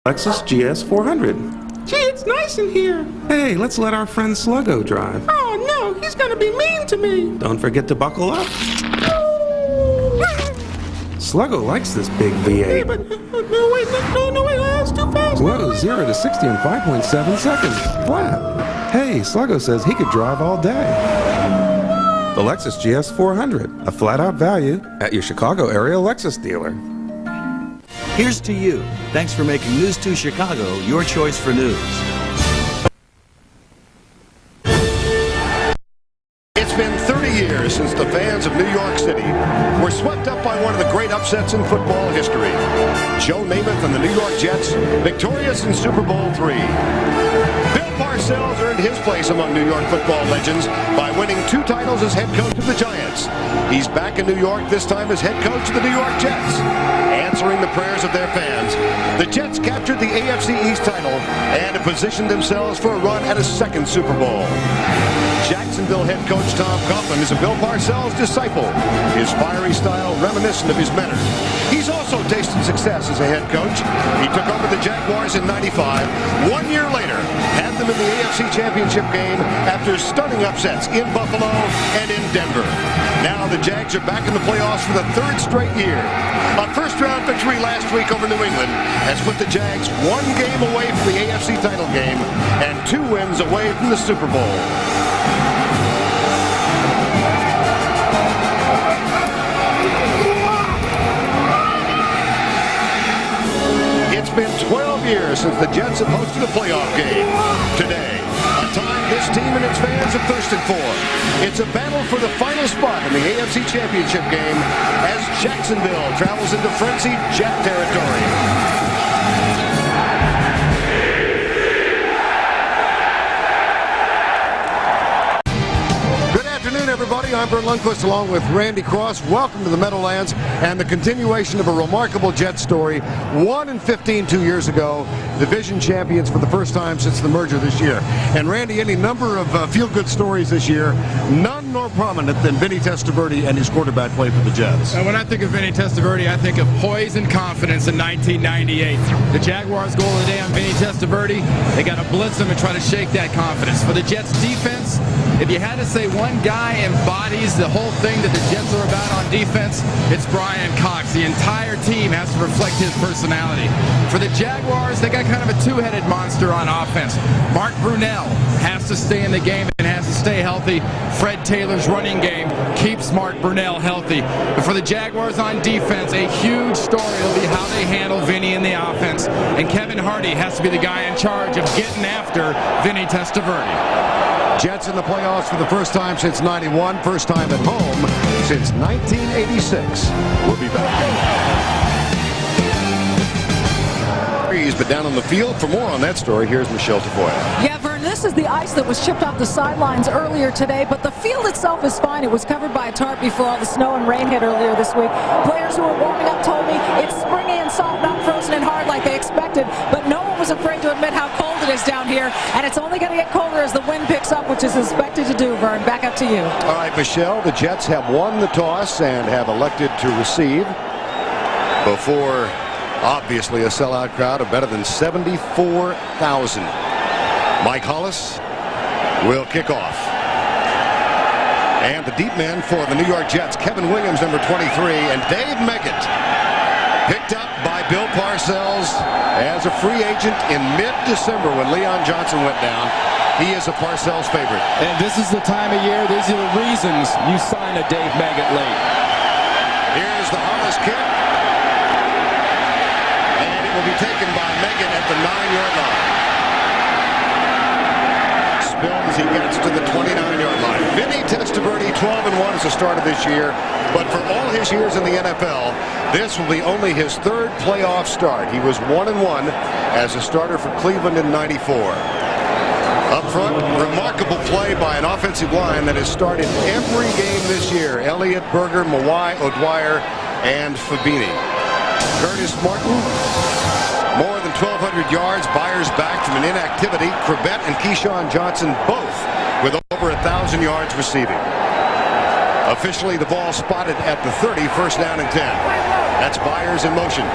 Lexus GS 400. Gee, it's nice in here. Hey, let's let our friend Sluggo drive. Oh no, he's gonna be mean to me. Don't forget to buckle up. Sluggo likes this big V8. Hey, but no, wait, that's too fast. Whoa, 0 to 60 in 5.7 seconds. Flat. Hey, Sluggo says he could drive all day. The Lexus GS 400, a flat-out value at your Chicago area Lexus dealer. Here's to you. Thanks for making News 2 Chicago your choice for news. It's been 30 years since the fans of New York City were swept up by one of the great upsets in football history. Joe Namath and the New York Jets victorious in Super Bowl III. Bill Parcells earned his place among New York football legends by winning 2 titles as head coach of the Giants. He's back in New York, this time as head coach of the New York Jets. Answering the prayers of their fans, the Jets captured the AFC East title and have positioned themselves for a run at a second Super Bowl. Jacksonville head coach Tom Coughlin is a Bill Parcells disciple, his fiery style reminiscent of his mentor. He's also tasted success as a head coach. He took over the Jaguars in '95. 1 year later, had them in the AFC Championship game after stunning upsets in Buffalo and in Denver. Now the Jags are back in the playoffs for the 3rd straight year. A first-round victory last week over New England has put the Jags 1 game away from the AFC title game and 2 wins away from the Super Bowl. It's been 12 years since the Jets have hosted a playoff game. Today, a time this team and its fans have thirsted for. It's a battle for the final spot in the AFC Championship game as Jacksonville travels into frenzied Jet territory. Everybody, I'm Bert Lundquist along with Randy Cross. Welcome to the Meadowlands and the continuation of a remarkable Jet story. 1-15 2 years ago, division champions for the first time since the merger this year. And Randy, any number of feel-good stories this year, none more prominent than Vinny Testaverde and his quarterback play for the Jets. When I think of Vinny Testaverde, I think of poise and confidence in 1998. The Jaguars' goal of the day on Vinny Testaverde, they got to blitz him and try to shake that confidence. For the Jets defense, if you had to say one guy embodies the whole thing that the Jets are about on defense, it's Brian Cox. The entire team has to reflect his personality. For the Jaguars, they got kind of a 2-headed monster on offense. Mark Brunell has to stay in the game and has to stay healthy. Fred Taylor's running game keeps Mark Brunell healthy. But for the Jaguars on defense, a huge story will be how they handle Vinny in the offense. And Kevin Hardy has to be the guy in charge of getting after Vinny Testaverde. Jets in the playoffs for the first time since '91, first time at home since 1986. We'll be back. But down on the field, for more on that story, here's Michelle Tafoya. Yeah, Vern, this is the ice that was chipped off the sidelines earlier today, but the field itself is fine. It was covered by a tarp before all the snow and rain hit earlier this week. Players who were warming up told me it's springy and soft, not frozen and hard like they expected, but no one was afraid to admit how cold it is down here, and it's only going to get colder as the wind picks up, which is expected to do, Vern. Back up to you. All right, Michelle, the Jets have won the toss and have elected to receive before obviously a sellout crowd of better than 74,000. Mike Hollis will kick off. And the deep men for the New York Jets, Kevin Williams, number 23, and Dave Meggett, picked up by Bill Parcells as a free agent in mid-December when Leon Johnson went down. He is a Parcells favorite. And this is the time of year, these are the reasons you sign a Dave Meggett late. Here's the Hollis kick. Will be taken by Meggett at the 9-yard line. Spills, he gets to the 29-yard line. Vinny Testaverde, 12-1 as the start of this year, but for all his years in the NFL, this will be only his 3rd playoff start. He was 1-1 as a starter for Cleveland in '94. Up front, remarkable play by an offensive line that has started every game this year. Elliott, Berger, Mawai, O'Dwyer, and Fabini. Curtis Martin, more than 1,200 yards. Byers back from an inactivity. Corbett and Keyshawn Johnson both with over 1,000 yards receiving. Officially, the ball spotted at the 30, first down and 10. That's Byers in motion.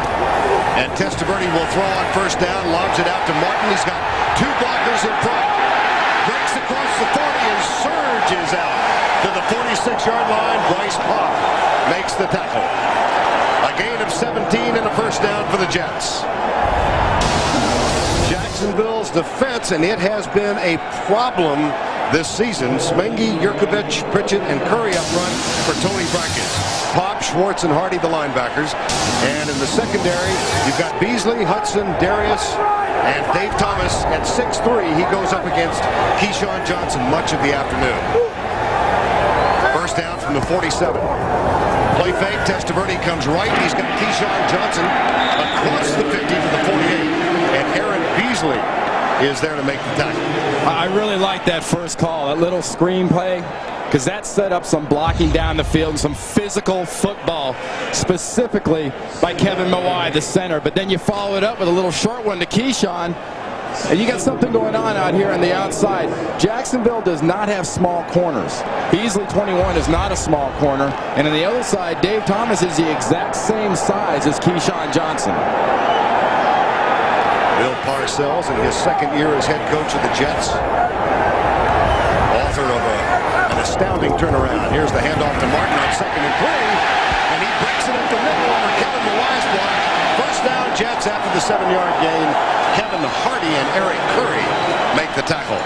And Testaverde will throw on first down, lobs it out to Martin. He's got two blockers in front. Breaks across the 40 and surges out to the 46-yard line. Bryce Pop makes the tackle. A gain of 17 and a first down for the Jets. Jacksonville's defense, and it has been a problem this season. Smengi, Yurkovich, Pritchett, and Curry up front for Tony Brackett. Pop, Schwartz, and Hardy, the linebackers. And in the secondary, you've got Beasley, Hudson, Darius, and Dave Thomas at 6'3". He goes up against Keyshawn Johnson much of the afternoon. First down from the 47. Play fake. Testaverde comes right. He's got Keyshawn Johnson across the 50 to the 48. And Aaron Beasley is there to make the tackle. I really like that first call, that little screen play, because that set up some blocking down the field and some physical football, specifically by Kevin Mawai, the center. But then you follow it up with a little short one to Keyshawn, and you got something going on out here on the outside. Jacksonville does not have small corners. Beasley, 21, is not a small corner. And on the other side, Dave Thomas is the exact same size as Keyshawn Johnson. Bill Parcells in his second year as head coach of the Jets. Author of an astounding turnaround. Here's the handoff to Martin on 2nd and 3. And he breaks it up the middle over Kevin Mawai's block. First down, Jets after the 7-yard gain. Kevin Hardy and Eric Curry make the tackle.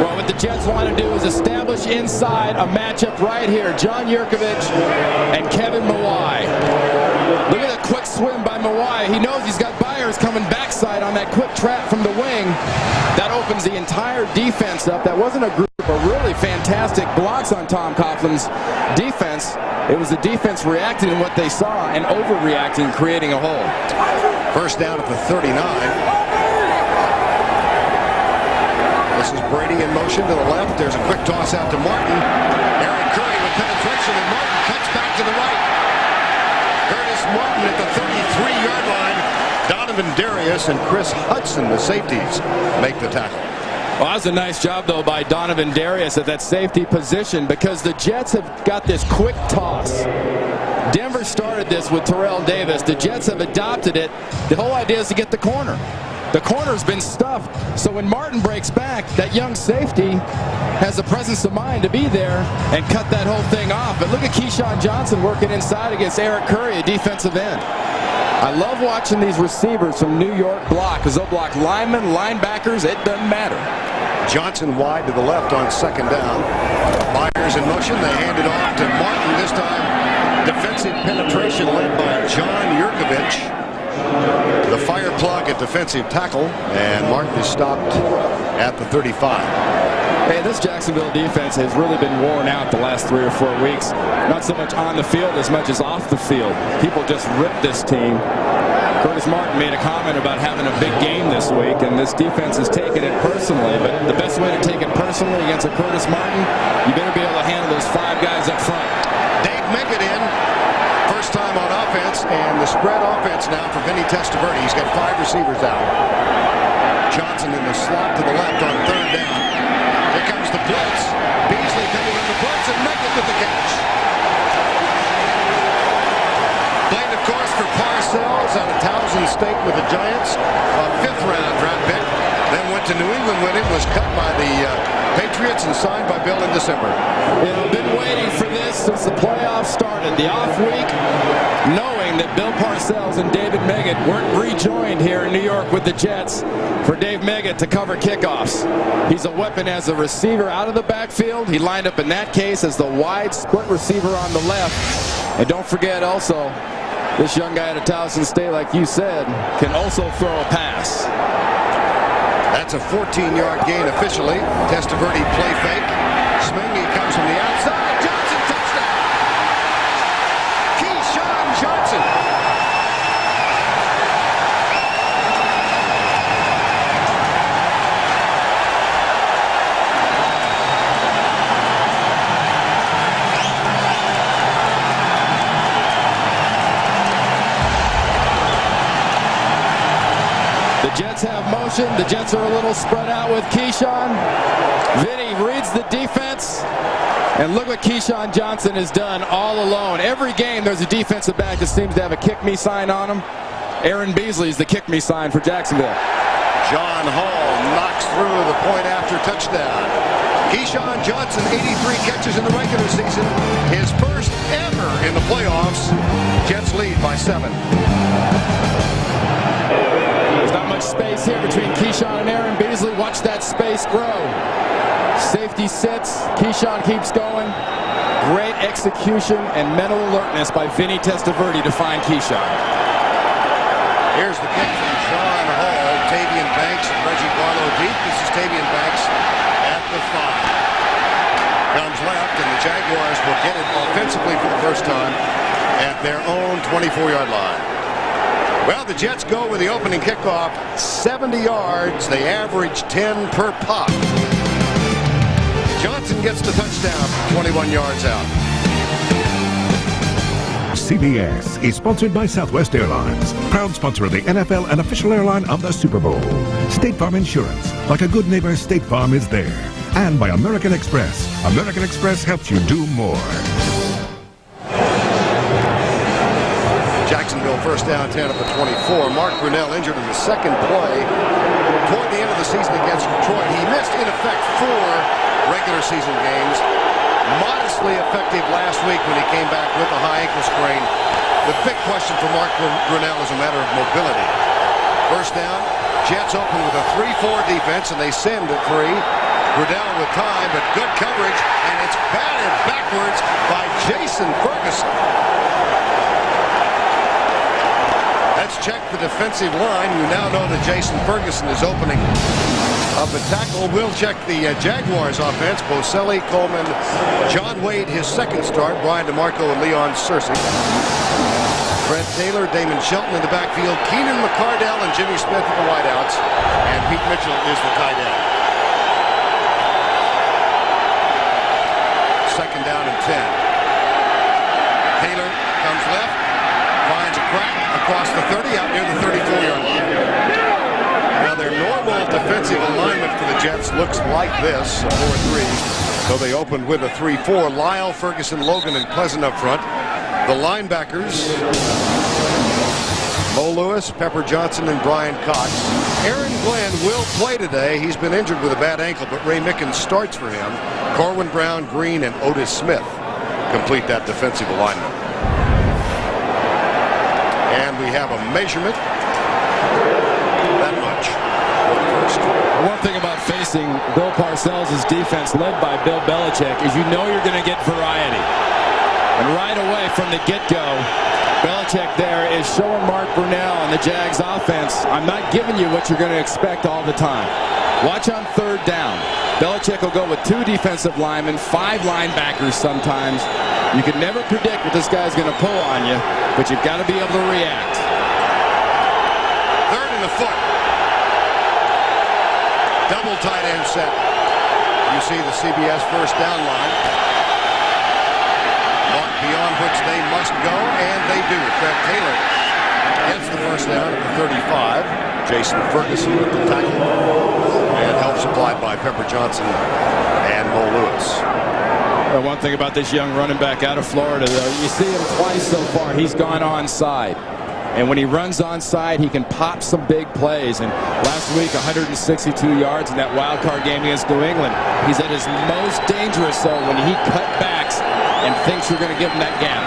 Well, what the Jets want to do is establish inside a matchup right here. John Yurkovich and Kevin Mawai. Look at the quick swim by Mawai. He knows he's got Byers coming backside on that quick trap from the wing. That opens the entire defense up. That wasn't a group of really fantastic blocks on Tom Coughlin's defense. It was the defense reacting to what they saw and overreacting, creating a hole. First down at the 39. This is Brady in motion to the left. There's a quick toss out to Martin. Aaron Curry with penetration, and Martin cuts back to the right. Curtis Martin at the 33-yard line. Donovan Darius and Chris Hudson, the safeties, make the tackle. Well, that was a nice job, though, by Donovan Darius at that safety position, because the Jets have got this quick toss. Denver started this with Terrell Davis. The Jets have adopted it. The whole idea is to get the corner. The corner's been stuffed, so when Martin breaks back, that young safety has the presence of mind to be there and cut that whole thing off. But look at Keyshawn Johnson working inside against Eric Curry, a defensive end. I love watching these receivers from New York block, because they'll block linemen, linebackers, it doesn't matter. Johnson wide to the left on 2nd down. Byers in motion. They hand it off to Martin. This time, defensive penetration led by John Yurkovich. The fire plug at defensive tackle, and Martin is stopped at the 35. Hey, this Jacksonville defense has really been worn out the last 3 or 4 weeks. Not so much on the field as much as off the field. People just ripped this team. Curtis Martin made a comment about having a big game this week, and this defense has taken it personally. But the best way to take it personally against a Curtis Martin, you better be able to handle those 5 guys up front. Dave Meggett in. First time on offense, and the spread offense now for Vinny Testaverde. He's got 5 receivers out. Johnson in the slot to the left on 3rd down. Here comes the blitz. Beasley coming on the blitz, and Meggett with the catch. Played, of course, for Parcells out of Towson State with the Giants. A 5th-round draft pick. Then went to New England when it was cut by the Patriots and signed by Bill in December. We've been waiting for this since the playoffs started. The off week, knowing that Bill Parcells and David Meggett weren't rejoined here in New York with the Jets, for Dave Meggett to cover kickoffs. He's a weapon as a receiver out of the backfield. He lined up in that case as the wide split receiver on the left. And don't forget also, this young guy out of Towson State, like you said, can also throw a pass. That's a 14-yard gain officially. Testaverde play fake. Smengi comes from the outside. Johnson touchdown. Keyshawn Johnson. The Jets have motion. The Jets are a little spread out with Keyshawn. Vinny reads the defense And look what Keyshawn Johnson has done all alone. Every game there's a defensive back that seems to have a kick me sign on him. Aaron Beasley's the kick me sign for Jacksonville. John Hall knocks through the point after touchdown. Keyshawn Johnson, 83 catches in the regular season. His first ever in the playoffs. Jets lead by 7. There's not much space here between Keyshawn and Aaron Beasley. Watch that space grow. Safety sits. Keyshawn keeps going. Great execution and mental alertness by Vinny Testaverde to find Keyshawn. Here's the kick from John Hall. Tavian Banks and Reggie Barlow deep. This is Tavian Banks at the 5. Comes left, and the Jaguars will get it offensively for the first time at their own 24-yard line. Well, the Jets go with the opening kickoff. 70 yards. They average 10 per pop. Johnson gets the touchdown, 21 yards out. CBS is sponsored by Southwest Airlines, proud sponsor of the NFL and official airline of the Super Bowl. State Farm Insurance, like a good neighbor, State Farm is there. And by American Express. American Express helps you do more. Jacksonville first down, 10 at the 24. Mark Brunell injured in the second play toward the end of the season against Detroit. He missed, in effect, 4 regular season games. Modestly effective last week when he came back with a high ankle sprain. The big question for Mark Brunell is a matter of mobility. First down, Jets open with a 3-4 defense, and they send at 3. Brunell with time, but good coverage, and it's batted backwards by Jason Ferguson. Let's check the defensive line. You now know that Jason Ferguson is opening up a tackle. We'll check the Jaguars offense. Boselli, Coleman, John Wade, his second start. Brian DeMarco and Leon Searcy. Fred Taylor, Damon Shelton in the backfield. Keenan McCardell and Jimmy Smith in the wideouts. And Pete Mitchell is the tight end. Second down and 10. Taylor comes left. Finds a crack across the 30, out near the 34-yard line. Now their normal defensive alignment for the Jets looks like this, a 4-3. So they opened with a 3-4. Lyle, Ferguson, Logan, and Pleasant up front. The linebackers, Mo Lewis, Pepper Johnson, and Brian Cox. Aaron Glenn will play today. He's been injured with a bad ankle, but Ray Mickens starts for him. Corwin Brown, Green, and Otis Smith complete that defensive alignment. And we have a measurement. That much for the first. One thing about facing Bill Parcells' defense led by Bill Belichick is you know you're going to get variety. And right away from the get-go, Belichick there is showing Mark Brunell and the Jags offense, I'm not giving you what you're going to expect all the time. Watch on third down. Belichick will go with 2 defensive linemen, 5 linebackers sometimes. You can never predict what this guy's going to pull on you, but you've got to be able to react. Third and a foot. Double tight end set. You see the CBS first down line. Mark beyond which they must go, and they do. Fred Taylor gets the first down at the 35. Jason Ferguson with the tackle. And help supplied by Pepper Johnson and Mo Lewis. One thing about this young running back out of Florida, though, you see him twice so far. He's gone onside. And when he runs onside, he can pop some big plays. And last week, 162 yards in that wild card game against New England. He's at his most dangerous, though, when he cutbacks and thinks you're going to give him that gap.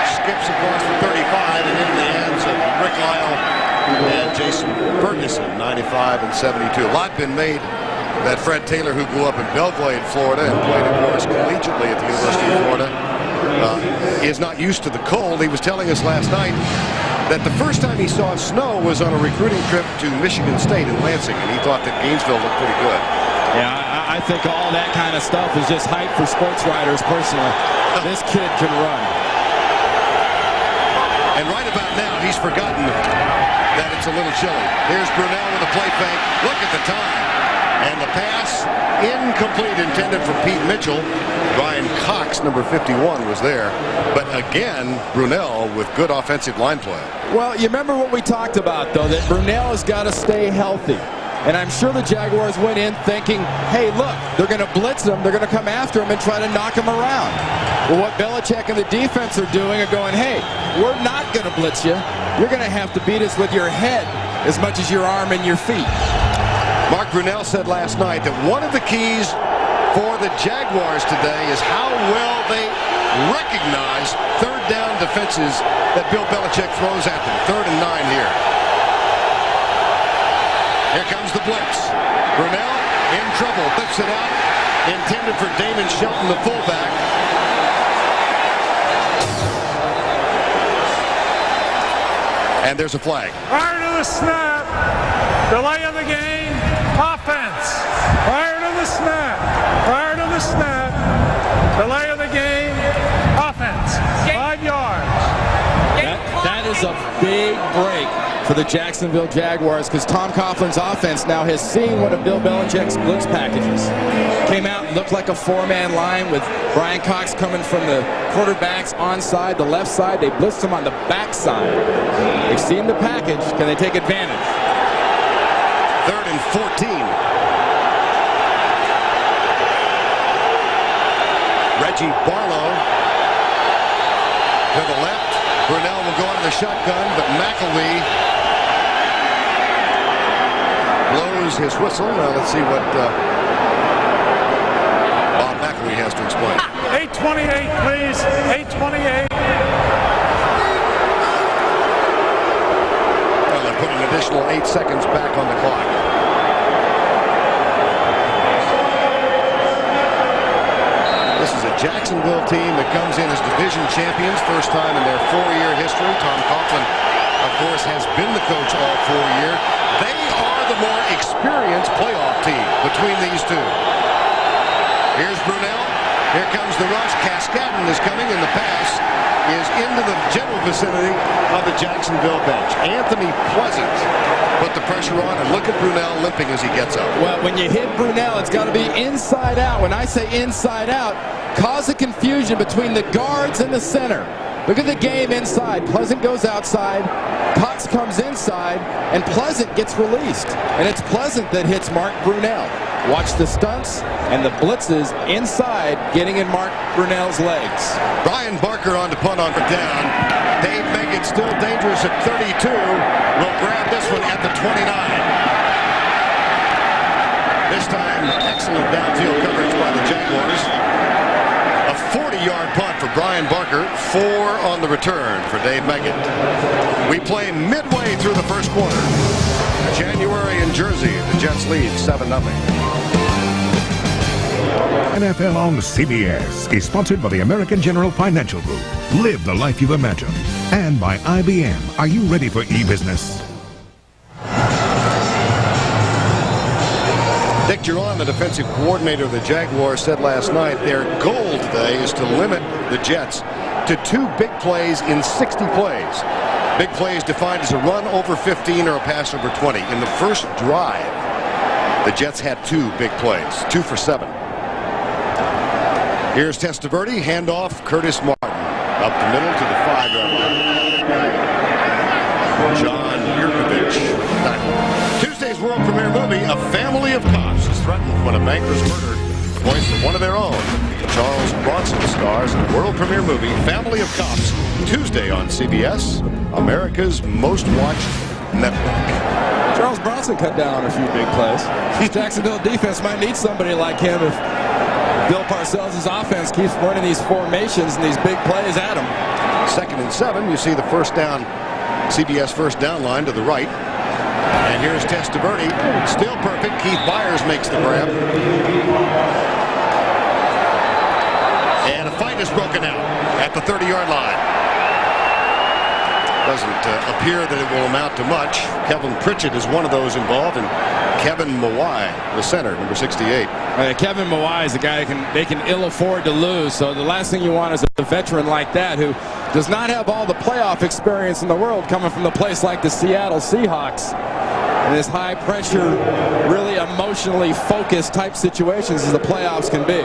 Skips across the 35 and into the hands of Rick Lyle and Jason Ferguson, 95 and 72. A lot been made that Fred Taylor, who grew up in Belgrade, Florida, and played, of course, collegiately at the University of Florida, is not used to the cold. He was telling us last night that the first time he saw snow was on a recruiting trip to Michigan State in Lansing, and he thought that Gainesville looked pretty good. Yeah, I think all that kind of stuff is just hype for sports writers personally. This kid can run. And right about now, he's forgotten that it's a little chilly. Here's Brunell with a play fake. Look at the time. And the pass incomplete, intended for Pete Mitchell. Brian Cox, number 51, was there. But again, Brunell with good offensive line play. Well, you remember what we talked about, though, that Brunell has got to stay healthy. And I'm sure the Jaguars went in thinking, hey, look, they're going to blitz them. They're going to come after him and try to knock him around. Well, what Belichick and the defense are doing are going, hey, we're not going to blitz you. You're going to have to beat us with your head as much as your arm and your feet. Mark Brunell said last night that one of the keys for the Jaguars today is how well they recognize third down defenses that Bill Belichick throws at them. 3rd and 9 here. Here comes the blitz. Brunell in trouble. Blips it out. Intended for Damon Shelton, the fullback. And there's a flag. Prior to the snap, delay of the game, offense. Prior to the snap, delay of the game, offense. 5 yards. That is a big break for the Jacksonville Jaguars, because Tom Coughlin's offense now has seen one of Bill Belichick's blitz packages. Came out and looked like a 4-man line with Brian Cox coming from the quarterbacks onside, the left side. They blitzed him on the backside. They've seen the package. Can they take advantage? 3rd and 14. Reggie Barlow to the left. Brunell will go into the shotgun, but McElwee blows his whistle. Now let's see what Bob McElwee has to explain. 8:28, please. 8:28. Well, they put an additional 8 seconds back on the clock. This is a Jacksonville team that comes in as division champions, first time in their 4-year history. Tom Coughlin, of course, has been the coach all 4 years. They are the more experienced playoff team between these two. Here's Brunell. Here comes the rush. Cascadden is coming, and the pass is into the general vicinity of the Jacksonville bench. Anthony Pleasant put the pressure on, and look at Brunell limping as he gets up. Well, when you hit Brunell, it's got to be inside out. When I say inside out, cause a confusion between the guards and the center. Look at the game inside. Pleasant goes outside, Cox comes inside, and Pleasant gets released. And it's Pleasant that hits Mark Brunell. Watch the stunts and the blitzes inside, getting in Mark Brunell's legs. Brian Barker on to punt on for down. Dave Megan still dangerous at 32. Will grab this one at the 29. This time, excellent downfield coverage by the Jaguars. A 40-yard punt for Brian Barker. 4 on the return for Dave Megan. We play midway through the first quarter. January in Jersey. The Jets lead 7-0. NFL on CBS is sponsored by the American General Financial Group. Live the life you've imagined. And by IBM. Are you ready for e-business? Dick Geron, the defensive coordinator of the Jaguars, said last night their goal today is to limit the Jets to 2 big plays in 60 plays. Big plays defined as a run over 15 or a pass over 20. In the first drive, the Jets had 2 big plays, 2 for 7. Here's Testaverde, handoff, Curtis Martin. Up the middle to the 5-yard line. John Yurkovich. Tuesday's world premiere movie, A Family of Cops, is threatened when a bank was murdered. Voice of one of their own. Charles Bronson stars in the world premiere movie, Family of Cops, Tuesday on CBS, America's most watched network. Charles Bronson cut down on a few big plays. Jacksonville defense might need somebody like him if Bill Parcells' offense keeps running these formations and these big plays at him. 2nd and 7. You see the first down, CBS first down line to the right. And here's Testaverde. Still perfect. Keith Byers makes the grab. And a fight is broken out at the 30-yard line. Doesn't appear that it will amount to much. Kevin Pritchett is one of those involved, and Kevin Mawai, the center, number 68. Kevin Mawai is a guy they can ill afford to lose. So the last thing you want is a veteran like that who does not have all the playoff experience in the world coming from a place like the Seattle Seahawks. In this high pressure, really emotionally focused type situations as the playoffs can be.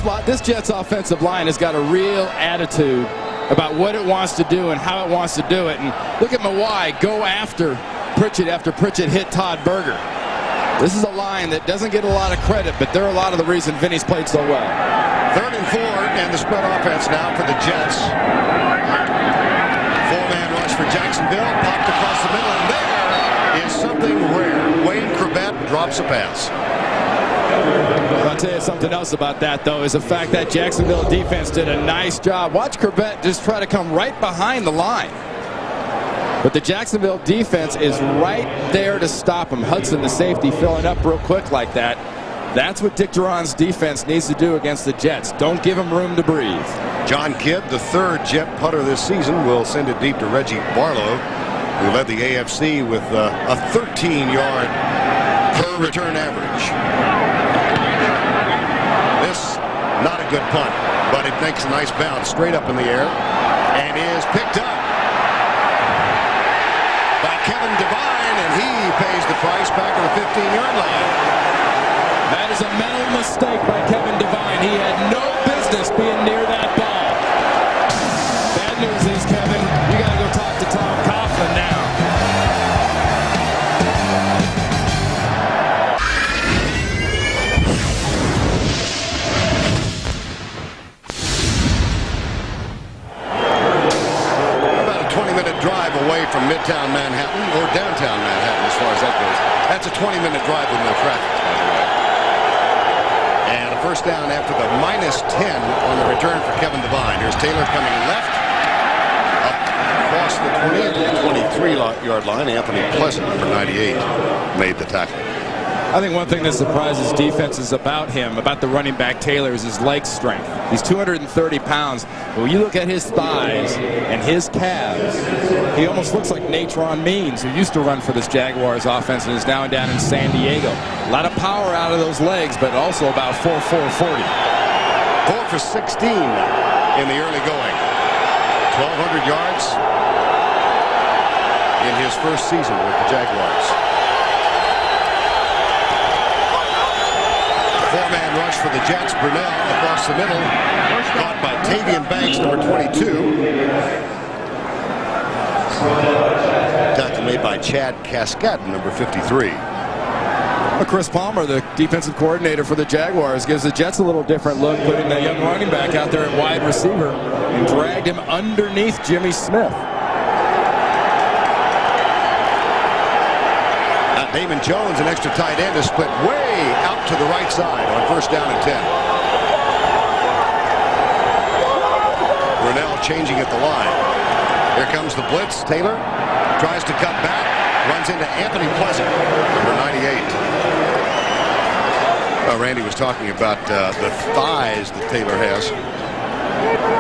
But this Jets offensive line has got a real attitude about what it wants to do and how it wants to do it. And look at Mawai go after Pritchett hit Todd Berger. This is a line that doesn't get a lot of credit, but they're a lot of the reason Vinny's played so well. 3rd and 4, and the spread offense now for the Jets. 4-man rush for Jacksonville, popped across the middle, and there is something rare. Wayne Corbett drops a pass. I'll tell you something else about that, though, is the fact that Jacksonville defense did a nice job. Watch Corbett just try to come right behind the line. But the Jacksonville defense is right there to stop him. Hudson, the safety, filling up real quick like that. That's what Dick Duran's defense needs to do against the Jets. Don't give him room to breathe. John Kidd, the 3rd Jet putter this season, will send it deep to Reggie Barlow, who led the AFC with a 13-yard per return average. This, not a good punt, but it makes a nice bounce straight up in the air and is picked up by Kevin Devine, and he pays the price back at the 15-yard line. That is a mental mistake by Kevin Devine. He had no business being near that ball. Bad news is, Kevin, you got to go talk to Tom Coughlin now. About a 20-minute drive away from Midtown Manhattan or downtown Manhattan as far as that goes. That's a 20-minute drive with no traffic, by the way. And a first down after the -10 on the return for Kevin Devine. Here's Taylor coming left. Up across the 20 to the 23-yard line. Anthony Pleasant, number 98, made the tackle. I think one thing that surprises defenses about him, about the running back Taylor, is his leg strength. He's 230 pounds. But when you look at his thighs and his calves, he almost looks like Natron Means, who used to run for this Jaguars offense and is now down in San Diego. A lot of power out of those legs, but also about 4.40. 4 for 16 in the early going. 1,200 yards in his first season with the Jaguars. 4-man rush for the Jets. Brunell across the middle. Caught by Tavian Banks, number 22. Tackle made by Chad Cascade, number 53. Chris Palmer, the defensive coordinator for the Jaguars, gives the Jets a little different look, putting the young running back out there at wide receiver and dragged him underneath Jimmy Smith. Damon Jones, an extra tight end, is split way out to the right side on first down and 10. Brunell changing at the line. Here comes the blitz. Taylor tries to cut back, runs into Anthony Pleasant, number 98. Randy was talking about the thighs that Taylor has.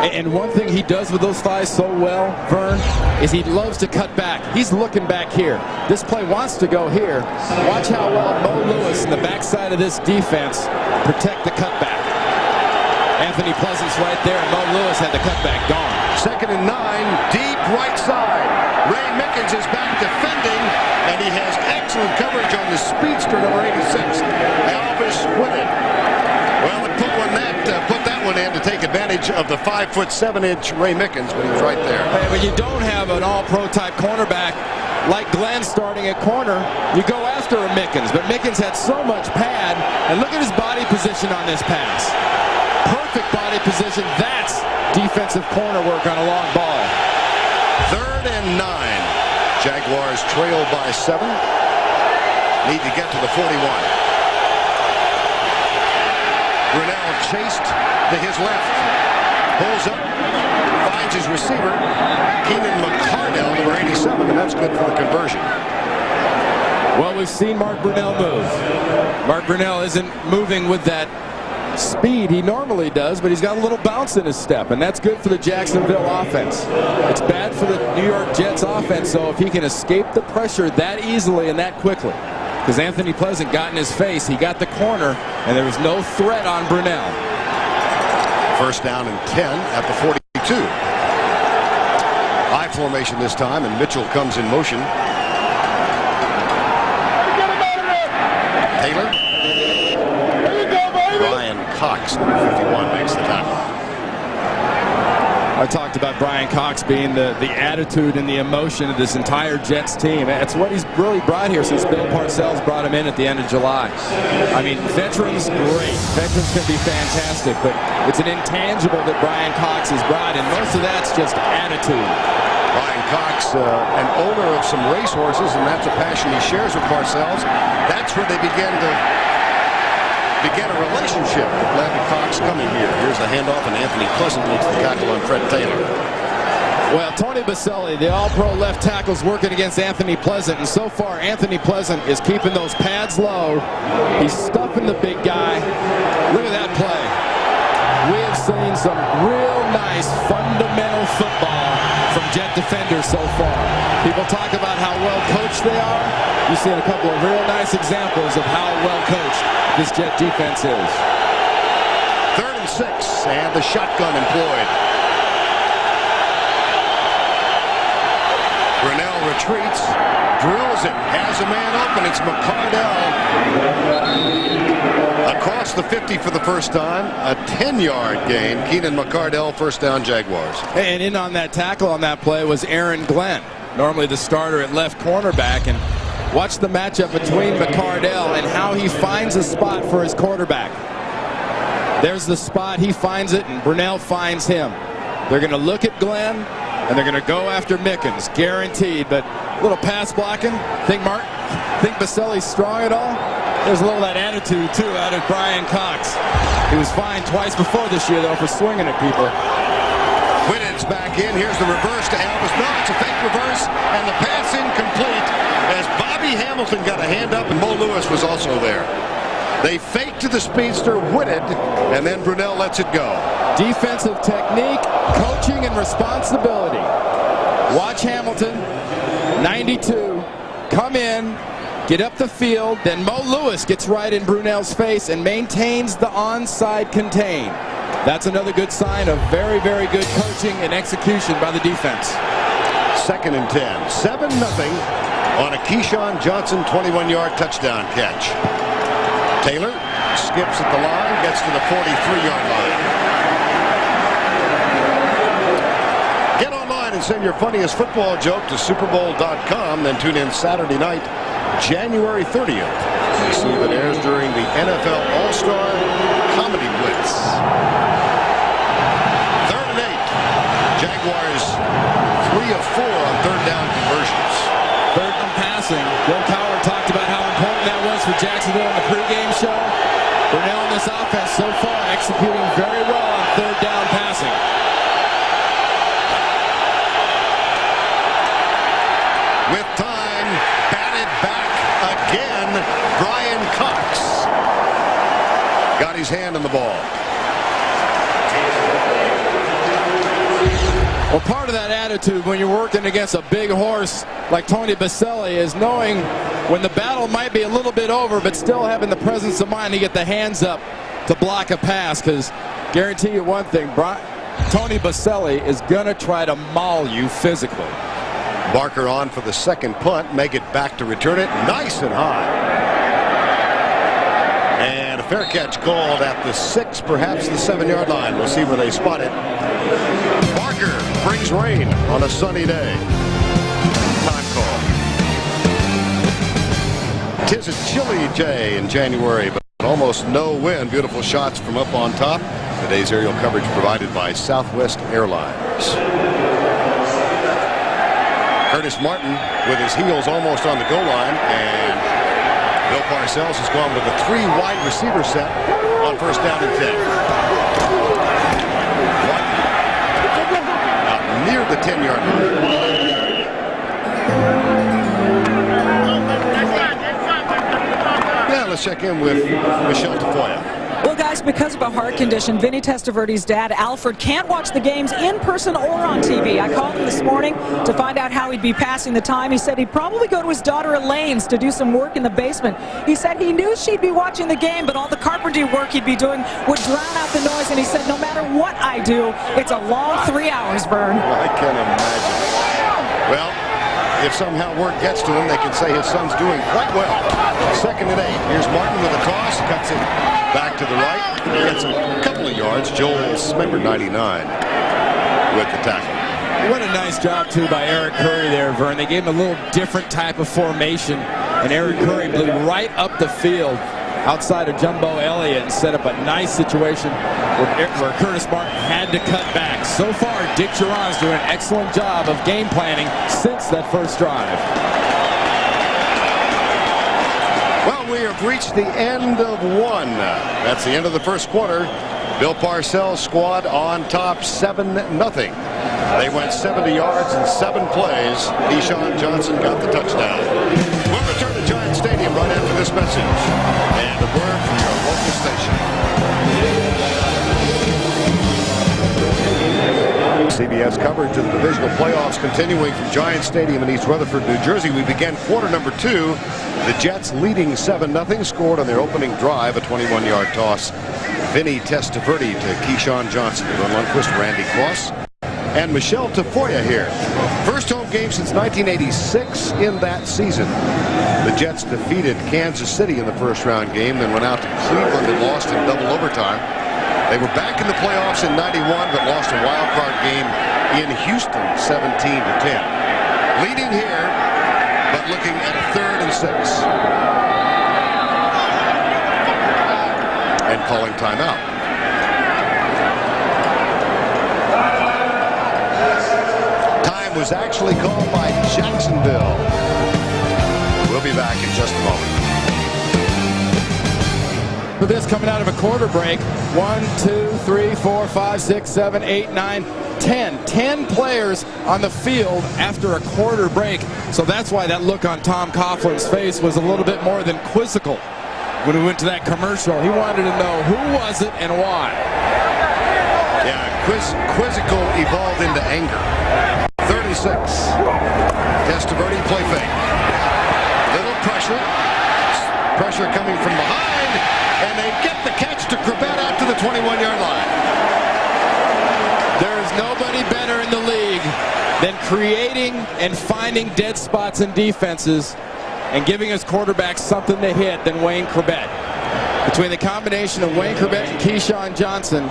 And one thing he does with those thighs so well, Vern, is he loves to cut back. He's looking back here. This play wants to go here. Watch how well Mo Lewis and the backside of this defense protect the cutback. Anthony Pleasant's right there, and Mo Lewis had the cutback gone. 2nd and 9, deep right side. Ray Mickens is back defending, and he has excellent coverage on the speedster, number 86. Elvis with it. Well, it put that one in to take advantage of the 5'7" Ray Mickens, but he was right there. Hey, but you don't have an all-pro type cornerback like Glenn starting at corner. You go after a Mickens, but Mickens had so much pad, and look at his body position on this pass. Perfect body position. That's defensive corner work on a long ball. 3rd and 9. Jaguars trail by 7. Need to get to the 41. Brunell chased to his left. Pulls up. Finds his receiver. Keenan McCardell, number 87, and that's good for the conversion. Well, we've seen Mark Brunell move. Mark Brunell isn't moving with that speed he normally does, but he's got a little bounce in his step, and that's good for the Jacksonville offense. It's bad for the New York Jets offense, so if he can escape the pressure that easily and that quickly. Because Anthony Pleasant got in his face, he got the corner, and there was no threat on Brunell. First down and 10 at the 42. I formation this time, and Mitchell comes in motion. Taylor. Brian Cox, number 51, makes the tackle. I talked about Brian Cox being the attitude and the emotion of this entire Jets team. That's what he's really brought here since Bill Parcells brought him in at the end of July. I mean, veterans, great. Veterans can be fantastic, but it's an intangible that Brian Cox has brought, and most of that's just attitude. Brian Cox, an owner of some racehorses, and that's a passion he shares with Parcells. That's where they began a relationship that led to Cox coming here. Here's a handoff, and Anthony Pleasant makes the tackle on Fred Taylor. Well, Tony Baselli, the all-pro left tackle, is working against Anthony Pleasant, and so far Anthony Pleasant is keeping those pads low. He's stuffing the big guy. Look at that play. We have seen some real nice fundamental football from Jet defenders so far. People talk about how well coached they are. You've seen a couple of real nice examples of how well coached this Jet defense is. 3rd and 6, and the shotgun employed. Brunell retreats, drills it, has a man open. It's McCardell across the 50 for the first time. A 10-yard gain. Keenan McCardell, first down, Jaguars. And in on that tackle on that play was Aaron Glenn, normally the starter at left cornerback. And watch the matchup between McCardell and how he finds a spot for his quarterback. There's the spot, he finds it, and Brunell finds him. They're going to look at Glenn, and they're going to go after Mickens, guaranteed. But a little pass blocking. Think Baselli's strong at all? There's a little of that attitude, too, out of Brian Cox. He was fined twice before this year, though, for swinging at people. Quinn's back in. Here's the reverse to Elvis. No, it's a fake reverse, and the pass incomplete as Bobby Hamilton got a hand up, and Mo Lewis was also there. They fake to the speedster, Whitted, and then Brunell lets it go. Defensive technique, coaching, and responsibility. Watch Hamilton, 92, come in, get up the field, then Mo Lewis gets right in Brunell's face and maintains the onside contain. That's another good sign of very, very good coaching and execution by the defense. 2nd and 10, 7-0 on a Keyshawn Johnson 21-yard touchdown catch. Taylor skips at the line, gets to the 43-yard line. Get online and send your funniest football joke to superbowl.com, then tune in Saturday night, January 30th. You see if it airs during the NFL All-Star Comedy Blitz. 3rd and 8. Jaguars 3 of 4 on 3rd down conversions. 3rd down passing. Bill Cowher talked about how important that was for Jacksonville in the pregame show. Brunell in this offense so far executing very well on 3rd down passing. With time, batted back again, Brian Cox. Got his hand on the ball. Well, part of that attitude when you're working against a big horse like Tony Baselli is knowing when the battle might be a little bit over, but still having the presence of mind to get the hands up to block a pass, because guarantee you one thing, Tony Baselli is going to try to maul you physically. Barker on for the 2nd punt, make it back to return it, nice and high. And a fair catch called at the 6, perhaps the 7-yard line. We'll see where they spot it. Barker brings rain on a sunny day. Time call. 'Tis a chilly day in January, but almost no wind. Beautiful shots from up on top. Today's aerial coverage provided by Southwest Airlines. Curtis Martin with his heels almost on the goal line, and Bill Parcells has gone with a 3 wide receiver set on 1st down and 10. Out near the 10-yard line. Now let's check in with Michelle Tafoya. Well, guys, because of a heart condition, Vinny Testaverde's dad, Alfred, can't watch the games in person or on TV. I called him this morning to find out how he'd be passing the time. He said he'd probably go to his daughter Elaine's to do some work in the basement. He said he knew she'd be watching the game, but all the carpentry work he'd be doing would drown out the noise. And he said, no matter what I do, it's a long 3 hours, Vern. I can imagine. Well, if somehow word gets to him, they can say his son's doing quite well. 2nd and 8. Here's Martin with a toss. Cuts it back to the right. Gets a couple of yards. Joel Smember, 99. with the tackle. What a nice job, too, by Eric Curry there, Vern. They gave him a little different type of formation, and Eric Curry blew right up the field outside of Jumbo Elliott and set up a nice situation where Curtis Martin had to cut back. So far, Dick Geron's doing an excellent job of game planning since that first drive. Well, we have reached the end of one. That's the end of the first quarter. Bill Parcells' squad on top 7-0. They went 70 yards in 7 plays. Keyshawn Johnson got the touchdown. We'll return to Giant Stadium right after this message and a word from your local station. CBS coverage of the divisional playoffs continuing from Giant Stadium in East Rutherford, New Jersey. We began quarter number 2. The Jets leading 7-0, scored on their opening drive, a 21-yard toss. Vinny Testaverde to Keyshawn Johnson. Ron Lundquist, Randy Cross, and Michelle Tafoya here. First home game since 1986 in that season. The Jets defeated Kansas City in the first round game, then went out to Cleveland and lost in double overtime. They were back in the playoffs in 91, but lost a wild card game in Houston 17-10. Leading here, but looking at a 3rd and 6. And calling timeout. Time was actually called by Jacksonville. We'll be back in just a moment. For this coming out of a quarter break, 1, 2, 3, 4, 5, 6, 7, 8, 9, 10. 10 players on the field after a quarter break. So that's why that look on Tom Coughlin's face was a little bit more than quizzical. When we went to that commercial, he wanted to know who was it and why. Yeah, quizzical evolved into anger. 3rd and 6. Testaverde, play fake. Little pressure. Pressure coming from behind. And they get the catch to Corbett out to the 21-yard line. There is nobody better in the league than creating and finding dead spots in defenses and giving his quarterback something to hit than Wayne Corbett. Between the combination of Wayne Corbett and Keyshawn Johnson,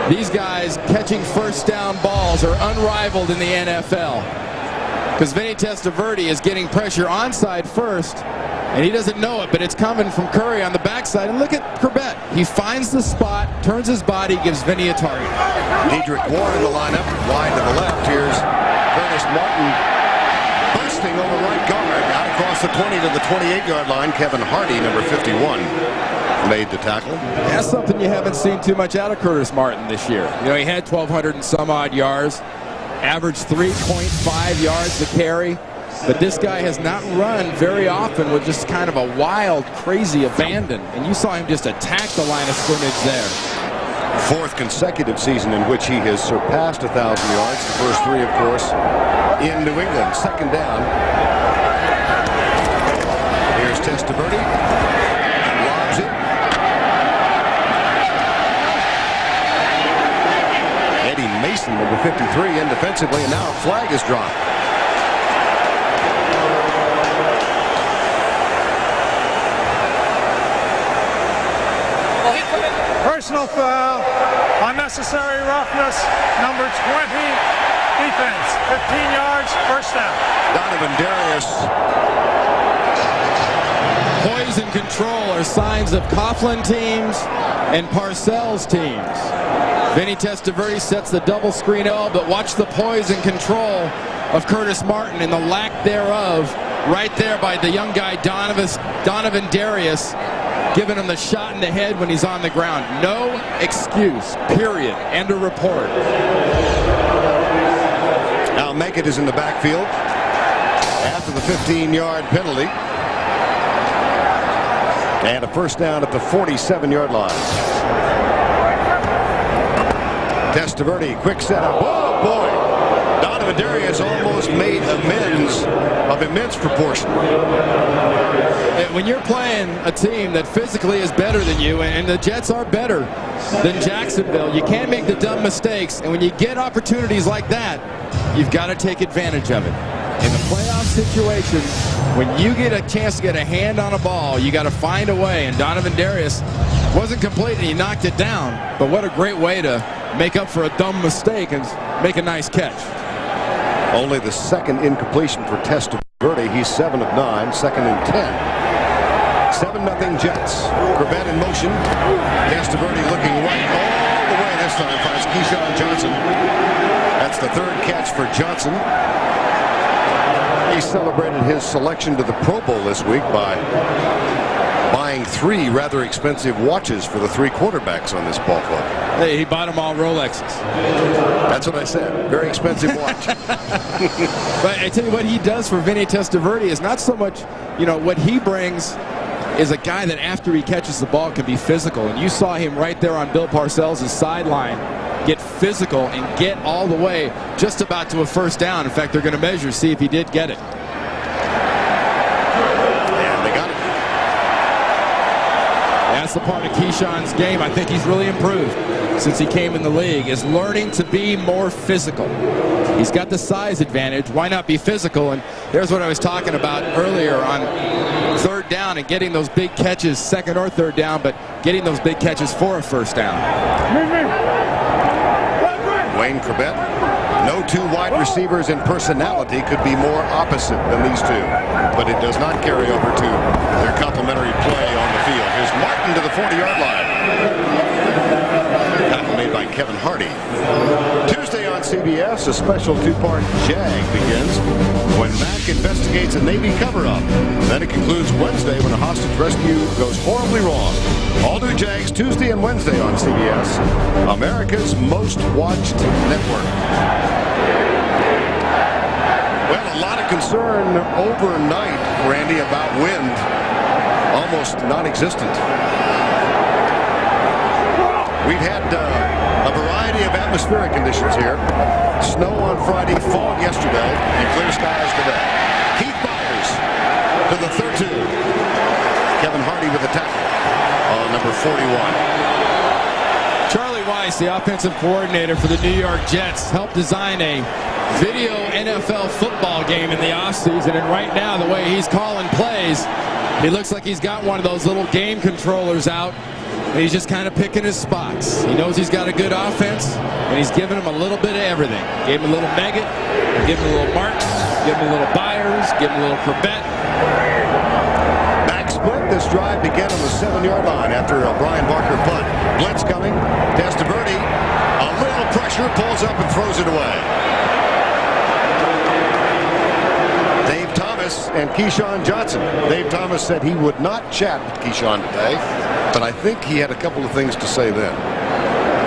these guys catching first down balls are unrivaled in the NFL. Because Vinny Testaverde is getting pressure onside first, and he doesn't know it, but it's coming from Curry on the backside. And look at Corbett. He finds the spot, turns his body, gives Vinny a target. Dedrick Moore in the lineup, wide to the left. Here's Curtis Martin bursting over right guard. Out across the 20 to the 28-yard line. Kevin Hardy, number 51, made the tackle. That's something you haven't seen too much out of Curtis Martin this year. You know, he had 1,200 and some odd yards, averaged 3.5 yards to carry. But this guy has not run very often with just kind of a wild, crazy abandon. And you saw him just attack the line of scrimmage there. 4th consecutive season in which he has surpassed 1,000 yards. The first 3, of course, in New England. 2nd down. Here's Testaverde. Lobs it. Eddie Mason, number 53, in defensively, and now a flag is dropped. Personal foul, unnecessary roughness, number 20, defense, 15 yards, first down. Donovan Darius. Poise and control are signs of Coughlin teams and Parcells teams. Vinny Testaverde sets the double screen L, but watch the poise and control of Curtis Martin and the lack thereof right there by the young guy Donovan Darius, giving him the shot in the head when he's on the ground. No excuse, period. End of report. Now Meggett is in the backfield after the 15-yard penalty. And a first down at the 47-yard line. Testaverde, quick setup. Oh, boy. Donovan Darius almost made amends of immense proportion. When you're playing a team that physically is better than you, and the Jets are better than Jacksonville, you can't make the dumb mistakes. And when you get opportunities like that, you've got to take advantage of it. In the playoff situation, when you get a chance to get a hand on a ball, you got to find a way. And Donovan Darius wasn't complete, and he knocked it down. But what a great way to make up for a dumb mistake and make a nice catch. Only the second incompletion for Testaverde. He's 7 of 9, second and 10. 7-0 Jets. Corbett in motion. Testaverde looking right all the way this time. Finds Keyshawn Johnson. That's the third catch for Johnson. He celebrated his selection to the Pro Bowl this week by buying 3 rather expensive watches for the 3 quarterbacks on this ball club. Hey, he bought them all Rolexes. That's what I said. Very expensive watch. But I tell you what he does for Vinny Testaverde is not so much, what he brings is a guy that after he catches the ball can be physical. And you saw him right there on Bill Parcells' sideline get physical and get all the way just about to a first down. In fact, they're going to measure, see if he did get it. And they got it. That's the part of Keyshawn's game I think he's really improved since he came in the league, is learning to be more physical. He's got the size advantage. Why not be physical? And there's what I was talking about earlier on third down and getting those big catches, second or third down, but getting those big catches for a first down. Wayne Corbett. No 2 wide receivers in personality could be more opposite than these 2. But it does not carry over to their complementary play on the field. Here's Martin to the 40-yard line. Tackle made by Kevin Hardy. Tuesday on CBS, a special 2-part Jag begins when Mac investigates a Navy cover-up. Then it concludes Wednesday when a hostage rescue goes horribly wrong. All new Jags Tuesday and Wednesday on CBS, America's most watched network. Well, a lot of concern overnight, Randy, about wind. Almost non-existent. We've had a variety of atmospheric conditions here. Snow on Friday, fog yesterday, and clear skies today. Keith Byers to the 13. Kevin Hardy with the tackle on number 41. Charlie Weiss, the offensive coordinator for the New York Jets, helped design a video NFL football game in the offseason. And right now, the way he's calling plays, he looks like he's got one of those little game controllers out. And he's just kind of picking his spots. He knows he's got a good offense, and he's giving him a little bit of everything. Gave him a little Meggett, give him a little Marks, give him a little Byers, give him a little Corbett. Back split. This drive began on the 7-yard line after a Brian Barker punt. Blitz coming. Testaverde, a little pressure, pulls up and throws it away. Dave Thomas and Keyshawn Johnson. Dave Thomas said he would not chat with Keyshawn today, but I think he had a couple of things to say then.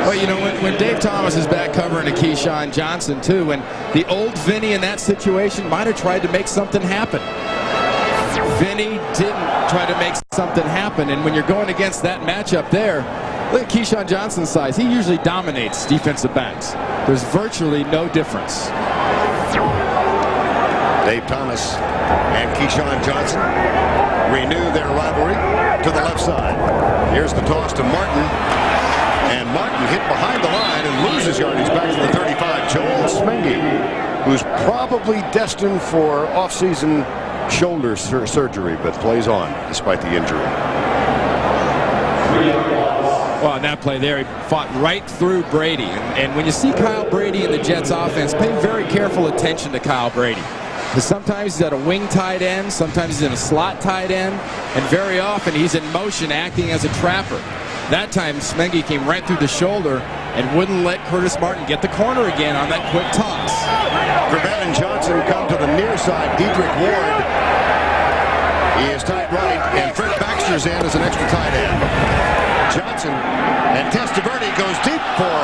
Well, when Dave Thomas is back covering a Keyshawn Johnson, too, and the old Vinny in that situation might have tried to make something happen. Vinny didn't try to make something happen, and when you're going against that matchup there, look at Keyshawn Johnson's size. He usually dominates defensive backs. There's virtually no difference. Dave Thomas and Keyshawn Johnson renew their rivalry to the left side. Here's the toss to Martin. And Martin hit behind the line and loses yardage back to the 35. Joel Smengi, who's probably destined for off-season shoulder surgery, but plays on despite the injury. Well, on that play there, he fought right through Brady. And when you see Kyle Brady in the Jets offense, pay very careful attention to Kyle Brady. Because sometimes he's at a wing tight end, sometimes he's in a slot tight end, and very often he's in motion acting as a trapper. That time, Smengi came right through the shoulder and wouldn't let Curtis Martin get the corner again on that quick toss. Corbett and Johnson come to the near side. Dedrick Ward, he is tight right, and Fred Baxter's in as an extra tight end. Johnson and Testaverde goes deep for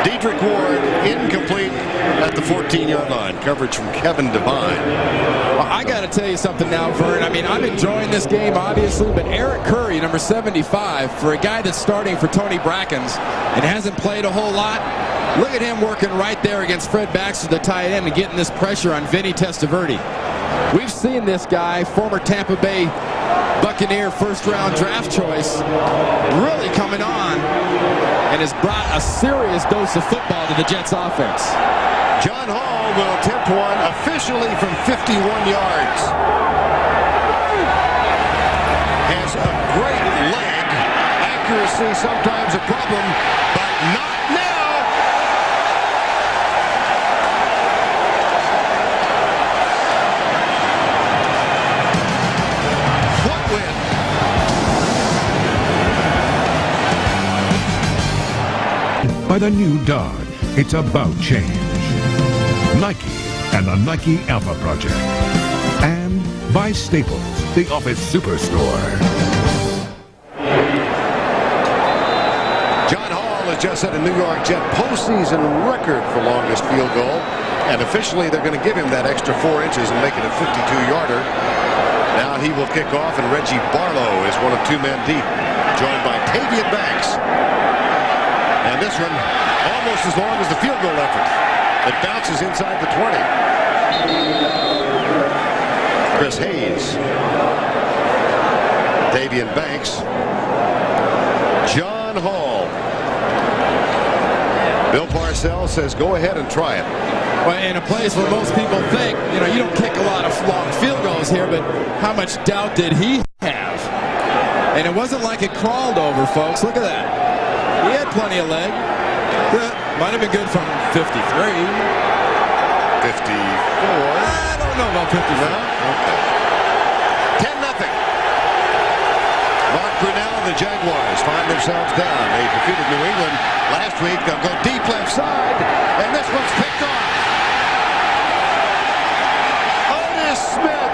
Dedrick Ward, incomplete at the 14-yard line. Coverage from Kevin Devine. Well, I got to tell you something now, Vern. I mean, I'm enjoying this game, obviously, but Eric Curry, number 75, for a guy that's starting for Tony Brackens and hasn't played a whole lot, look at him working right there against Fred Baxter, the tight end, and getting this pressure on Vinny Testaverde. We've seen this guy, former Tampa Bay Buccaneer first-round draft choice, really coming on and has brought a serious dose of football to the Jets offense. John Hall will attempt one officially from 51 yards. Has a great leg. Accuracy sometimes a problem, but not now. by the new Dodge. It's about change. Nike and the Nike Alpha Project. And by Staples, the office superstore. John Hall has just set a New York Jet postseason record for longest field goal. And officially, they're going to give him that extra 4 inches and make it a 52-yarder. Now he will kick off, and Reggie Barlow is one of 2 men deep, joined by Tavian Banks. And this one, almost as long as the field goal effort. It bounces inside the 20. Chris Hayes. Tavian Banks. John Hall. Bill Parcells says go ahead and try it. Well, in a place where most people think, you don't kick a lot of long field goals here, but how much doubt did he have? And it wasn't like it crawled over, folks. Look at that. He had plenty of leg. Might have been good from 53. 54. I don't know about 54. Okay. 10-0. Mark Brunell and the Jaguars find themselves down. They defeated New England last week. They'll go deep left side, and this one's picked off. Otis Smith,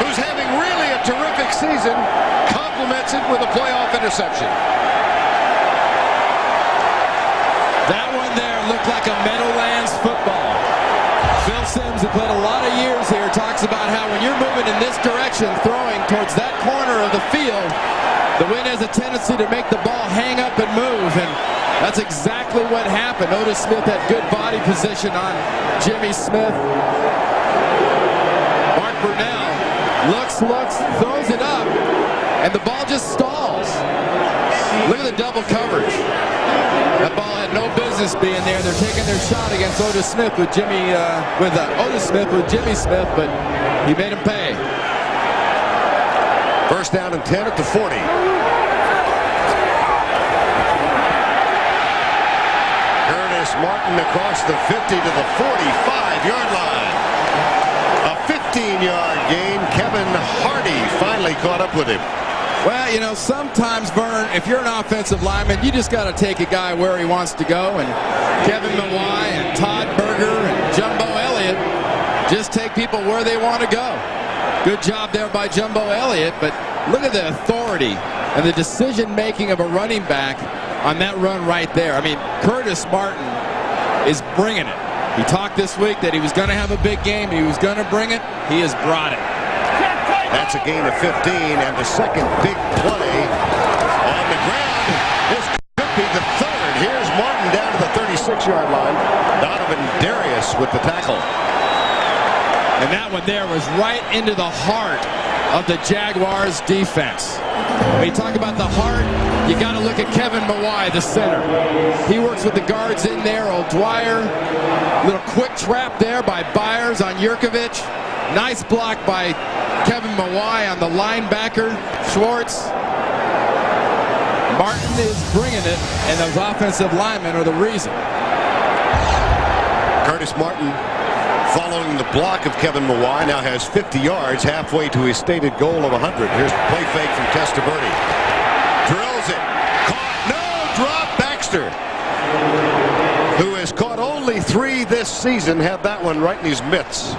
who's having really a terrific season, compliments it with a playoff interception. That one there looked like a Meadowlands football. Phil Simms, who played a lot of years here, talks about how when you're moving in this direction, throwing towards that corner of the field, the wind has a tendency to make the ball hang up and move, and that's exactly what happened. Otis Smith had good body position on Jimmy Smith. Mark Brunell looks, throws it up, and the ball just stalls. Look at the double coverage. That ball had no business being there. They're taking their shot against Otis Smith with Otis Smith with Jimmy Smith, but he made him pay. First down and 10 at the 40. Curtis Martin across the 50 to the 45-yard line. A 15-yard gain. Kevin Hardy finally caught up with him. Well, sometimes, Vern, if you're an offensive lineman, you just got to take a guy where he wants to go. And Kevin Mawai and Todd Berger and Jumbo Elliott just take people where they want to go. Good job there by Jumbo Elliott, but look at the authority and the decision-making of a running back on that run right there. I mean, Curtis Martin is bringing it. He talked this week that he was going to have a big game. He was going to bring it. He has brought it. That's a gain of 15, and the second big play on the ground. This could be the third. Here's Martin down to the 36-yard line. Donovan Darius with the tackle. And that one there was right into the heart of the Jaguars defense. When you talk about the heart, you got to look at Kevin Mawai, the center. He works with the guards in there. O'Dwyer, little quick trap there by Byers on Yurkovich. Nice block by Kevin Mawai on the linebacker, Schwartz. Martin is bringing it, and those offensive linemen are the reason. Curtis Martin, following the block of Kevin Mawai, now has 50 yards, halfway to his stated goal of 100. Here's the play fake from Testaverde. Drills it. Caught. No. Drop. Baxter, who has caught only 3 this season, had that one right in his mitts.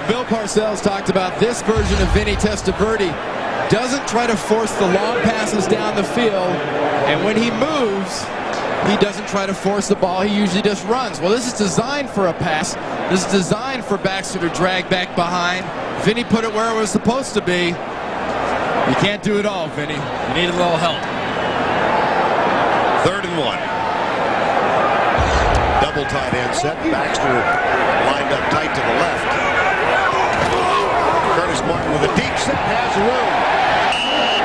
Bill Parcells talked about this version of Vinny Testaverde. Doesn't try to force the long passes down the field, and when he moves, he doesn't try to force the ball. He usually just runs. Well, this is designed for a pass. This is designed for Baxter to drag back behind. Vinny put it where it was supposed to be. You can't do it all, Vinny. You need a little help. 3rd and 1. Double tight end set. Baxter lined up tight to the left. Curtis Martin with a deep set has room.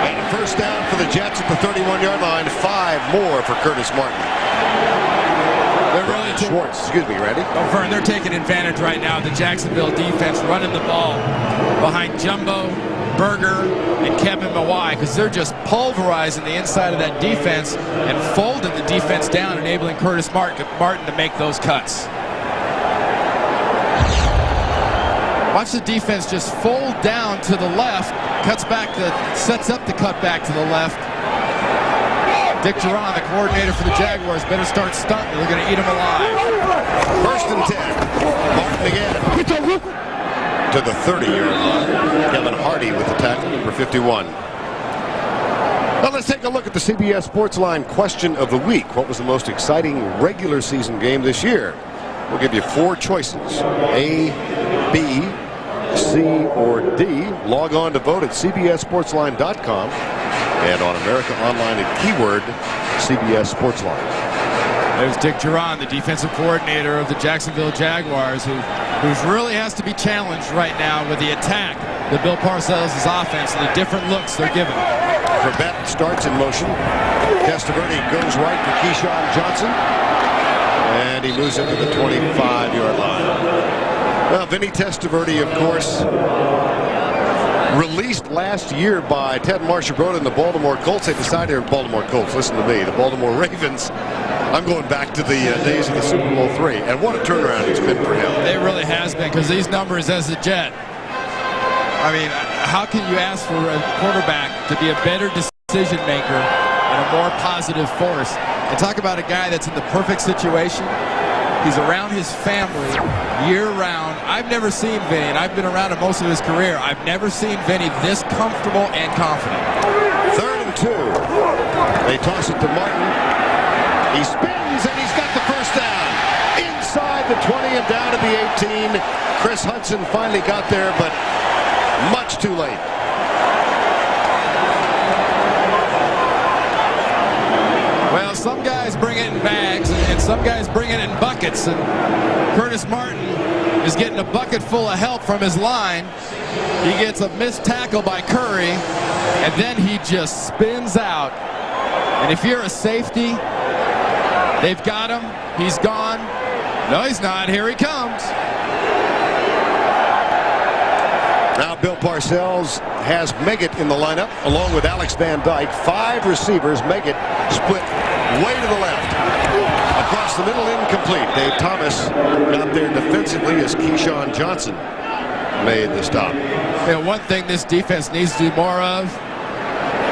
And a first down for the Jets at the 31-yard line. 5 more for Curtis Martin. They're really Schwartz, excuse me, Randy. Oh, Vern, they're taking advantage right now of the Jacksonville defense running the ball behind Jumbo, Berger, and Kevin Mawai, because they're just pulverizing the inside of that defense and folding the defense down, enabling Curtis Martin to make those cuts. Watch the defense just fold down to the left, cuts back, sets up the cut back to the left. Dick Duran, the coordinator for the Jaguars, better start stunting. They're going to eat him alive. 1st and 10. Martin again. To the 30-yard line. Kevin Hardy with the tackle, number 51. Well, let's take a look at the CBS Sportsline question of the week. What was the most exciting regular season game this year? We'll give you 4 choices. A, B, C, or D. Log on to vote at cbssportsline.com and on America Online at keyword CBS Sportsline. There's Dick Duran, the defensive coordinator of the Jacksonville Jaguars, who really has to be challenged right now with the attack, the Bill Parcells' offense, and the different looks they're given. Corbett starts in motion. Testaverde goes right for Keyshawn Johnson. And he moves into the 25-yard line. Well, Vinny Testaverde, of course, released last year by Ted Marchibroda and the Baltimore Colts. They decided, Baltimore Colts, listen to me, the Baltimore Ravens. I'm going back to the days of the Super Bowl III. And what a turnaround it's been for him. It really has been, because these numbers as a Jet. I mean, how can you ask for a quarterback to be a better decision maker and a more positive force? And talk about a guy that's in the perfect situation. He's around his family year-round. I've never seen Vinny, and I've been around him most of his career. I've never seen Vinny this comfortable and confident. 3rd and 2. They toss it to Martin. He spins, and he's got the first down. Inside the 20 and down to the 18. Chris Hudson finally got there, but much too late. Well, some guys bring it in bags, and some guys bring it in buckets. And Curtis Martin is getting a bucket full of help from his line. He gets a missed tackle by Curry, and then he just spins out. And if you're a safety, they've got him. He's gone. No, he's not. Here he comes. Now Bill Parcells has Meggett in the lineup along with Alex Van Dyke. 5 receivers. Meggett split way to the left. Across the middle, incomplete. Dave Thomas got there defensively as Keyshawn Johnson made the stop. You know, one thing this defense needs to do more of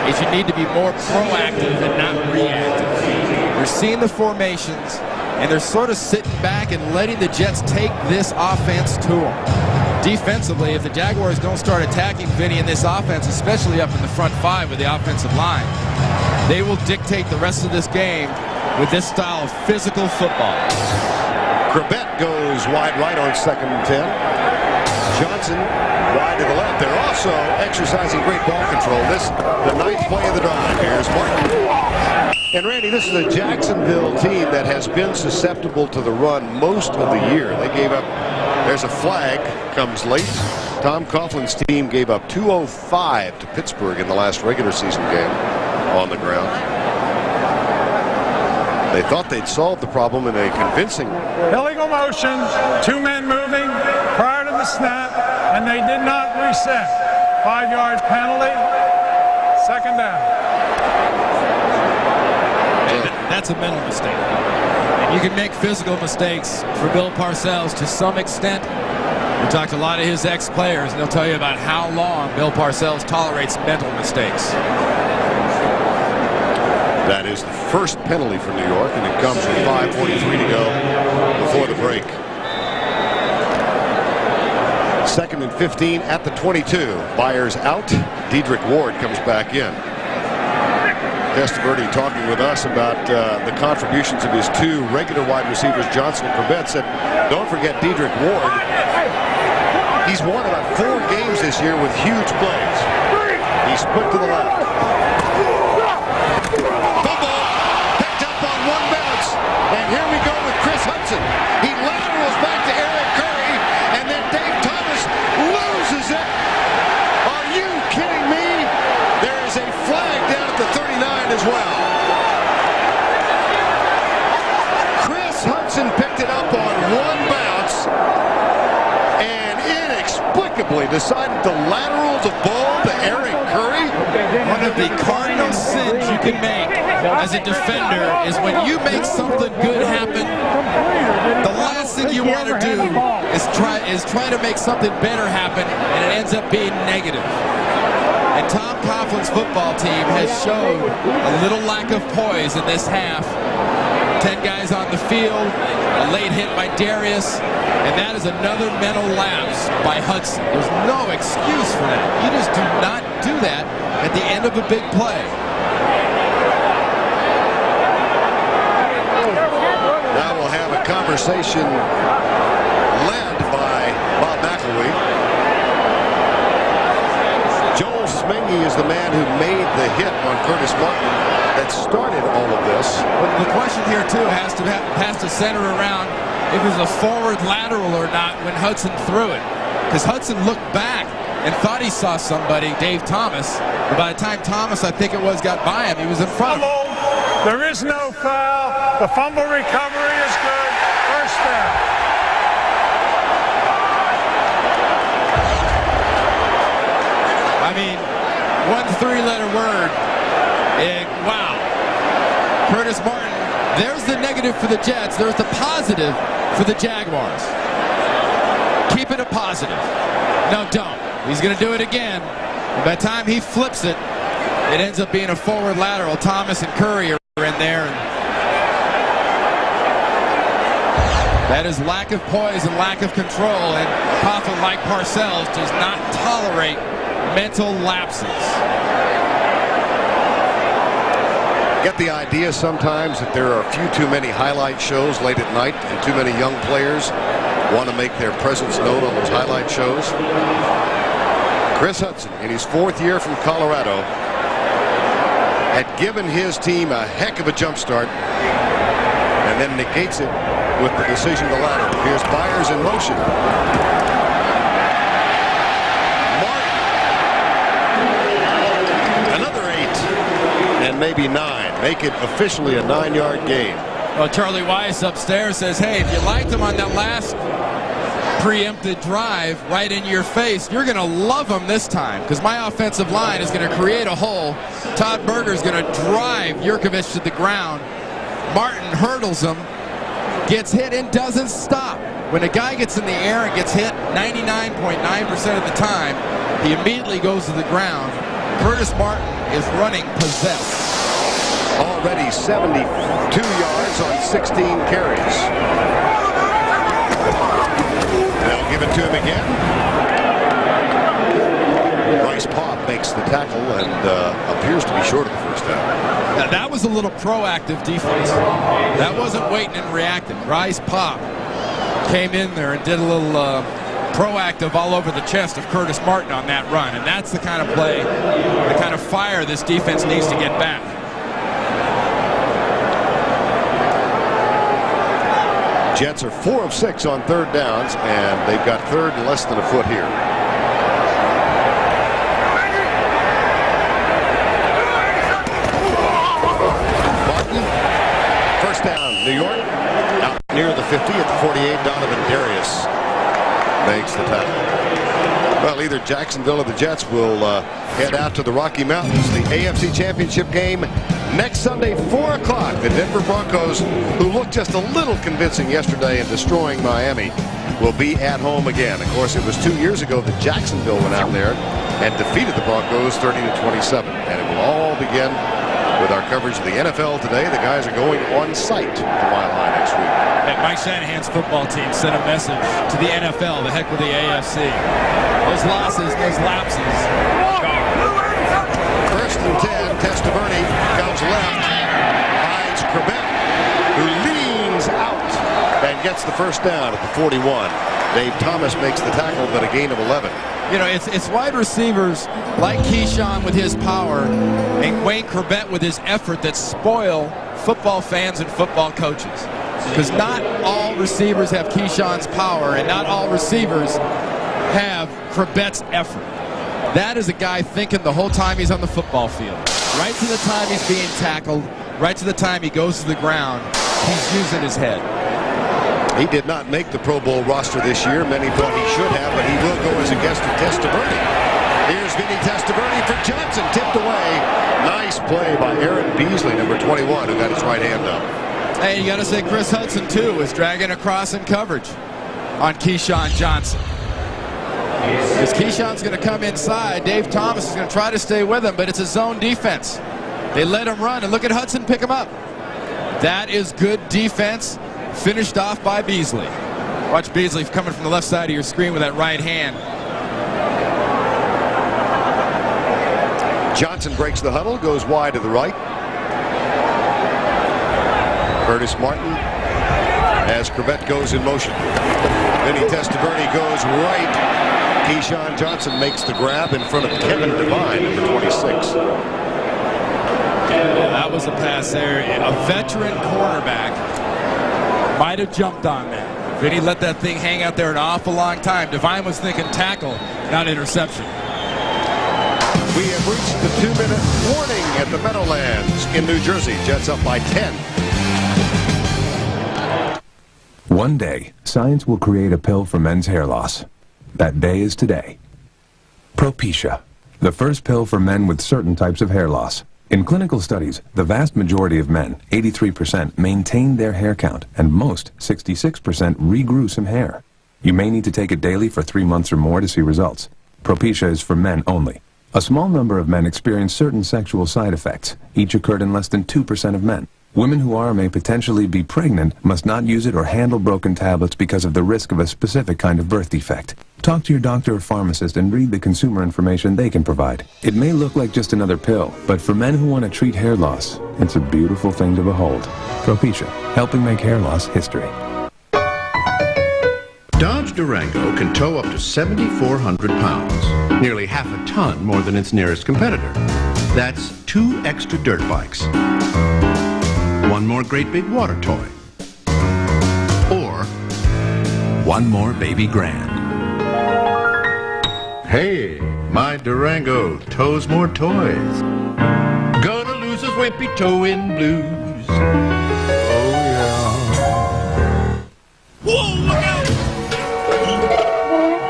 is you need to be more proactive and not reactive. You're seeing the formations, and they're sort of sitting back and letting the Jets take this offense to them. Defensively, if the Jaguars don't start attacking Vinny in this offense, especially up in the front 5 with the offensive line, they will dictate the rest of this game with this style of physical football. Corbett goes wide right on 2nd and 10. Johnson wide to the left. They're also exercising great ball control. This, the 9th play of the drive. Here's Martin. And Randy, this is a Jacksonville team that has been susceptible to the run most of the year. They gave up, there's a flag, comes late. Tom Coughlin's team gave up 205 to Pittsburgh in the last regular season game on the ground. They thought they'd solved the problem in a convincing. Illegal motion, 2 men moving prior to the snap, and they did not reset. 5-yard penalty, 2nd down. That's a mental mistake. And you can make physical mistakes for Bill Parcells to some extent. We talked to a lot of his ex-players, and they'll tell you about how long Bill Parcells tolerates mental mistakes. That is the first penalty for New York, and it comes with 5:43 to go before the break. 2nd and 15 at the 22. Byers out. Dedrick Ward comes back in. Testaverde talking with us about the contributions of his 2 regular wide receivers, Johnson and Corbett, said, don't forget Dedrick Ward. He's won about 4 games this year with huge plays. He split to the left. Fumble picked up on 1 bounce. And here we go with Chris Hudson. He laterals back to Eric Curry, and then Dave Thomas loses it. Are you kidding me? There is a flag down at the 39 as well. Chris Hudson picked it up on 1 bounce and inexplicably decided to lateral the ball to Eric Curry. One of the cardinal sins you can make as a defender is when you make something good happen, the last thing you want to do is try to make something better happen, and it ends up being negative. And Tom Coughlin's football team has showed a little lack of poise in this half. 10 guys on the field, a late hit by Darius, and that is another mental lapse by Hudson. There's no excuse for that. You just do not do that at the end of a big play. Now we'll have a conversation led by Bob McElwee. Joel Smengi is the man who made the hit on Curtis Martin that started all of this. But the question here too has to center around if it was a forward lateral or not when Hudson threw it, because Hudson looked back and thought he saw somebody, Dave Thomas, but by the time Thomas, I think it was, got by him, he was in front of him. There is no foul. The fumble recovery is good. First down. I mean, one three-letter word. Wow. Curtis Martin, there's the negative for the Jets. There's the positive for the Jaguars. Keep it a positive. No, don't. He's going to do it again. And by the time he flips it, it ends up being a forward lateral. Thomas and Curry are in there. And that is lack of poise and lack of control. And Coughlin, like Parcells, does not tolerate mental lapses. Get the idea sometimes that there are a few too many highlight shows late at night and too many young players want to make their presence known on those highlight shows. Chris Hudson, in his 4th year from Colorado, had given his team a heck of a jump start and then negates it with the decision to lateral. Here's Byers in motion. Martin. Another 8 and maybe 9. Make it officially a 9-yard gain. Well, Charlie Weiss upstairs says, hey, if you liked him on that last preempted drive right in your face, you're going to love him this time, because my offensive line is going to create a hole. Todd Berger is going to drive Yurkovich to the ground. Martin hurdles him, gets hit, and doesn't stop. When a guy gets in the air and gets hit 99.9% of the time, he immediately goes to the ground. Curtis Martin is running possessed. Already 72 yards on 16 carries. They'll give it to him again. Bryce Pop makes the tackle and appears to be short of the first down. Now, that was a little proactive defense. That wasn't waiting and reacting. Bryce Pop came in there and did a little proactive all over the chest of Curtis Martin on that run. And that's the kind of play, the kind of fire this defense needs to get back. Jets are 4 of 6 on 3rd downs, and they've got 3rd and less than a foot here. Martin, first down, New York. Out near the 50 at the 48, Donovan Darius makes the tackle. Well, either Jacksonville or the Jets will head out to the Rocky Mountains. The AFC Championship game next Sunday, 4 o'clock. The Denver Broncos, who looked just a little convincing yesterday in destroying Miami, will be at home again. Of course, it was 2 years ago that Jacksonville went out there and defeated the Broncos 30-27. And it will all begin with our coverage of the NFL today. The guys are going on site to Mile High next week. And Mike Shanahan's football team sent a message to the NFL, the heck with the AFC. Those losses, those lapses. First and 10, Testaverde comes left, finds Corbett, who leans out and gets the first down at the 41. Dave Thomas makes the tackle, but a gain of 11. You know, it's wide receivers like Keyshawn with his power and Wayne Corbett with his effort that spoil football fans and football coaches. Because not all receivers have Keyshawn's power, and not all receivers have Corbett's effort. That is a guy thinking the whole time he's on the football field. Right to the time he's being tackled, right to the time he goes to the ground, he's using his head. He did not make the Pro Bowl roster this year. Many thought he should have, but he will go as a guest to Testaverde. Here's Vinny Testaverde for Johnson, tipped away. Nice play by Aaron Beasley, number 21, who got his right hand up. Hey, you got to say Chris Hudson, too, was dragging across in coverage on Keyshawn Johnson. Because Keyshawn's going to come inside. Dave Thomas is going to try to stay with him, but it's a zone defense. They let him run, and look at Hudson pick him up. That is good defense, finished off by Beasley. Watch Beasley coming from the left side of your screen with that right hand. Johnson breaks the huddle, goes wide to the right. Curtis Martin as Crevette goes in motion. Vinny Testaverde goes right. Keyshawn Johnson makes the grab in front of Kevin Devine, number 26. Yeah, that was a pass there. A veteran cornerback might have jumped on that. Vinny let that thing hang out there an awful long time. Devine was thinking tackle, not interception. We have reached the 2-minute warning at the Meadowlands in New Jersey. Jets up by 10. One day, science will create a pill for men's hair loss. That day is today. Propecia, the first pill for men with certain types of hair loss. In clinical studies, the vast majority of men, 83%, maintained their hair count, and most, 66%, regrew some hair. You may need to take it daily for 3 months or more to see results. Propecia is for men only. A small number of men experience certain sexual side effects. Each occurred in less than 2% of men. Women who are or may potentially be pregnant must not use it or handle broken tablets because of the risk of a specific kind of birth defect. Talk to your doctor or pharmacist and read the consumer information they can provide. It may look like just another pill, but for men who want to treat hair loss, it's a beautiful thing to behold. Propecia, helping make hair loss history. Dodge Durango can tow up to 7,400 pounds, nearly half a ton more than its nearest competitor. That's 2 extra dirt bikes, 1 more great big water toy, or 1 more baby grand. Hey, my Durango tows more toys. Gonna lose his wimpy towing blues. Oh yeah. Whoa, look out!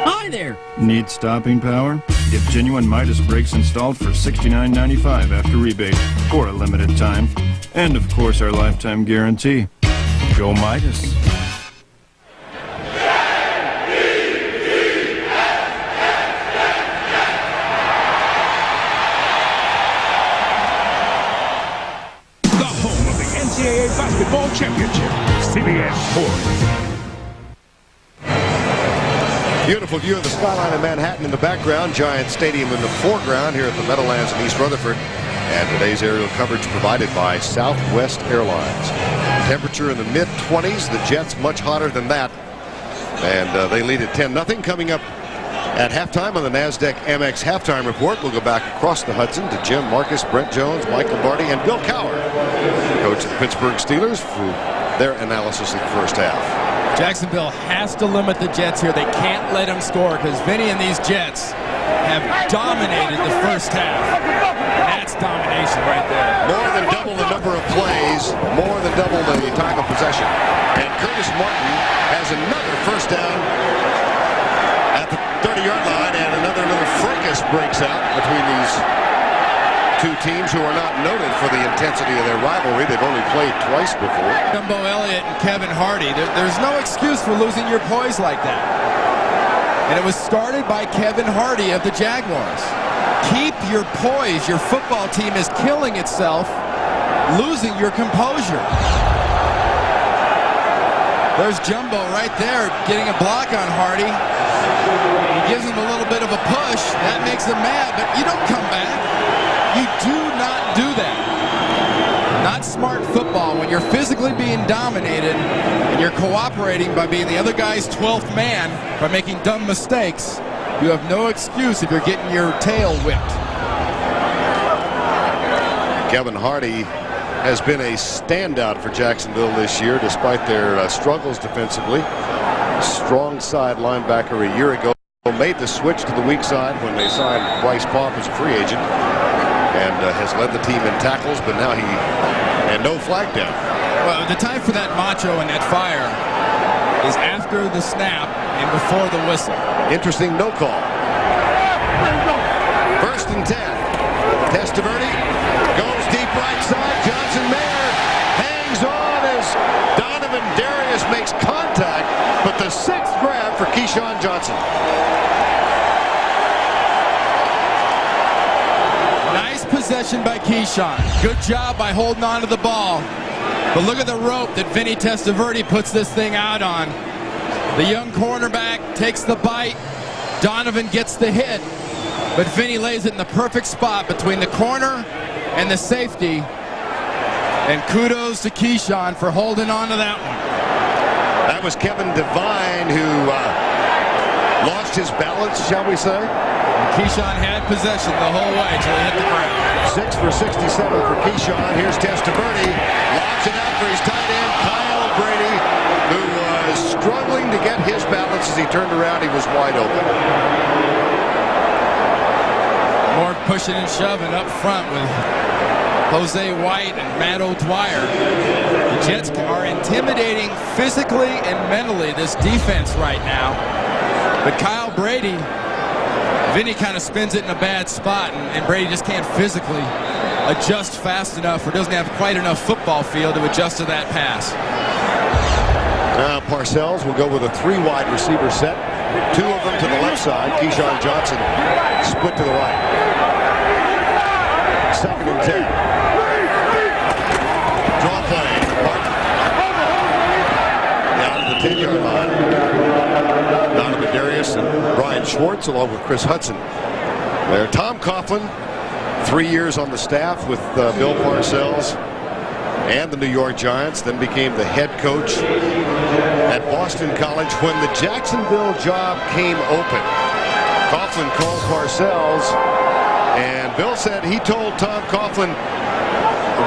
Hi there. Need stopping power? Get genuine Midas brakes installed for $69.95 after rebate, for a limited time. And of course our lifetime guarantee. Go Midas. The home of the NCAA Basketball Championship, CBS Sports. Beautiful view of the skyline of Manhattan in the background. Giant Stadium in the foreground here at the Meadowlands in East Rutherford. And today's aerial coverage provided by Southwest Airlines. Temperature in the mid-20s. The Jets much hotter than that. And they lead at 10-0. Coming up at halftime on the NASDAQ Amex halftime report, we'll go back across the Hudson to Jim Marcus, Brent Jones, Mike Lombardi, and Bill Cowher, coach of the Pittsburgh Steelers, for their analysis of the first half. Jacksonville has to limit the Jets here. They can't let them score because Vinny and these Jets have dominated the first half. That's domination right there. More than double the number of plays, more than double the time of possession. And Curtis Martin has another first down at the 30-yard line, and another little fracas breaks out between these two teams who are not noted for the intensity of their rivalry. They've only played twice before. Jumbo Elliott and Kevin Hardy. There's no excuse for losing your poise like that. And it was started by Kevin Hardy of the Jaguars. Keep your poise. Your football team is killing itself, losing your composure. There's Jumbo right there getting a block on Hardy. He gives him a little bit of a push. That makes him mad, but you don't come back. You do not do that. Not smart football when you're physically being dominated and you're cooperating by being the other guy's 12th man by making dumb mistakes. You have no excuse if you're getting your tail whipped. Kevin Hardy has been a standout for Jacksonville this year despite their struggles defensively. Strong side linebacker a year ago. Made the switch to the weak side when they signed Bryce Pomp as a free agent. And has led the team in tackles, but now and no flag down. Well, the time for that macho and that fire is after the snap and before the whistle. Interesting no call. 1st and 10. Testaverde goes deep right side. Johnson Mayer hangs on as Donovan Darius makes contact, but the 6th grab for Keyshawn Johnson. possession by Keyshawn. Good job by holding on to the ball. But look at the rope that Vinny Testaverde puts this thing out on. The young cornerback takes the bite. Donovan gets the hit. But Vinny lays it in the perfect spot between the corner and the safety. And kudos to Keyshawn for holding on to that one. That was Kevin Devine who lost his balance, shall we say? Keyshawn had possession the whole way till he hit the ground. 6 for 67 for Keyshawn. Here's Testaverde. Lobs it out for his tight end, Kyle Brady, who was struggling to get his balance. As he turned around, he was wide open. More pushing and shoving up front with Jose White and Matt O'Dwyer. The Jets are intimidating physically and mentally this defense right now. But Kyle Brady, Vinny kind of spins it in a bad spot, and Brady just can't physically adjust fast enough, or doesn't have quite enough football field to adjust to that pass. Now Parcells will go with a 3 wide receiver set. 2 of them to the left side. Keyshawn Johnson split to the right. 2nd and 10. Draw play. Down to the 10-yard line. Donovan Darius and Brian Schwartz along with Chris Hudson. There, Tom Coughlin, 3 years on the staff with Bill Parcells and the New York Giants, then became the head coach at Boston College. When the Jacksonville job came open, Coughlin called Parcells, and Bill said he told Tom Coughlin,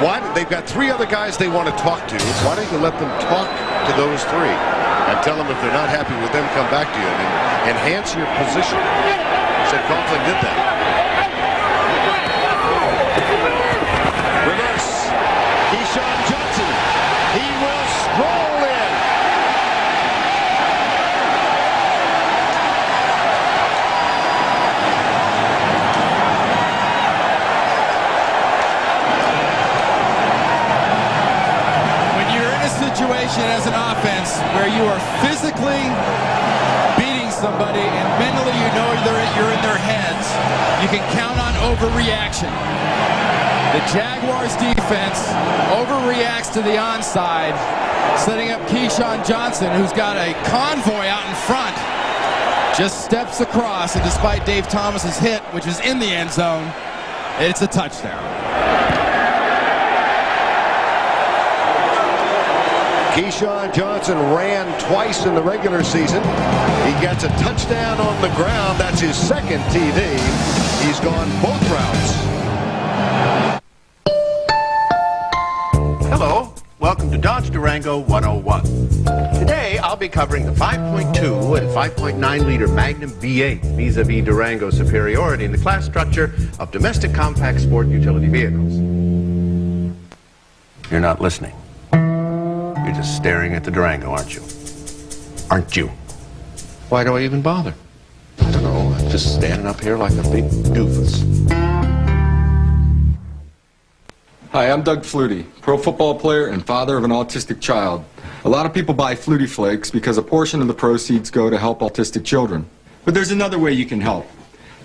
why they've got 3 other guys they want to talk to. Why don't you let them talk to those 3 and tell them if they're not happy with them, come back to you and enhance your position. Said Coughlin did that. Reverse. Keyshawn Johnson. He will stroll in. When you're in a situation as an offense where you are physically beating somebody and mentally you know you're in their heads, you can count on overreaction. The Jaguars defense overreacts to the onside, setting up Keyshawn Johnson, who's got a convoy out in front, just steps across, and despite Dave Thomas's hit, which is in the end zone, it's a touchdown. Keyshawn Johnson ran twice in the regular season. He gets a touchdown on the ground. That's his 2nd TD. He's gone both routes. Hello, welcome to Dodge Durango 101. Today I'll be covering the 5.2 and 5.9 liter Magnum V8 vis-a-vis Durango's superiority in the class structure of domestic compact sport utility vehicles. You're not listening. You're just staring at the Durango, aren't you? Aren't you? Why do I even bother? I don't know. I'm just standing up here like a big doofus. Hi, I'm Doug Flutie, pro football player and father of an autistic child. A lot of people buy Flutie Flakes because a portion of the proceeds go to help autistic children. But there's another way you can help.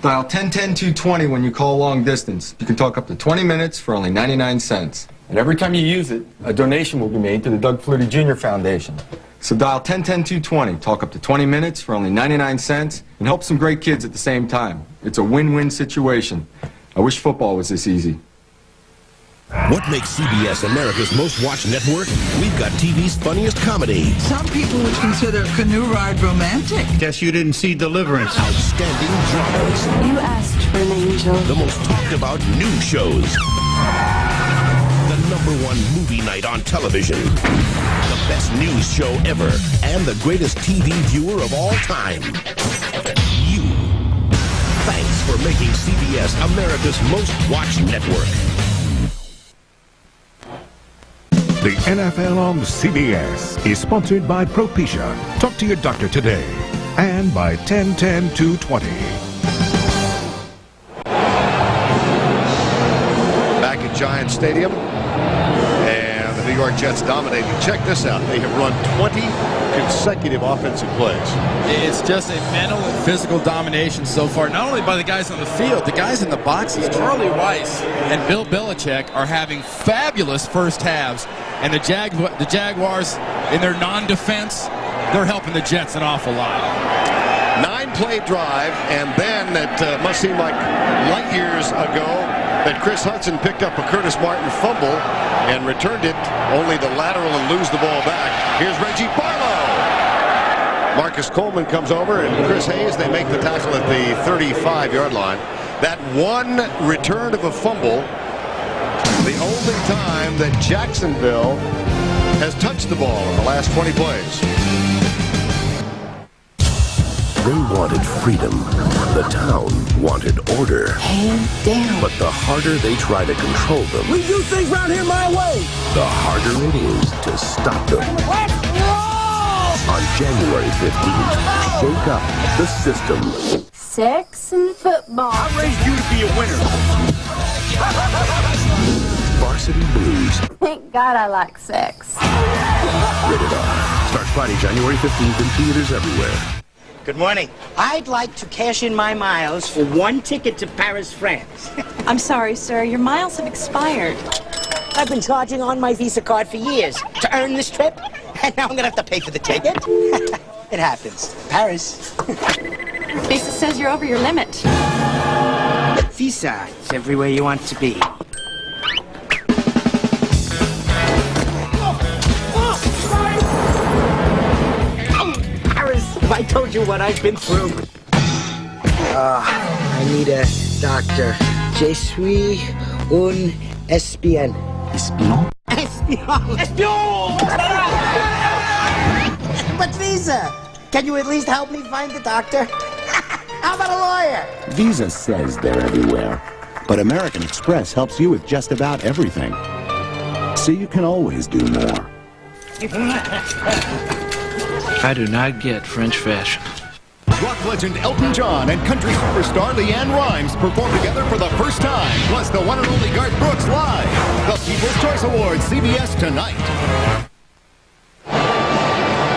Dial 1010-220 when you call long distance. You can talk up to 20 minutes for only 99 cents. And every time you use it, a donation will be made to the Doug Flutie Jr. Foundation. So dial 1010-220, talk up to 20 minutes for only 99 cents, and help some great kids at the same time. It's a win-win situation. I wish football was this easy. What makes CBS America's most watched network? We've got TV's funniest comedy. Some people would consider Canoe Ride romantic. Guess you didn't see Deliverance. Outstanding dramas. You asked for an angel. The most talked about news shows. The #1 movie night on television. The best news show ever. And the greatest TV viewer of all time. You. Thanks for making CBS America's most watched network. The NFL on CBS is sponsored by Propecia. Talk to your doctor today. And by 1010-220. Back at Giant Stadium. And the New York Jets dominating. Check this out. They have run 20 consecutive offensive plays. It's just a mental and physical domination so far, not only by the guys on the field, the guys in the boxes. Charlie Weiss and Bill Belichick are having fabulous first halves, and the Jaguars, in their non-defense, they're helping the Jets an awful lot. 9-play drive, and then it must seem like light years ago that Chris Hudson picked up a Curtis Martin fumble and returned it, only to lateral and lose the ball back. Here's Reggie Barlow. Marcus Coleman comes over, and Chris Hayes, they make the tackle at the 35-yard line. That one return of a fumble, the only time that Jacksonville has touched the ball in the last 20 plays. They wanted freedom. The town wanted order. Hand down. But the harder they try to control them, We do things round here my way. the harder it is to stop them. Let's roll! On January 15th, shake up the system. Sex and football. I raised you to be a winner. Varsity Blues. Thank God I like sex. Rated R. Starts Friday, January 15th in theaters everywhere. Good morning. I'd like to cash in my miles for one ticket to Paris, France. I'm sorry, sir. Your miles have expired. I've been charging on my Visa card for years to earn this trip, and now I'm gonna have to pay for the ticket. It happens. Paris. Visa says you're over your limit. Visa, it's everywhere you want to be. I told you what I've been through. I need a doctor. Je suis un espion. Espion? Espion! Espion! But Visa, can you at least help me find the doctor? How about a lawyer? Visa says they're everywhere, but American Express helps you with just about everything. So you can always do more. I do not get French fashion. Rock legend Elton John and country superstar Leanne Rimes perform together for the first time, plus the one and only Garth Brooks live. The People's Choice Awards, CBS tonight.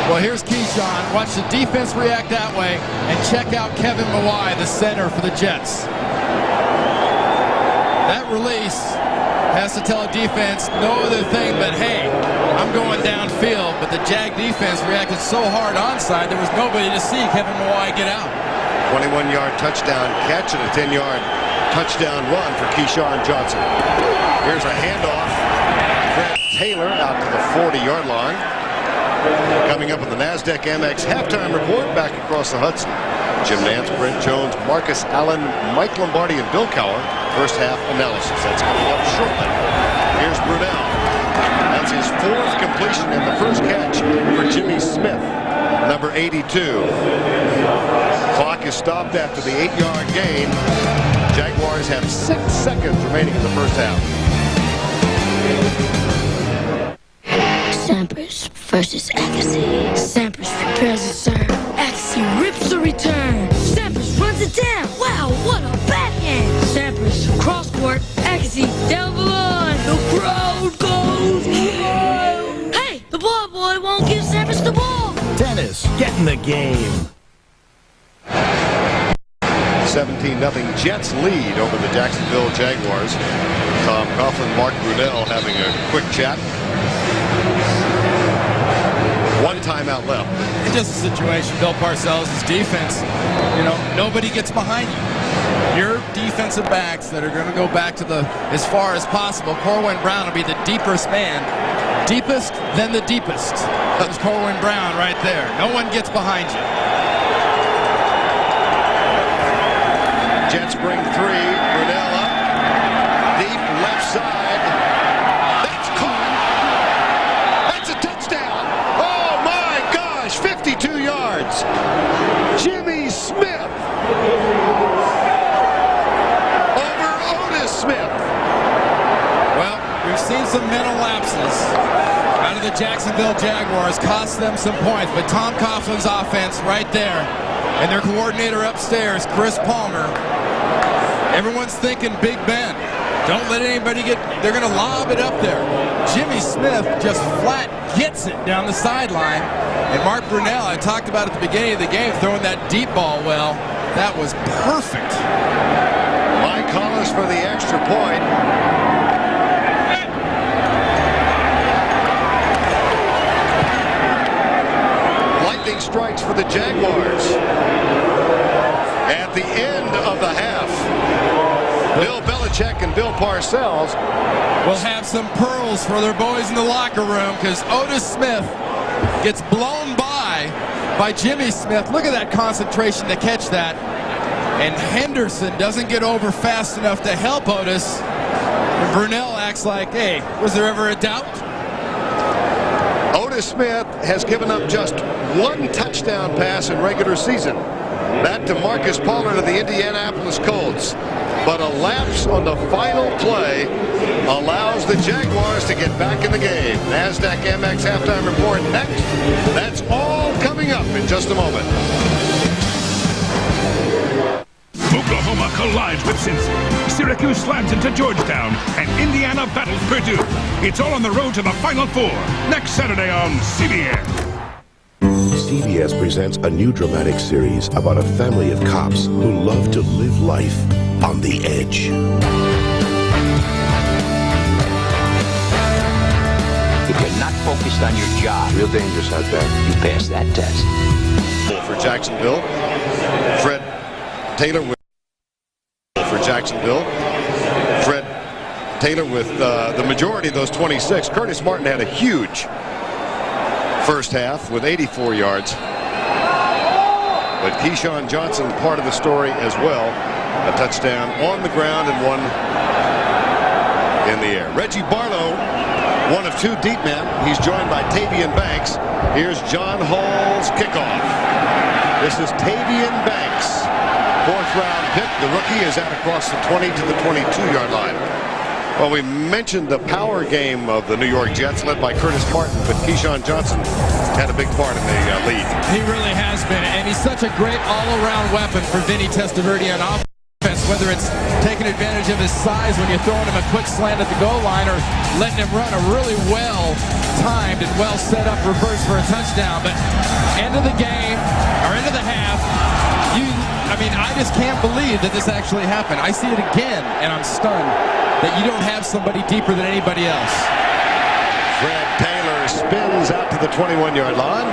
Well, here's Keyshawn. Watch the defense react that way, and check out Kevin Mawai, the center for the Jets. That release has to tell a defense no other thing but, hey, I'm going downfield. But the Jag defense reacted so hard onside, there was nobody to see Kevin Mawai get out. 21-yard touchdown catch and a 10-yard touchdown run for Keyshawn Johnson. Here's a handoff. Fred Taylor out to the 40-yard line. Coming up with the NASDAQ Amex halftime report back across the Hudson. Jim Nance, Brent Jones, Marcus Allen, Mike Lombardi, and Bill Cowher. First half analysis. That's coming up shortly. Here's Brunell. That's his fourth completion and the first catch for Jimmy Smith, number 82. Clock is stopped after the 8-yard gain. Jaguars have 6 seconds remaining in the first half. Sampras versus Agassi. Sampras prepares a serve. Agassi rips a return. Sampras runs it down. Wow, what a backhand. Sampras cross court. Agassi down the line. The crowd goes wild. Hey, the ball boy won't give Sampras the ball. Tennis, get in the game. 17-0 Jets lead over the Jacksonville Jaguars. Tom Coughlin, Mark Brunell having a quick chat. One timeout left. It's just a situation, Bill Parcells' defense, nobody gets behind you. Your defensive backs that are going to go back to as far as possible. Corwin Brown will be the deepest man. Deepest, then the deepest. That's Corwin Brown right there. No one gets behind you. Jets bring 3. Brunell up. Deep left side. That's caught. That's a touchdown. Oh my gosh, 52 yards. Jimmy Smith over Otis Smith. Well, we've seen some mental lapses out of the Jacksonville Jaguars, cost them some points, but Tom Coughlin's offense right there, and their coordinator upstairs, Chris Palmer, everyone's thinking Big Ben. Don't let anybody get, they're going to lob it up there. Jimmy Smith just flat gets it down the sideline. And Mark Brunell, I talked about at the beginning of the game, throwing that deep ball well. That was perfect. Mike Hollis for the extra point. Lightning strikes for the Jaguars. At the end of the half, Bill Belichick and Bill Parcells will have some pearls for their boys in the locker room, because Otis Smith gets blown by Jimmy Smith. Look at that concentration to catch that. And Henderson doesn't get over fast enough to help Otis. And Brunell acts like, hey, was there ever a doubt? Otis Smith has given up just one touchdown pass in regular season. That to Marcus Pollard of the Indianapolis Colts. But a lapse on the final play allows the Jaguars to get back in the game. NASDAQ MX halftime report next. That's all coming up in just a moment. Oklahoma collides with Cincy. Syracuse slams into Georgetown, and Indiana battles Purdue. It's all on the road to the Final Four next Saturday on CBS. CBS presents a new dramatic series about a family of cops who love to live life on the edge. If you're not focused on your job, real dangerous out there, you pass that test. For Jacksonville, Fred Taylor with Jacksonville. Fred Taylor with the majority of those 26. Curtis Martin had a huge first half with 84 yards. But Keyshawn Johnson part of the story as well. A touchdown on the ground and one in the air. Reggie Barlow, one of two deep men. He's joined by Tavian Banks. Here's John Hall's kickoff. This is Tavian Banks. Fourth round pick. The rookie is out across the 20 to the 22-yard line. Well, we mentioned the power game of the New York Jets led by Curtis Martin, but Keyshawn Johnson had a big part in the lead. He really has been, and he's such a great all-around weapon for Vinny Testaverde on offense, whether it's taking advantage of his size when you're throwing him a quick slant at the goal line or letting him run a really well-timed and well-set-up reverse for a touchdown. But end of the game, or end of the half, I just can't believe that this actually happened. I see it again, and I'm stunned that you don't have somebody deeper than anybody else. Fred Taylor spins out to the 21-yard line,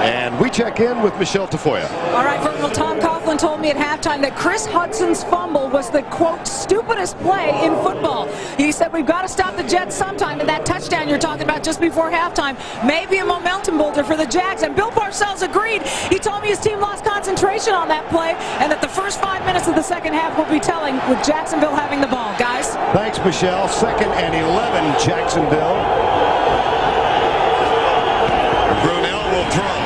and we check in with Michelle Tafoya. All right, Virgil, Tom Coughlin told me at halftime that Chris Hudson's fumble was the, quote, stupidest play in football. He said, we've got to stop the Jets sometime, and that touchdown you're talking about just before halftime may be a momentum builder for the Jags. And Bill Parcells agreed. He told me his team lost concentration on that play, and that the first 5 minutes of the second half will be telling with Jacksonville having the ball. Guys? Thanks, Michelle. 2nd and 11, Jacksonville. Brunell will throw.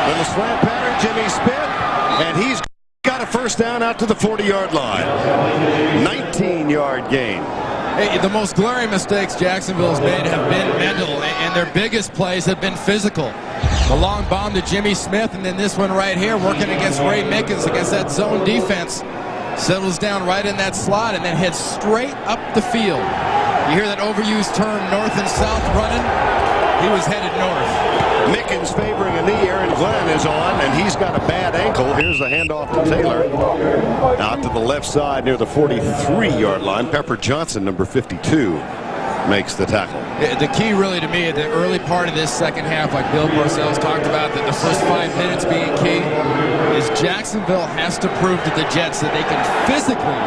Little slant pattern, Jimmy Smith, and he's got a first down out to the 40-yard line. 19-yard gain. Hey, the most glaring mistakes Jacksonville's made have been mental, and their biggest plays have been physical. The long bomb to Jimmy Smith, and then this one right here working against Ray Mickens against that zone defense. Settles down right in that slot and then heads straight up the field. You hear that overused term north and south running? He was headed north. Mickens favoring a knee. Aaron Glenn is on, and he's got a bad ankle. Here's the handoff to Taylor. Out to the left side near the 43-yard line. Pepper Johnson, number 52, makes the tackle. The key really to me at the early part of this second half, like Bill Parcells talked about, that the first 5 minutes being key, is Jacksonville has to prove to the Jets that they can physically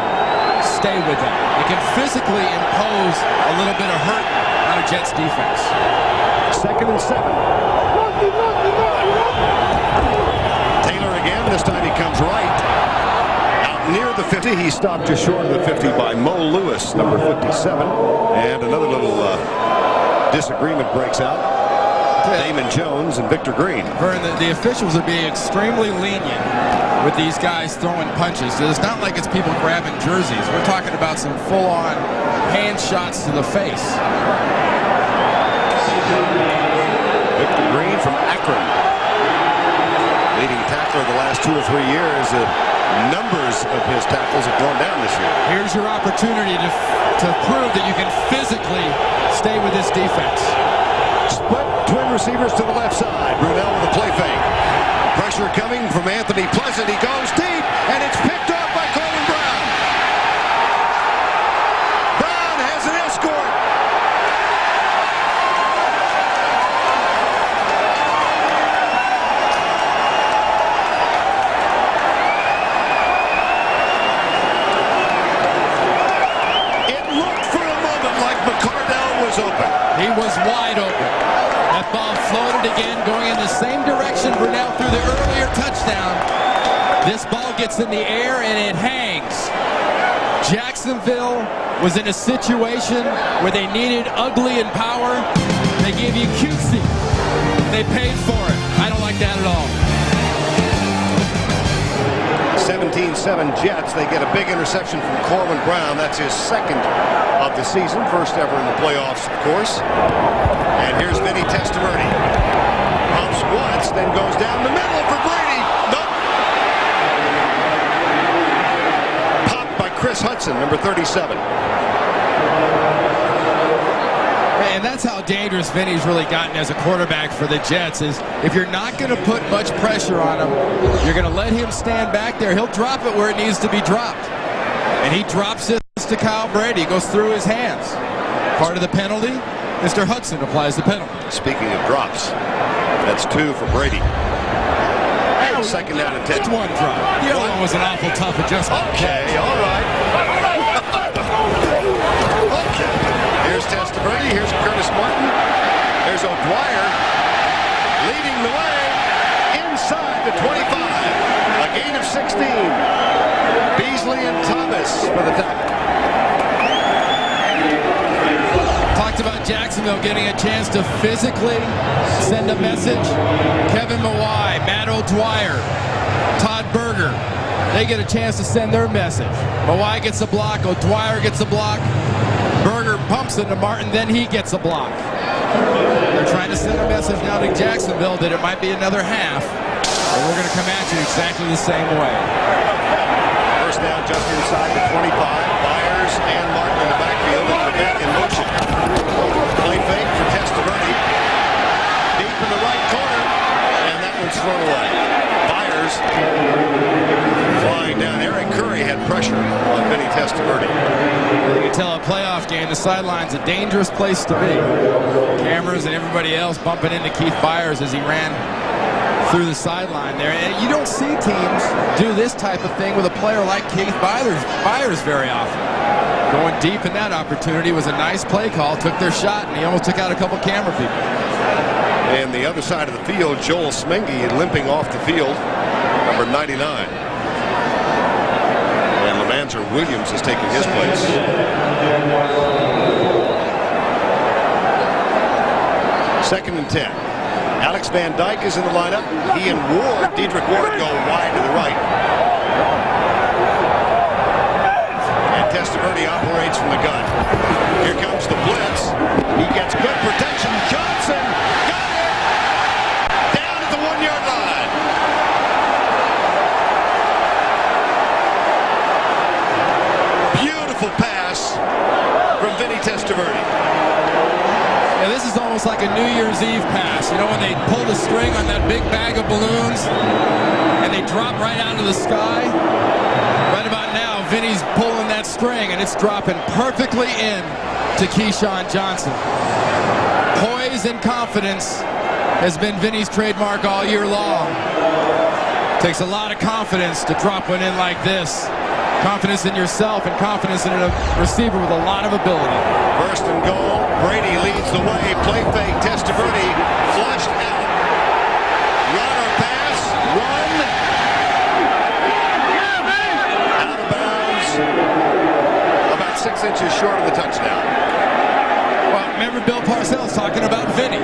stay with them. They can physically impose a little bit of hurt on a Jets defense. 2nd and 7. Taylor again. This time he comes right. Out near the 50. He stopped just short of the 50 by Mo Lewis, number 57. And another little disagreement breaks out. Damon Jones and Victor Green. Vern, the officials are being extremely lenient with these guys throwing punches. It's not like it's people grabbing jerseys. We're talking about some full-on hand shots to the face. Victor Green from Akron, leading tackler. After the last 2 or 3 years, the numbers of his tackles have gone down this year. Here's your opportunity to prove that you can physically stay with this defense. Split twin receivers to the left side. Brunell with a play fake. Pressure coming from Anthony Pleasant. He goes deep, and it's picked up by Coleman Brown. Brown has an escort. It looked for a moment like McCardell was open. He was wide open. That ball floated again, going in the same direction Brunell threw the earlier touchdown. This ball gets in the air and it hangs. Jacksonville was in a situation where they needed ugly and power. They gave you cutesy. They paid for it. I don't like that at all. 17-7 Jets. They get a big interception from Coleman Brown. That's his second of the season. First ever in the playoffs, of course. And here's Vinny Testaverde. Pumps once, then goes down the middle for Brady. Nope. Popped by Chris Hudson, number 37. And that's how dangerous Vinny's really gotten as a quarterback for the Jets, is if you're not going to put much pressure on him, you're going to let him stand back there. He'll drop it where it needs to be dropped. And he drops it to Kyle Brady. It goes through his hands. Part of the penalty, Mr. Hudson applies the penalty. Speaking of drops, that's 2 for Brady. Second down and 10. It's 1 drop. The other one was an awful tough adjustment. Okay, all right. Okay. Here's Testaverde. Here's Curtis Martin. There's O'Dwyer leading the way inside the 25. A gain of 16. Beasley and Thomas for the tackle. Talked about Jacksonville getting a chance to physically send a message. Kevin Mawai, Matt O'Dwyer, Todd Berger. They get a chance to send their message. Mawai gets a block. O'Dwyer gets a block. Berger pumps into Martin, then he gets a block. They're trying to send a message now to Jacksonville that it might be another half, and we're going to come at you exactly the same way. First down just inside the 25. Byers and Martin in the backfield, and Trebek in motion. Play fake for Testaverde. Deep in the right corner, and that one's thrown away. Byers flying down. Eric Curry had pressure on Vinny Testaverde. You can tell a playoff game, the sideline's a dangerous place to be. Cameras and everybody else bumping into Keith Byers as he ran through the sideline there. And you don't see teams do this type of thing with a player like Keith Byers very often. Going deep in that opportunity was a nice play call. Took their shot, and he almost took out a couple camera people. And the other side of the field, Joel Smingy limping off the field, number 99. And Lamanzer Williams has taken his place. Second and 10. Alex Van Dyke is in the lineup. He and Dedrick Ward, go wide to the right. And Testaverde operates from the gun. Here comes the blitz. He gets good protection. Johnson got it! Down at the 1-yard line. Beautiful pass from Vinny Testaverde. Yeah, this is almost like a New Year's Eve pass. You know, when they pull the string on that big bag of balloons and they drop right out of the sky? Right about now, Vinny's pulling that string and it's dropping perfectly in to Keyshawn Johnson. Poise and confidence has been Vinny's trademark all year long. Takes a lot of confidence to drop one in like this. Confidence in yourself and confidence in a receiver with a lot of ability. First and goal. Brady leads the way. Play fake. Testaverde flushed out. Run or pass. Run. Out of bounds. About 6 inches short of the touchdown. Well, remember Bill Parcells talking about Vinny.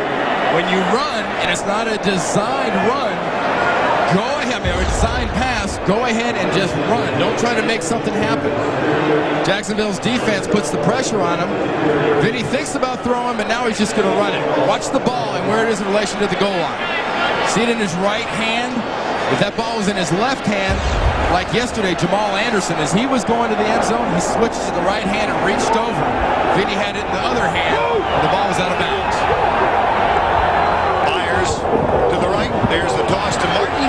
When you run and it's not a designed run, go ahead, or a designed pass, go ahead and just run. Don't try to make something happen. Jacksonville's defense puts the pressure on him. Vinny thinks about throwing, but now he's just going to run it. Watch the ball and where it is in relation to the goal line. See it in his right hand. If that ball was in his left hand, like yesterday, Jamal Anderson, as he was going to the end zone, he switched to the right hand and reached over. Vinny had it in the other hand, and the ball was out of bounds. Myers to the right. There's the toss to Martin.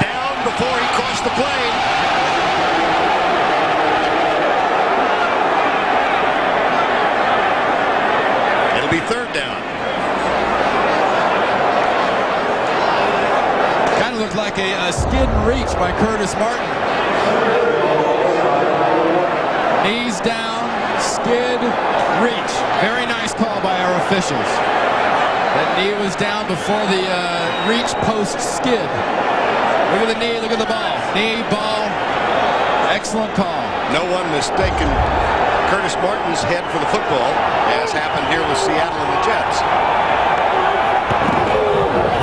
Down before he crossed the plane. It'll be third down. Kind of looked like a skid and reach by Curtis Martin. Knees down, skid, reach. Very nice call by our officials. That knee was down before the reach post skid. Look at the knee, look at the ball. Knee, ball, excellent call. No one mistaken Curtis Martin's head for the football, as happened here with Seattle and the Jets.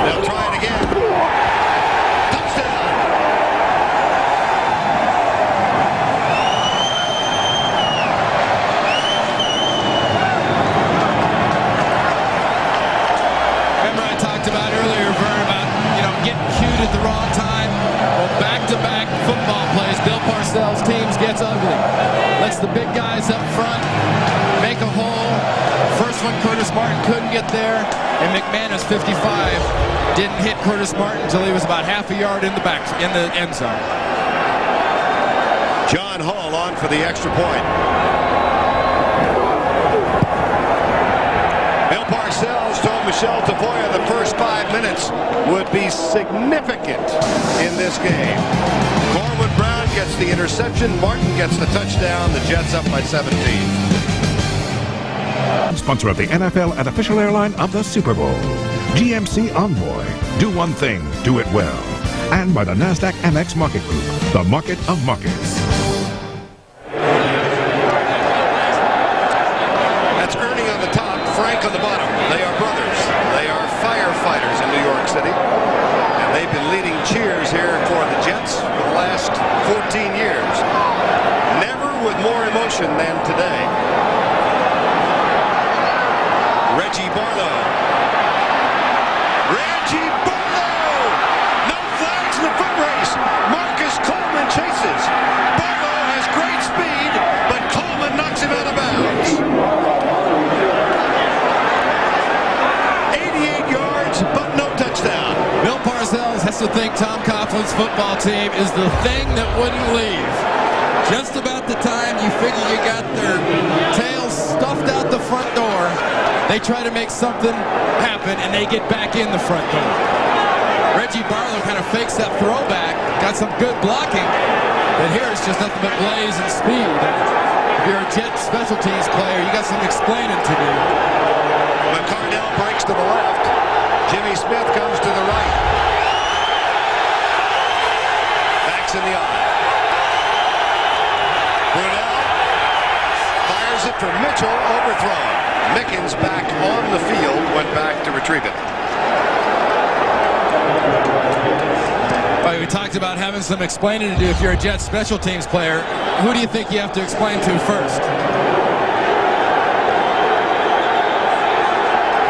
They'll try it again. Touchdown! Remember I talked about earlier, Vern, about getting cued at the wrong time. Well, back-to-back football plays, Bill Parcells' teams gets ugly. Lets the big guys up front make a hole. First one, Curtis Martin couldn't get there, and McManus, 55, didn't hit Curtis Martin until he was about half a yard in the end zone. John Hall on for the extra point. Bill Parcells told Michelle Tafoya the first 5 minutes would be significant in this game. Cornwood Brown gets the interception. Martin gets the touchdown. The Jets up by 17. Sponsor of the NFL and official airline of the Super Bowl. GMC Envoy. Do one thing, do it well. And by the NASDAQ MX Market Group, the market of markets. That's Ernie on the top, Frank on the bottom. They are brothers. They are firefighters in New York City. And they've been leading cheers here for the Jets for the last 14 years. Never with more emotion than today. Reggie Barlow. Reggie Barlow! No flags in the foot race. Marcus Coleman chases. Barlow has great speed, but Coleman knocks him out of bounds. 88 yards, but no touchdown. Bill Parcells has to think Tom Coughlin's football team is the thing that wouldn't leave. Just about the time you figure you got their tails stuffed out the front door, they try to make something happen, and they get back in the front door. Reggie Barlow kind of fakes that throwback, got some good blocking, but here it's just nothing but blaze and speed. If you're a Jet special teams player, you got some explaining to do. McCardell breaks to the left. Jimmy Smith comes to the right. Backs in the eye. Brunell fires it for Mitchell, overthrown. Mickens back on the field, went back to retrieve it. Right, we talked about having some explaining to do if you're a Jets special teams player. Who do you think you have to explain to first?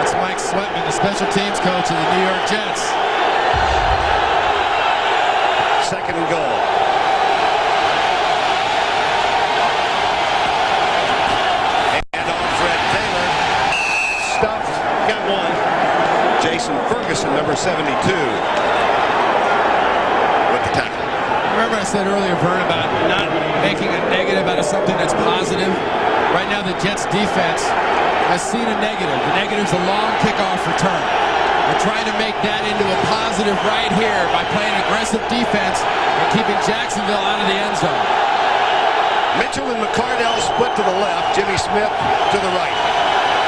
That's Mike Sweatman, the special teams coach of the New York Jets. Second and goal. Ferguson, number 72, with the tackle. Remember I said earlier, Vern, about not making a negative out of something that's positive? Right now the Jets defense has seen a negative. The negative's a long kickoff return. We're trying to make that into a positive right here by playing aggressive defense and keeping Jacksonville out of the end zone. Mitchell and McCardell split to the left. Jimmy Smith to the right.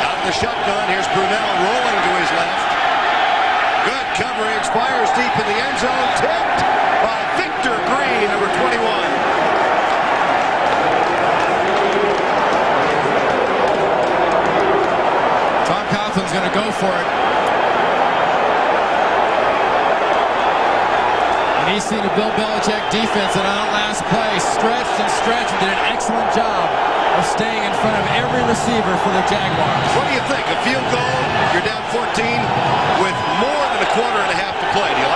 Out of the shotgun, here's Brunell rolling to his left. Good coverage, fires deep in the end zone, tipped by Victor Green, number 21. Tom Coughlin's going to go for it. And he's seen a Bill Belichick defense that on that last play stretched and stretched and did an excellent job of staying in front of every receiver for the Jaguars. What do you think? A field goal, you're down 14 with more than a quarter and a half to play. Do you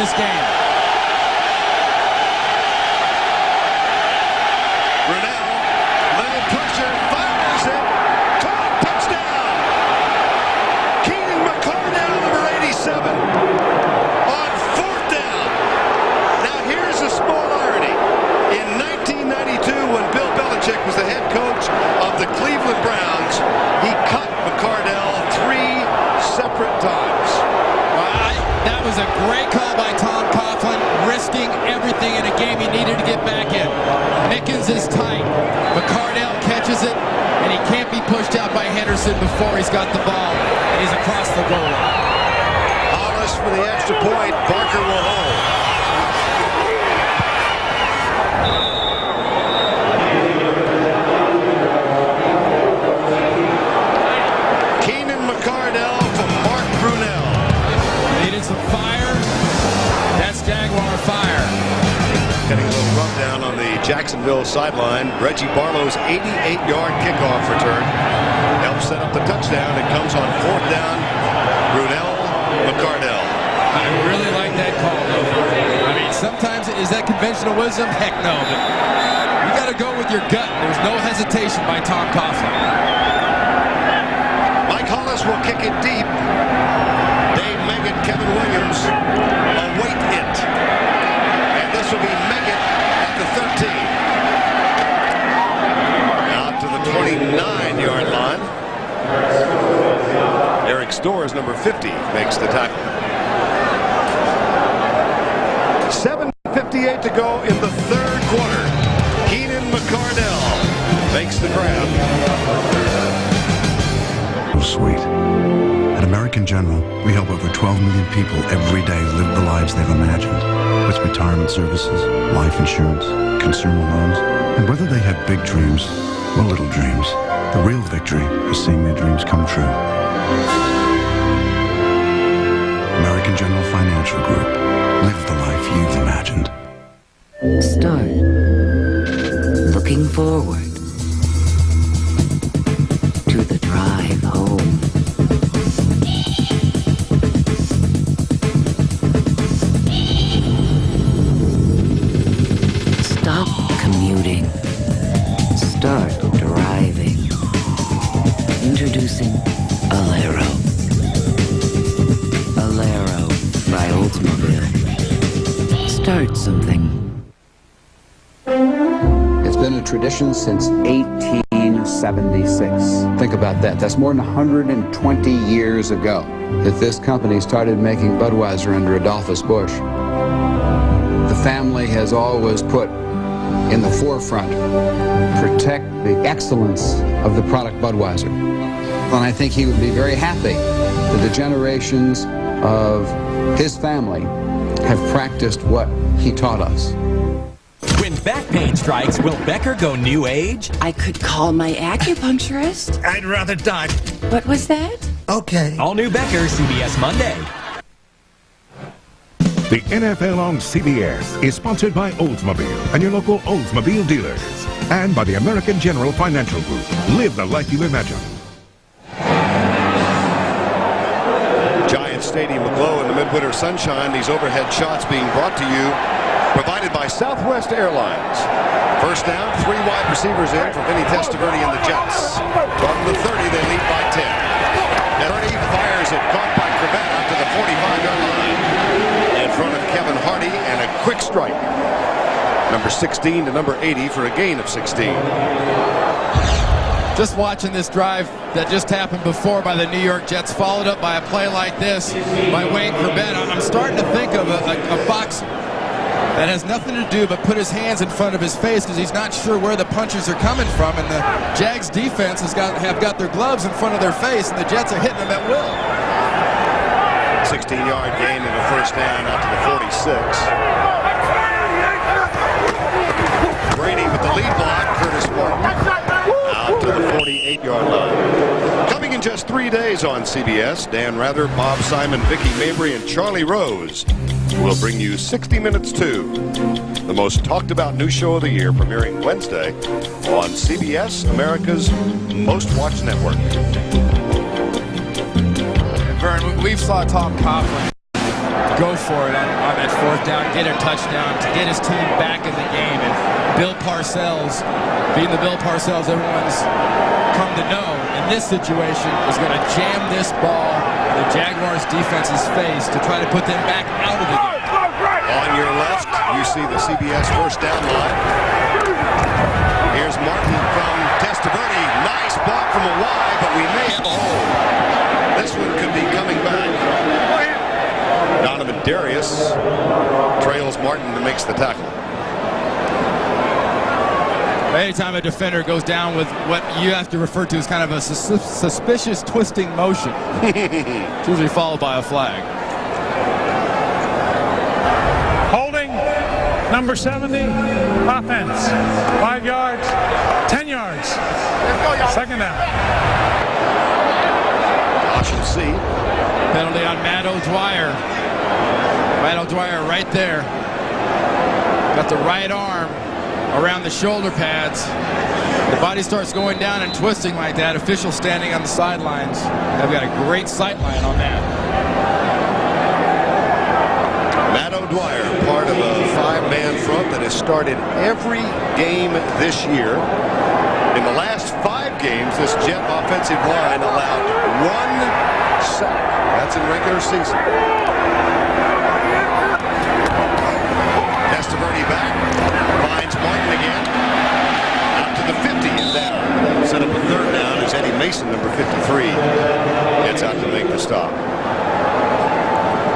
this game. Brunell, little pressure, fires it. Caught, touchdown. Keenan McCardell, number 87, on 4th down. Now here's a small irony. In 1992, when Bill Belichick was the head coach of the Cleveland Browns, he cut McCardell 3 separate times. That was a great call by Tom Coughlin, risking everything in a game he needed to get back in. Mickens is tight. McCardell catches it, and he can't be pushed out by Henderson before he's got the ball. He's across the goal line. Hollis for the extra point. Barker will hold. Keenan McCardell for Mark Brunell. Needed some fire. That's Jaguar fire. Getting a little rundown on the Jacksonville sideline. Reggie Barlow's 88-yard kickoff return helps set up the touchdown. It comes on 4th down. Brunell, McCardell. I really like that call, though. I mean, sometimes is that conventional wisdom? Heck no. But you got to go with your gut. There's no hesitation by Tom Coughlin. Mike Hollis will kick it deep. Dave Meggett, Kevin Williams await it. And this will be Meggett at the 13. Out to the 29-yard line. Eric Storrs, number 50, makes the tackle. 7:58 to go in the 3rd quarter. Keenan McCardell makes the grab. Sweet. At American General, we help over 12 million people every day live the lives they've imagined. With retirement services, life insurance, consumer loans, and whether they have big dreams or little dreams, the real victory is seeing their dreams come true. American General Financial Group. Live the life you've imagined. Start looking forward to the drive home. Stop commuting. Start driving. Introducing Alero. Alero by Oldsmobile. Start something. It's been a tradition since 1876. Think about that. That's more than 120 years ago that this company started making Budweiser under Adolphus Busch. The family has always put in the forefront, protect the excellence of the product Budweiser. And I think he would be very happy that the generations of his family have practiced what he taught us. When back pain strikes, will Becker go new age? I could call my acupuncturist. I'd rather die. What was that? Okay. All new Becker, CBS Monday. The NFL on CBS is sponsored by Oldsmobile and your local Oldsmobile dealers. And by the American General Financial Group. Live the life you imagine. Giant Stadium aglow in the midwinter sunshine. These overhead shots being brought to you, provided by Southwest Airlines. First down, 3 wide receivers in for Vinny Testaverde and the Jets. From the 30, they lead by 10. Hardy fires it, caught by Corbett out to the 45-yard line. In front of Kevin Hardy, and a quick strike. Number 16 to number 80 for a gain of 16. Just watching this drive that just happened before by the New York Jets, followed up by a play like this by Wayne Corbett. I'm starting to think of a box that has nothing to do but put his hands in front of his face because he's not sure where the punches are coming from, and the Jags defense have got their gloves in front of their face, and the Jets are hitting them at will. 16-yard gain and a first down out to the 46. Brady with the lead block. Curtis Martin out to the 48-yard line. Coming in just 3 days on CBS, Dan Rather, Bob Simon, Vicky Mabry, and Charlie Rose will bring you 60 Minutes 2, the most talked about new show of the year, premiering Wednesday on CBS, America's most watched network. Vern, we've saw Tom Coughlin go for it on that fourth down, get a touchdown to get his team back in the game. And Bill Parcells, being the Bill Parcells everyone's come to know, in this situation is going to jam this ball in the Jaguars defense's face to try to put them back out of the game. On your left, you see the CBS first down line. Here's Martin from Testaverde. Nice block from a wide, but we may have a hole. This one could be coming back. Donovan Darius trails Martin and makes the tackle. Anytime a defender goes down with what you have to refer to as kind of a suspicious twisting motion, it's usually followed by a flag. Holding, number 70, offense. 5 yards, 10 yards. Second down. Caution C. Penalty on Matt O'Dwyer. Matt O'Dwyer right there. Got the right arm around the shoulder pads. The body starts going down and twisting like that. Official standing on the sidelines. They've got a great sight line on that. Matt O'Dwyer, part of a 5-man front that has started every game this year. In the last 5 games, this Jet offensive line allowed 1 sack. That's in regular season. Testaverde back. Finds Martin again. Out to the 50 and down. Set up a third down as Eddie Mason, number 53, gets out to make the stop.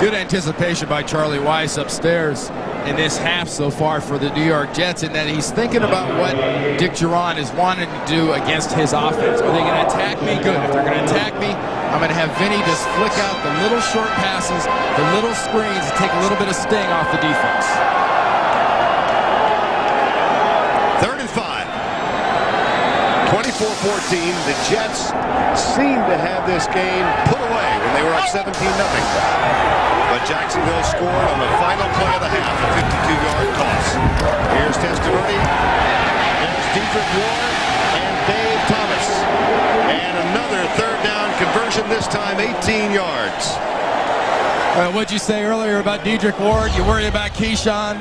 Good anticipation by Charlie Weiss upstairs in this half so far for the New York Jets, in that he's thinking about what Dick Jauron is wanting to do against his offense. Are they going to attack me? Good. If they're going to attack me, I'm going to have Vinny just flick out the little short passes, the little screens, to take a little bit of sting off the defense. 3rd and 5. 24-14. The Jets seem to have this game put away when they were up 17-0. But Jacksonville scored on the final play of the half, a 52-yard toss. Here's Testaverde. There's Dedrick Ward and Dave Thomas. And another third down conversion, this time 18 yards. What'd you say earlier about Dedrick Ward? You worry about Keyshawn.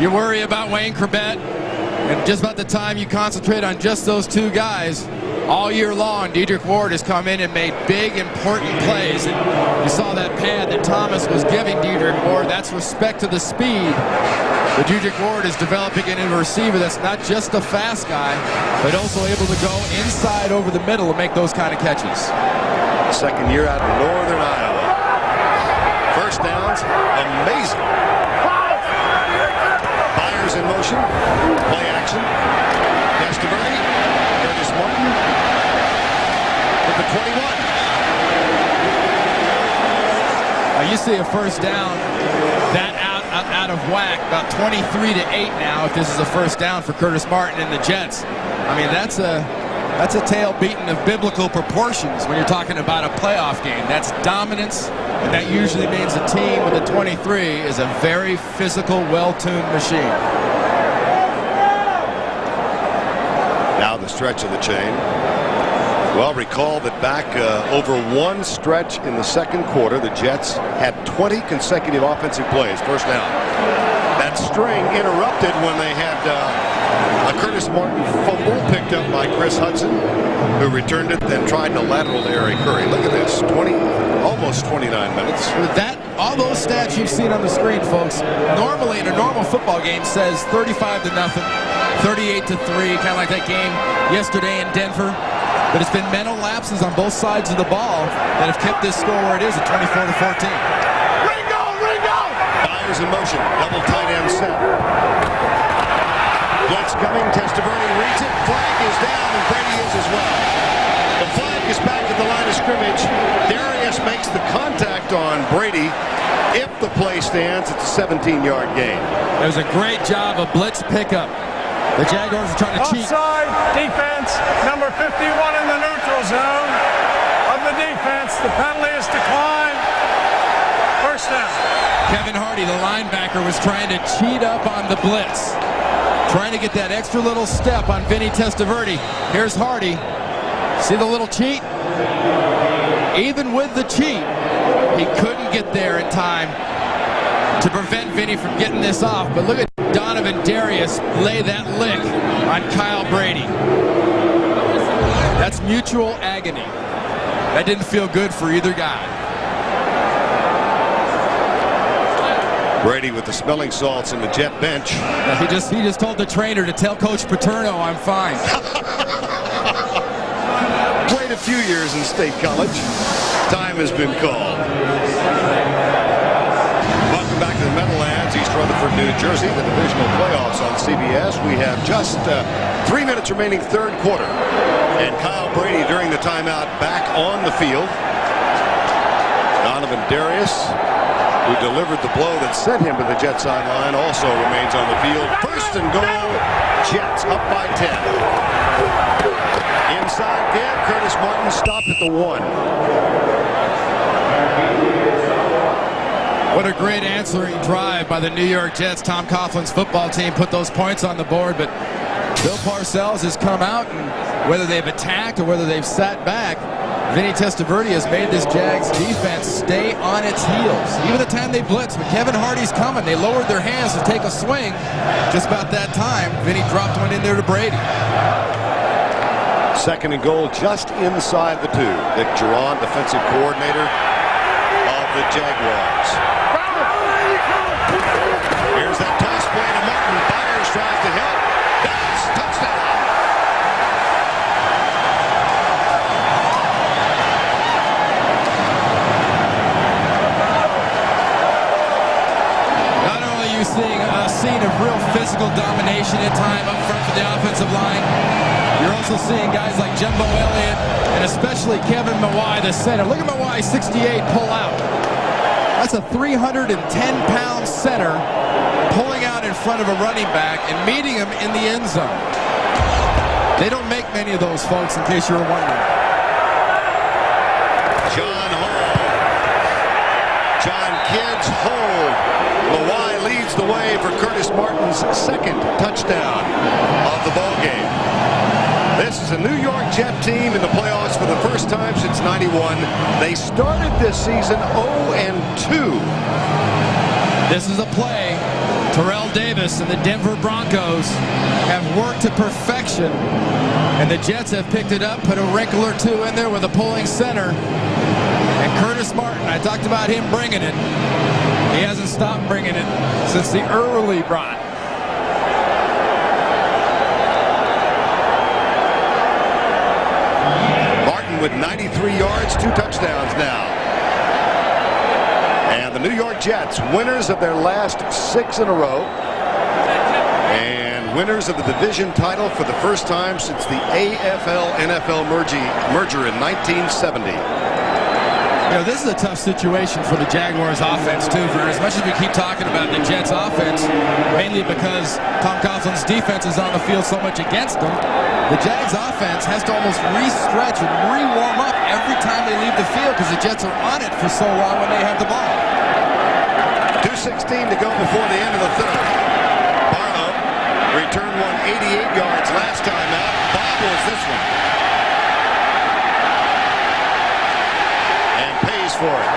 You worry about Wayne Corbett. And just about the time you concentrate on just those 2 guys, all year long, Dedrick Ward has come in and made big, important plays. And you saw that pad that Thomas was giving Dedrick Ward. That's respect to the speed. But Dedrick Ward is developing into a receiver that's not just a fast guy, but also able to go inside over the middle and make those kind of catches. Second year out of Northern Iowa. First downs, amazing. Byers in motion, play action. Testaverde, Curtis Martin with the 21. You see a first down that out of whack, about 23-8 now. If this is a first down for Curtis Martin and the Jets, I mean that's a tail beating of biblical proportions when you're talking about a playoff game. That's dominance, and that usually means a team with a 23 is a very physical, well-tuned machine. Now the stretch of the chain. Well, recall that back over one stretch in the second quarter, the Jets had 20 consecutive offensive plays. First down. That string interrupted when they had a Curtis Martin fumble picked up by Chris Hudson, who returned it, then tried to lateral to Eric Curry. Look at this, almost 29 minutes. All those stats you've seen on the screen, folks, normally in a normal football game says 35-0, 38-3, kind of like that game yesterday in Denver. But it's been mental lapses on both sides of the ball that have kept this score where it is at 24-14. Ringo! Byers in motion, double tight end set. Blitz coming, Testaverde reads it, flag is down, and Brady is as well. The flag is back at the line of scrimmage. Darius makes the contact on Brady. If the play stands, it's a 17-yard gain. It was a great job of blitz pickup. The Jaguars are trying to cheat. Offside defense, number 51 in the neutral zone of the defense. The penalty is declined. First down. Kevin Hardy, the linebacker, was trying to cheat up on the blitz. Trying to get that extra little step on Vinny Testaverde. Here's Hardy. See the little cheat? Even with the cheat, he couldn't get there in time to prevent Vinny from getting this off. But look at Donovan Darius lay that lick on Kyle Brady. That's mutual agony. That didn't feel good for either guy. Brady with the smelling salts in the Jet bench. He just told the trainer to tell Coach Paterno I'm fine. Played a few years in State College. Time has been called. Welcome back to the Meadowlands, East Rutherford, New Jersey, the divisional playoffs on CBS. We have just 3 minutes remaining, third quarter. And Kyle Brady during the timeout back on the field. Donovan Darius, who delivered the blow that sent him to the Jet sideline, also remains on the field. First and goal, Jets up by 10. Inside there, Curtis Martin stopped at the 1. What a great answering drive by the New York Jets. Tom Coughlin's football team put those points on the board, but Bill Parcells has come out, and whether they've attacked or whether they've sat back, Vinny Testaverde has made this Jags defense stay on its heels. Even the time they blitzed, when Kevin Hardy's coming, they lowered their hands to take a swing. Just about that time, Vinny dropped one in there to Brady. Second and goal just inside the 2. Nick Giron, defensive coordinator of the Jaguars. Here's that toss play to Martin. Byers tries to help. That's touchdown. Not only are you seeing a scene of real physical domination at time up front for the offensive line, you're also seeing guys like Jumbo Elliott and especially Kevin Mawai, the center. Look at Mawai, 68, pull out. That's a 310-pound center pulling out in front of a running back and meeting him in the end zone. They don't make many of those, folks, in case you were wondering. John Hall. John Kidd's hold. Mawai leads the way for Curtis Martin's second touchdown of the ballgame. This is a New York Jet team in the playoffs for the first time since '91. They started this season 0-2. This is a play Terrell Davis and the Denver Broncos have worked to perfection, and the Jets have picked it up, put a wrinkle or two in there with a pulling center. And Curtis Martin, I talked about him bringing it. He hasn't stopped bringing it since the early run. Martin with 93 yards, 2 touchdowns now. And the New York Jets, winners of their last 6 in a row, and winners of the division title for the first time since the AFL-NFL merger in 1970. You know, this is a tough situation for the Jaguars offense, too, for as much as we keep talking about the Jets offense, mainly because Tom Coughlin's defense is on the field so much against them, the Jags offense has to almost re-stretch and re-warm up every time they leave the field because the Jets are on it for so long when they have the ball. 2:16 to go before the end of the third. Barlow returned one 88 yards last time out. Bobbles this one. And pays for it.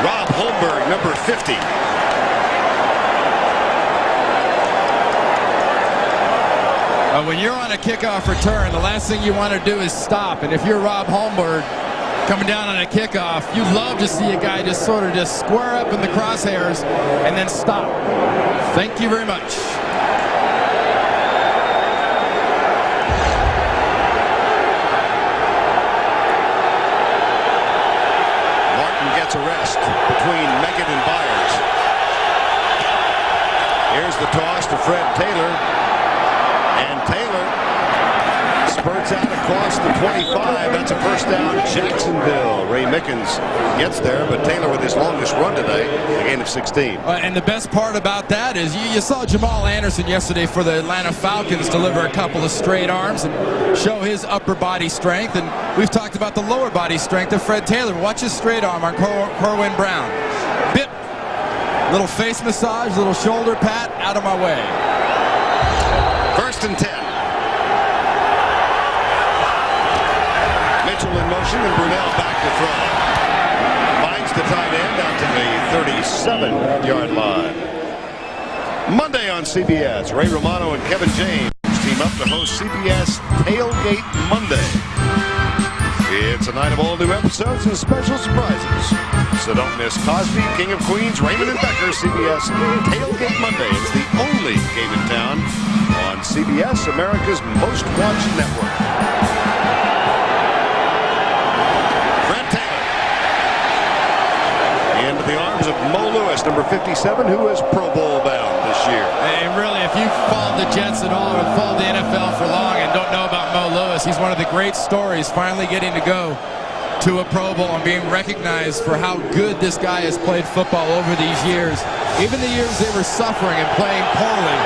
Rob Holmberg, number 50. When you're on a kickoff return, the last thing you want to do is stop. And if you're Rob Holmberg coming down on a kickoff, you'd love to see a guy just sort of just square up in the crosshairs and then stop. Thank you very much. Martin gets a rest between Meggett and Byers. Here's the toss to Fred Taylor. And Taylor spurts out across the 25. That's a first down, Jacksonville. Ray Mickens gets there, but Taylor with his longest run today, a gain of 16. And the best part about that is you saw Jamal Anderson yesterday for the Atlanta Falcons deliver a couple of straight arms and show his upper body strength. And we've talked about the lower body strength of Fred Taylor. Watch his straight arm on Corwin Brown. Bip. Little face massage, little shoulder pat, out of my way. First and 10. Mitchell in motion and Brunell back to throw. Finds the tight end out to the 7-yard line. Monday on CBS, Ray Romano and Kevin James team up to host CBS Tailgate Monday. It's a night of all new episodes and special surprises. So don't miss Cosby, King of Queens, Raymond and Becker, CBS Tailgate Monday. It's the only game in town on CBS, America's most watched network. Brent Taylor into the arms of Mo Lewis, number 57, who is Pro Bowl bound this year. Hey, really, if you followed the Jets at all or followed the NFL for long and don't know about Mo Lewis, he's one of the great stories, finally getting to go to a Pro Bowl and being recognized for how good this guy has played football over these years. Even the years they were suffering and playing poorly,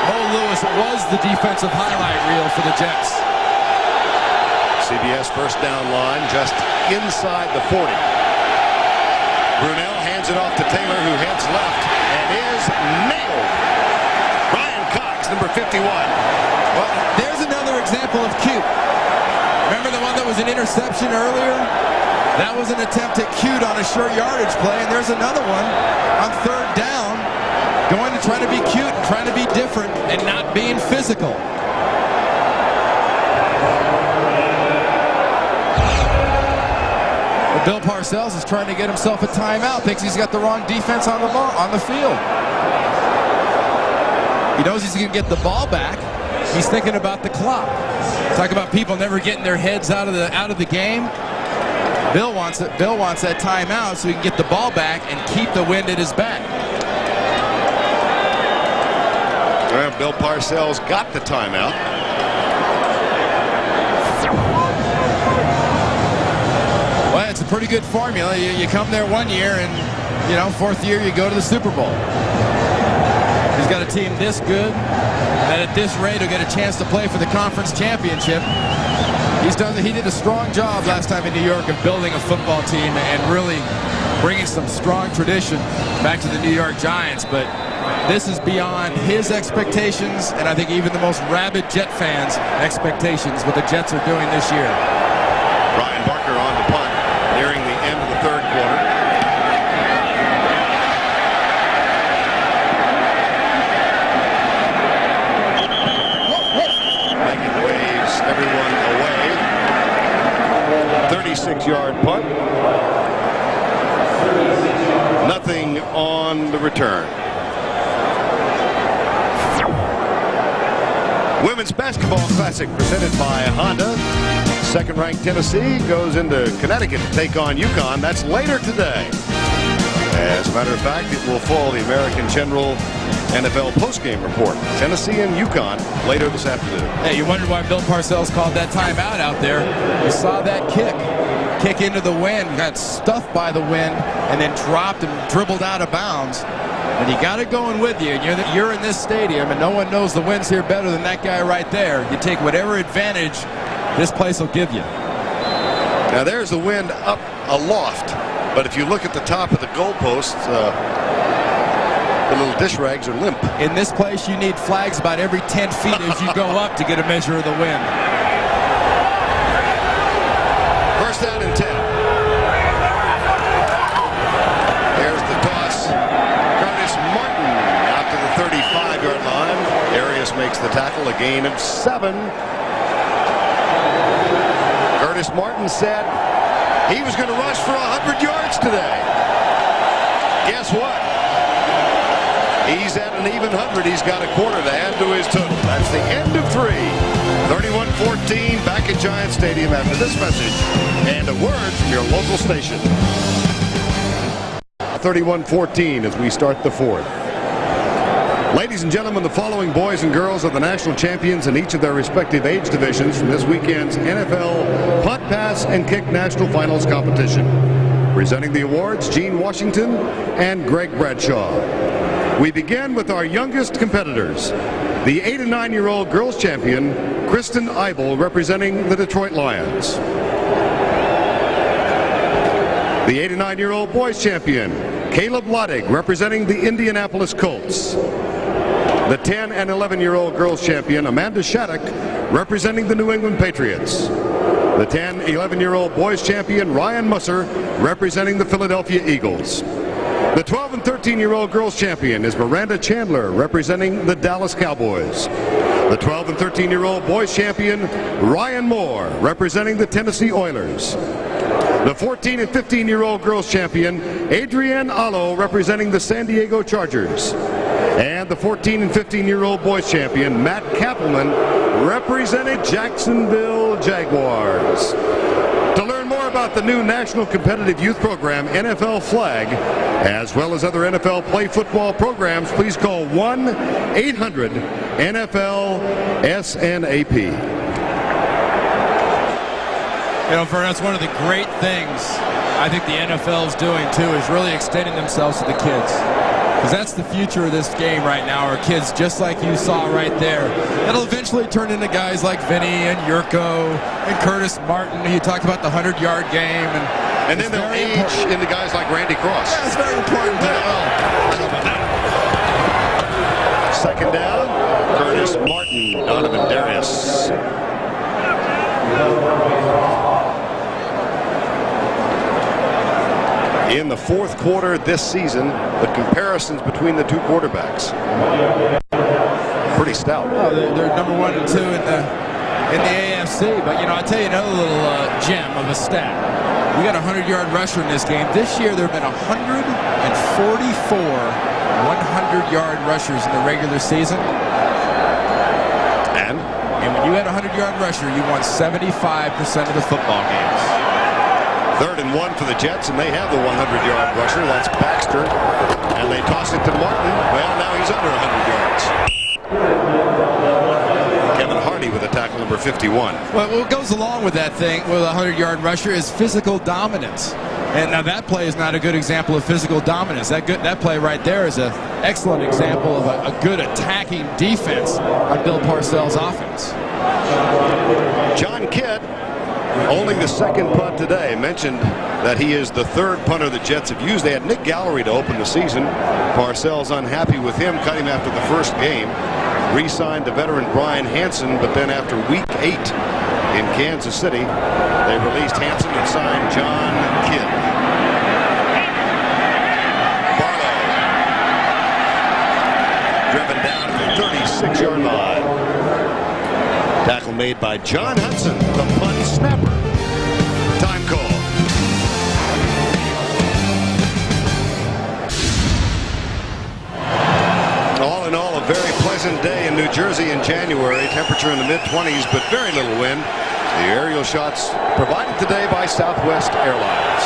Mo Lewis was the defensive highlight reel for the Jets. CBS first down line just inside the 40. Brunell hands it off to Taylor, who heads left and is nailed. Brian Cox, number 51. Well, there's another example of cute. Remember the one that was an interception earlier? That was an attempt at cute on a short yardage play, and there's another one on third down, going to try to be cute and trying to be different and not being physical. Bill Parcells is trying to get himself a timeout. Thinks he's got the wrong defense on the ball, on the field. He knows he's going to get the ball back. He's thinking about the clock. Talk about people never getting their heads out of the game. Bill wants it. Bill wants that timeout so he can get the ball back and keep the wind at his back. Well, Bill Parcells got the timeout. Well, it's a pretty good formula. You come there one year and, you know, fourth year you go to the Super Bowl. He's got a team this good that at this rate will get a chance to play for the conference championship. He did a strong job last time in New York of building a football team and really bringing some strong tradition back to the New York Giants. But this is beyond his expectations, and I think even the most rabid Jet fans' expectations, what the Jets are doing this year. Brian Barker on the punt, nearing the end of the third quarter. Making waves, everyone away. 36-yard punt. Nothing on the return. Women's Basketball Classic presented by Honda. Second-ranked Tennessee goes into Connecticut to take on UConn. That's later today. As a matter of fact, it will follow the American General NFL postgame report. Tennessee and UConn later this afternoon. Hey, you wondered why Bill Parcells called that timeout out there. You saw that kick into the wind, got stuffed by the wind, and then dropped and dribbled out of bounds. And you got it going with you. And you're in this stadium, and no one knows the wind's here better than that guy right there. You take whatever advantage this place will give you. Now there's the wind up aloft, but if you look at the top of the goalposts, the little dish rags are limp. In this place, you need flags about every 10 feet as you go up to get a measure of the wind. First down and 10. There's the toss. Curtis Martin out to the 35-yard line. Arias makes the tackle, a gain of 7. Curtis Martin said he was going to rush for 100 yards today. Guess what? He's at an even 100. He's got a quarter to add to his total. That's the end of 3. 31-14 back at Giant Stadium after this message and a word from your local station. 31-14 as we start the fourth. Ladies and gentlemen, the following boys and girls are the national champions in each of their respective age divisions from this weekend's NFL Punt, Pass, and Kick National Finals competition. Presenting the awards, Gene Washington and Greg Bradshaw. We begin with our youngest competitors. The 8 and 9-year-old girls champion, Kristen Eibel, representing the Detroit Lions. The 8 and 9-year-old boys champion, Caleb Loddig, representing the Indianapolis Colts. The 10 and 11-year-old girls champion, Amanda Shattuck, representing the New England Patriots. The 10, 11-year-old boys champion, Ryan Musser, representing the Philadelphia Eagles. The 12 and 13-year-old girls champion is Miranda Chandler, representing the Dallas Cowboys. The 12 and 13-year-old boys champion, Ryan Moore, representing the Tennessee Oilers. The 14 and 15-year-old girls champion, Adrienne Allo, representing the San Diego Chargers. And the 14 and 15-year-old boys champion, Matt Kappelman, representing Jacksonville Jaguars. To learn more about the new National Competitive Youth Program, NFL Flag, as well as other NFL Play Football programs, please call 1-800-NFL-SNAP. You know, Vern, that's one of the great things I think the NFL is doing, too, is really extending themselves to the kids. Because that's the future of this game right now, are kids just like you saw right there. That'll eventually turn into guys like Vinny and Yurko and Curtis Martin. You talked about the 100-yard game. And then they'll age into guys like Randy Cross. Yeah, it's very important to know. Second down, Curtis Martin, Donovan Darius. In the fourth quarter this season, the comparisons between the two quarterbacks, pretty stout. Oh, they're number 1 and 2 in the AFC. But, you know, I'll tell you another little gem of a stat. We got a 100-yard rusher in this game. This year, there have been 144 100-yard rushers in the regular season. And when you had a 100-yard rusher, you won 75% of the football games. 3rd and 1 for the Jets, and they have the 100-yard rusher. That's Baxter. And they toss it to Martin. Well, now he's under 100 yards. Kevin Hardy with a tackle, number 51. Well, what goes along with that thing, with a 100-yard rusher, is physical dominance. And now that play is not a good example of physical dominance. That play right there is an excellent example of a good attacking defense on Bill Parcells' offense. John Kidd, only the second punt today, mentioned that he is the 3rd punter the Jets have used. They had Nick Gallery to open the season. Parcells unhappy with him, cut him after the first game. Re-signed the veteran Brian Hansen, but then after week 8 in Kansas City, they released Hansen and signed John Kidd. Barlow, driven down to the 36-yard line. Tackle made by John Hudson, the punt snapper. Time call. All in all, a very pleasant day in New Jersey in January. Temperature in the mid-20s, but very little wind. The aerial shots provided today by Southwest Airlines.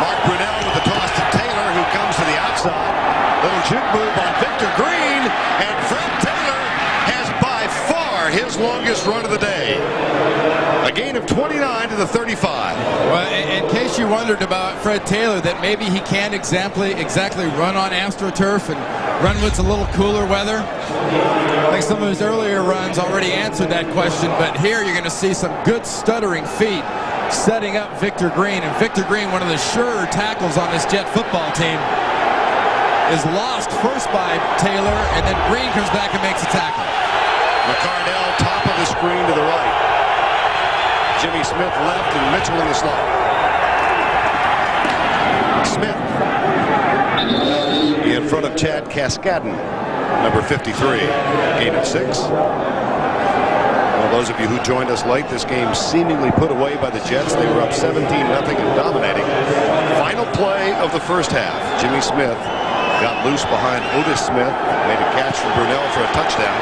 Mark Brunell with the toss to Taylor, who comes to the outside. Little juke move on Victor Green, and Fred Taylor has by far his longest run of the day. A gain of 29 to the 35. Well, in case you wondered about Fred Taylor, that maybe he can't exactly run on AstroTurf and run with a little cooler weather. I think some of his earlier runs already answered that question, but here you're going to see some good stuttering feet setting up Victor Green. And Victor Green, one of the surer tackles on this Jet football team, is lost first by Taylor, and then Green comes back and makes a tackle. McCardell, top of the screen to the right. Jimmy Smith left and Mitchell in the slot. Smith in front of Chad Cascadden, number 53, gain of 6. Well, those of you who joined us late, this game seemingly put away by the Jets. They were up 17-0 and dominating. Final play of the first half. Jimmy Smith got loose behind Otis Smith, made a catch from Brunell for a touchdown.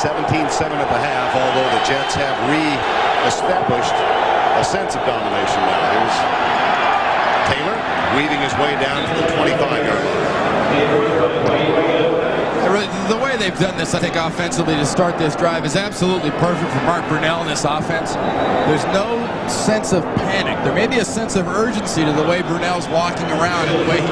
17-7 at the half, although the Jets have re-established a sense of domination now. Here's Taylor weaving his way down to the 25-yard line. The way they've done this, I think, offensively to start this drive is absolutely perfect for Mark Brunell in this offense. There's no sense of panic. There may be a sense of urgency to the way Brunell's walking around and the way he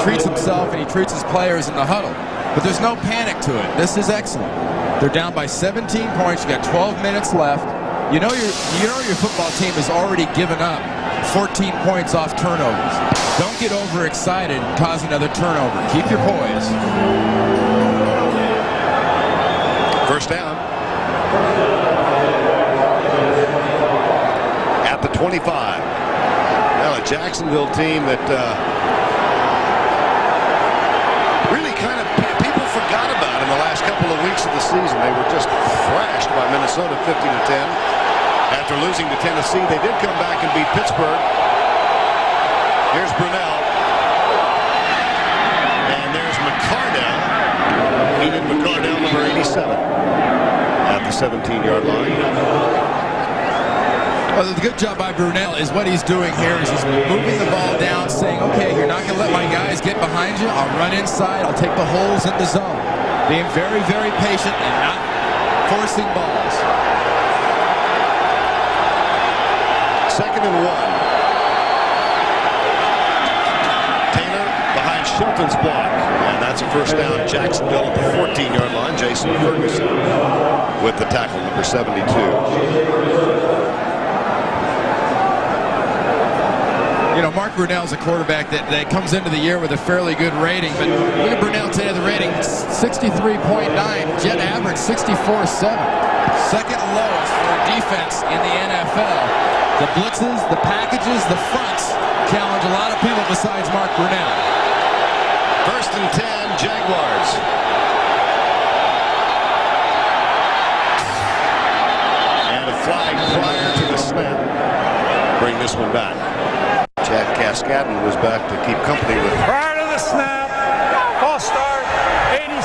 treats himself and he treats his players in the huddle. But there's no panic to it. This is excellent. They're down by 17 points. You got 12 minutes left. You know your football team has already given up 14 points off turnovers. Don't get overexcited and cause another turnover. Keep your poise. First down. At the 25. Well, a Jacksonville team that rest of the season, they were just thrashed by Minnesota 50-10. After losing to Tennessee, they did come back and beat Pittsburgh. Here's Brunell. And there's McCardell. Keenan McCardell, number 87. At the 17-yard line. Well, the good job by Brunell is what he's doing here is he's moving the ball down, saying, okay, you're not going to let my guys get behind you. I'll run inside. I'll take the holes in the zone. Being very, very patient and not forcing balls. 2nd and 1. Taylor behind Shelton's block. And that's a first down. Jacksonville at the 14-yard line. Jason Ferguson with the tackle, number 72. You know, Mark Brunell's a quarterback that comes into the year with a fairly good rating, but look at Brunell today, the rating 63.9, Jet average 64.7. Second lowest for defense in the NFL. The blitzes, the packages, the fronts challenge a lot of people besides Mark Brunell. 1st and 10, Jaguars. And a flag prior to the snap. Bring this one back. Chad Cascadden was back to keep company with. Prior to the snap, false start, 87,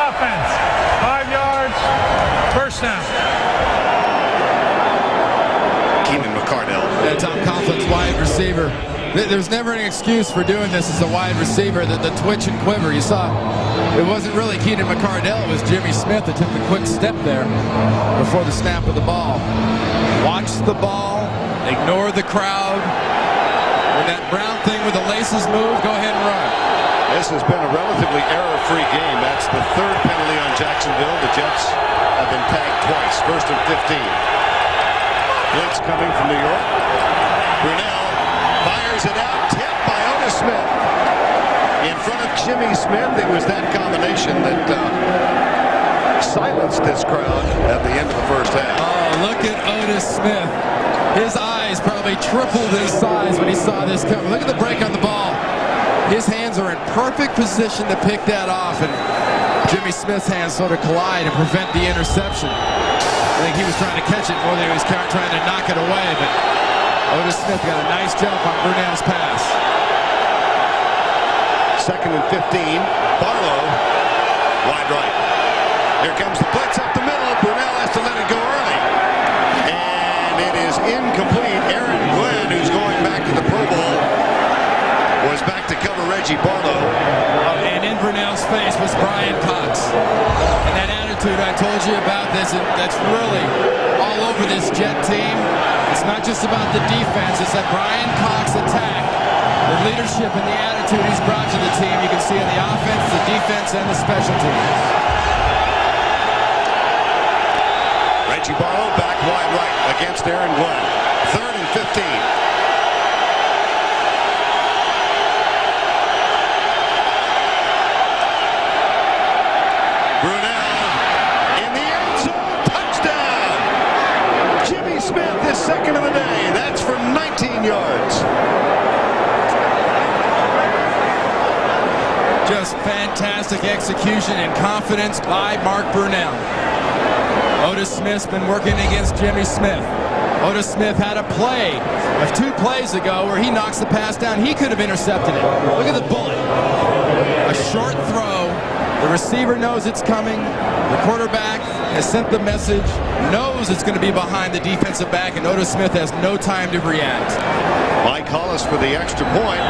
offense, 5 yards, first down. Keenan McCardell. Yeah, Tom Coughlin's wide receiver. There's never an excuse for doing this as a wide receiver. The twitch and quiver. You saw it wasn't really Keenan McCardell. It was Jimmy Smith that took the quick step there before the snap of the ball. Watch the ball. Ignore the crowd. When that brown thing with the laces move, go ahead and run. This has been a relatively error-free game. That's the 3rd penalty on Jacksonville. The Jets have been tagged twice. 1st and 15. Blitz coming from New York. Brunell fires it out. Tipped by Otis Smith. In front of Jimmy Smith, it was that combination that silenced this crowd at the end of the first half. Oh, look at Otis Smith. His eyes probably tripled in size when he saw this coming. Look at the break on the ball. His hands are in perfect position to pick that off, and Jimmy Smith's hands sort of collide and prevent the interception. I think he was trying to catch it more than he was trying to knock it away, but Otis Smith got a nice jump on Brunell's pass. 2nd and 15. Barlow wide right. Here comes the blitz up the middle. Brunell has to let it go early. And it is incomplete. Aaron Glenn, who's going back to the Pro Bowl, was back to cover Reggie Barlow. And in Brunell's face was Brian Cox. And that attitude I told you about, that's really all over this Jet team. It's not just about the defense. It's that Brian Cox attack. The leadership and the attitude he's brought to the team, you can see in the offense, the defense, and the special teams. Reggie Barlow back wide right against Aaron Glenn. 3rd and 15. Brunell in the end zone. Touchdown! Jimmy Smith is 2nd of the day. That's for 19 yards. Just fantastic execution and confidence by Mark Brunell. Otis Smith's been working against Jimmy Smith. Otis Smith had a play of 2 plays ago where he knocks the pass down. He could have intercepted it. Look at the bullet. A short throw. The receiver knows it's coming. The quarterback has sent the message, knows it's going to be behind the defensive back, and Otis Smith has no time to react. Mike Hollis for the extra point.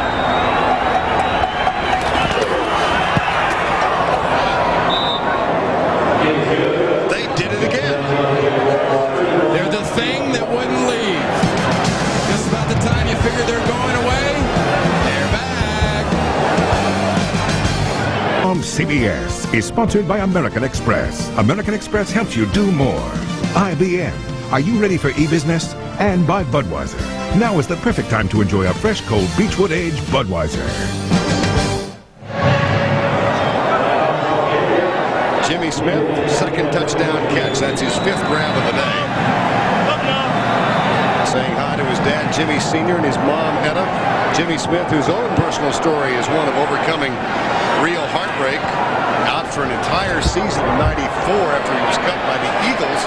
They did it again. They're the thing that wouldn't leave. Just about the time you figure they're going away, they're back. On CBS is sponsored by American Express. American Express helps you do more. IBM. Are you ready for e-business? And by Budweiser. Now is the perfect time to enjoy a fresh, cold Beechwood Age Budweiser. Jimmy Smith, 2nd touchdown catch. That's his 5th grab of the day. saying hi to his dad, Jimmy Sr., and his mom, Etta. Jimmy Smith, whose own personal story is one of overcoming real heartbreak, out for an entire season in '94 after he was cut by the Eagles.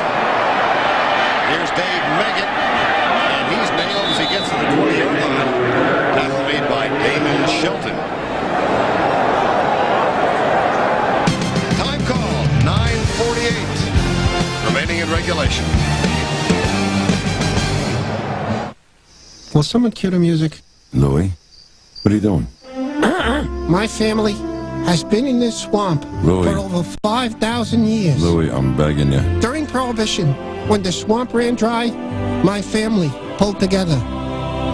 Here's Dave Meggett, and he's nailed as he gets to the 20-yard line. Tackle made by Damon Shelton. Time call, 9:48, remaining in regulation. Will someone cue the music? Louis, what are you doing? My family has been in this swamp Louis. for over 5,000 years. Louis, I'm begging you. During Prohibition, when the swamp ran dry, my family pulled together.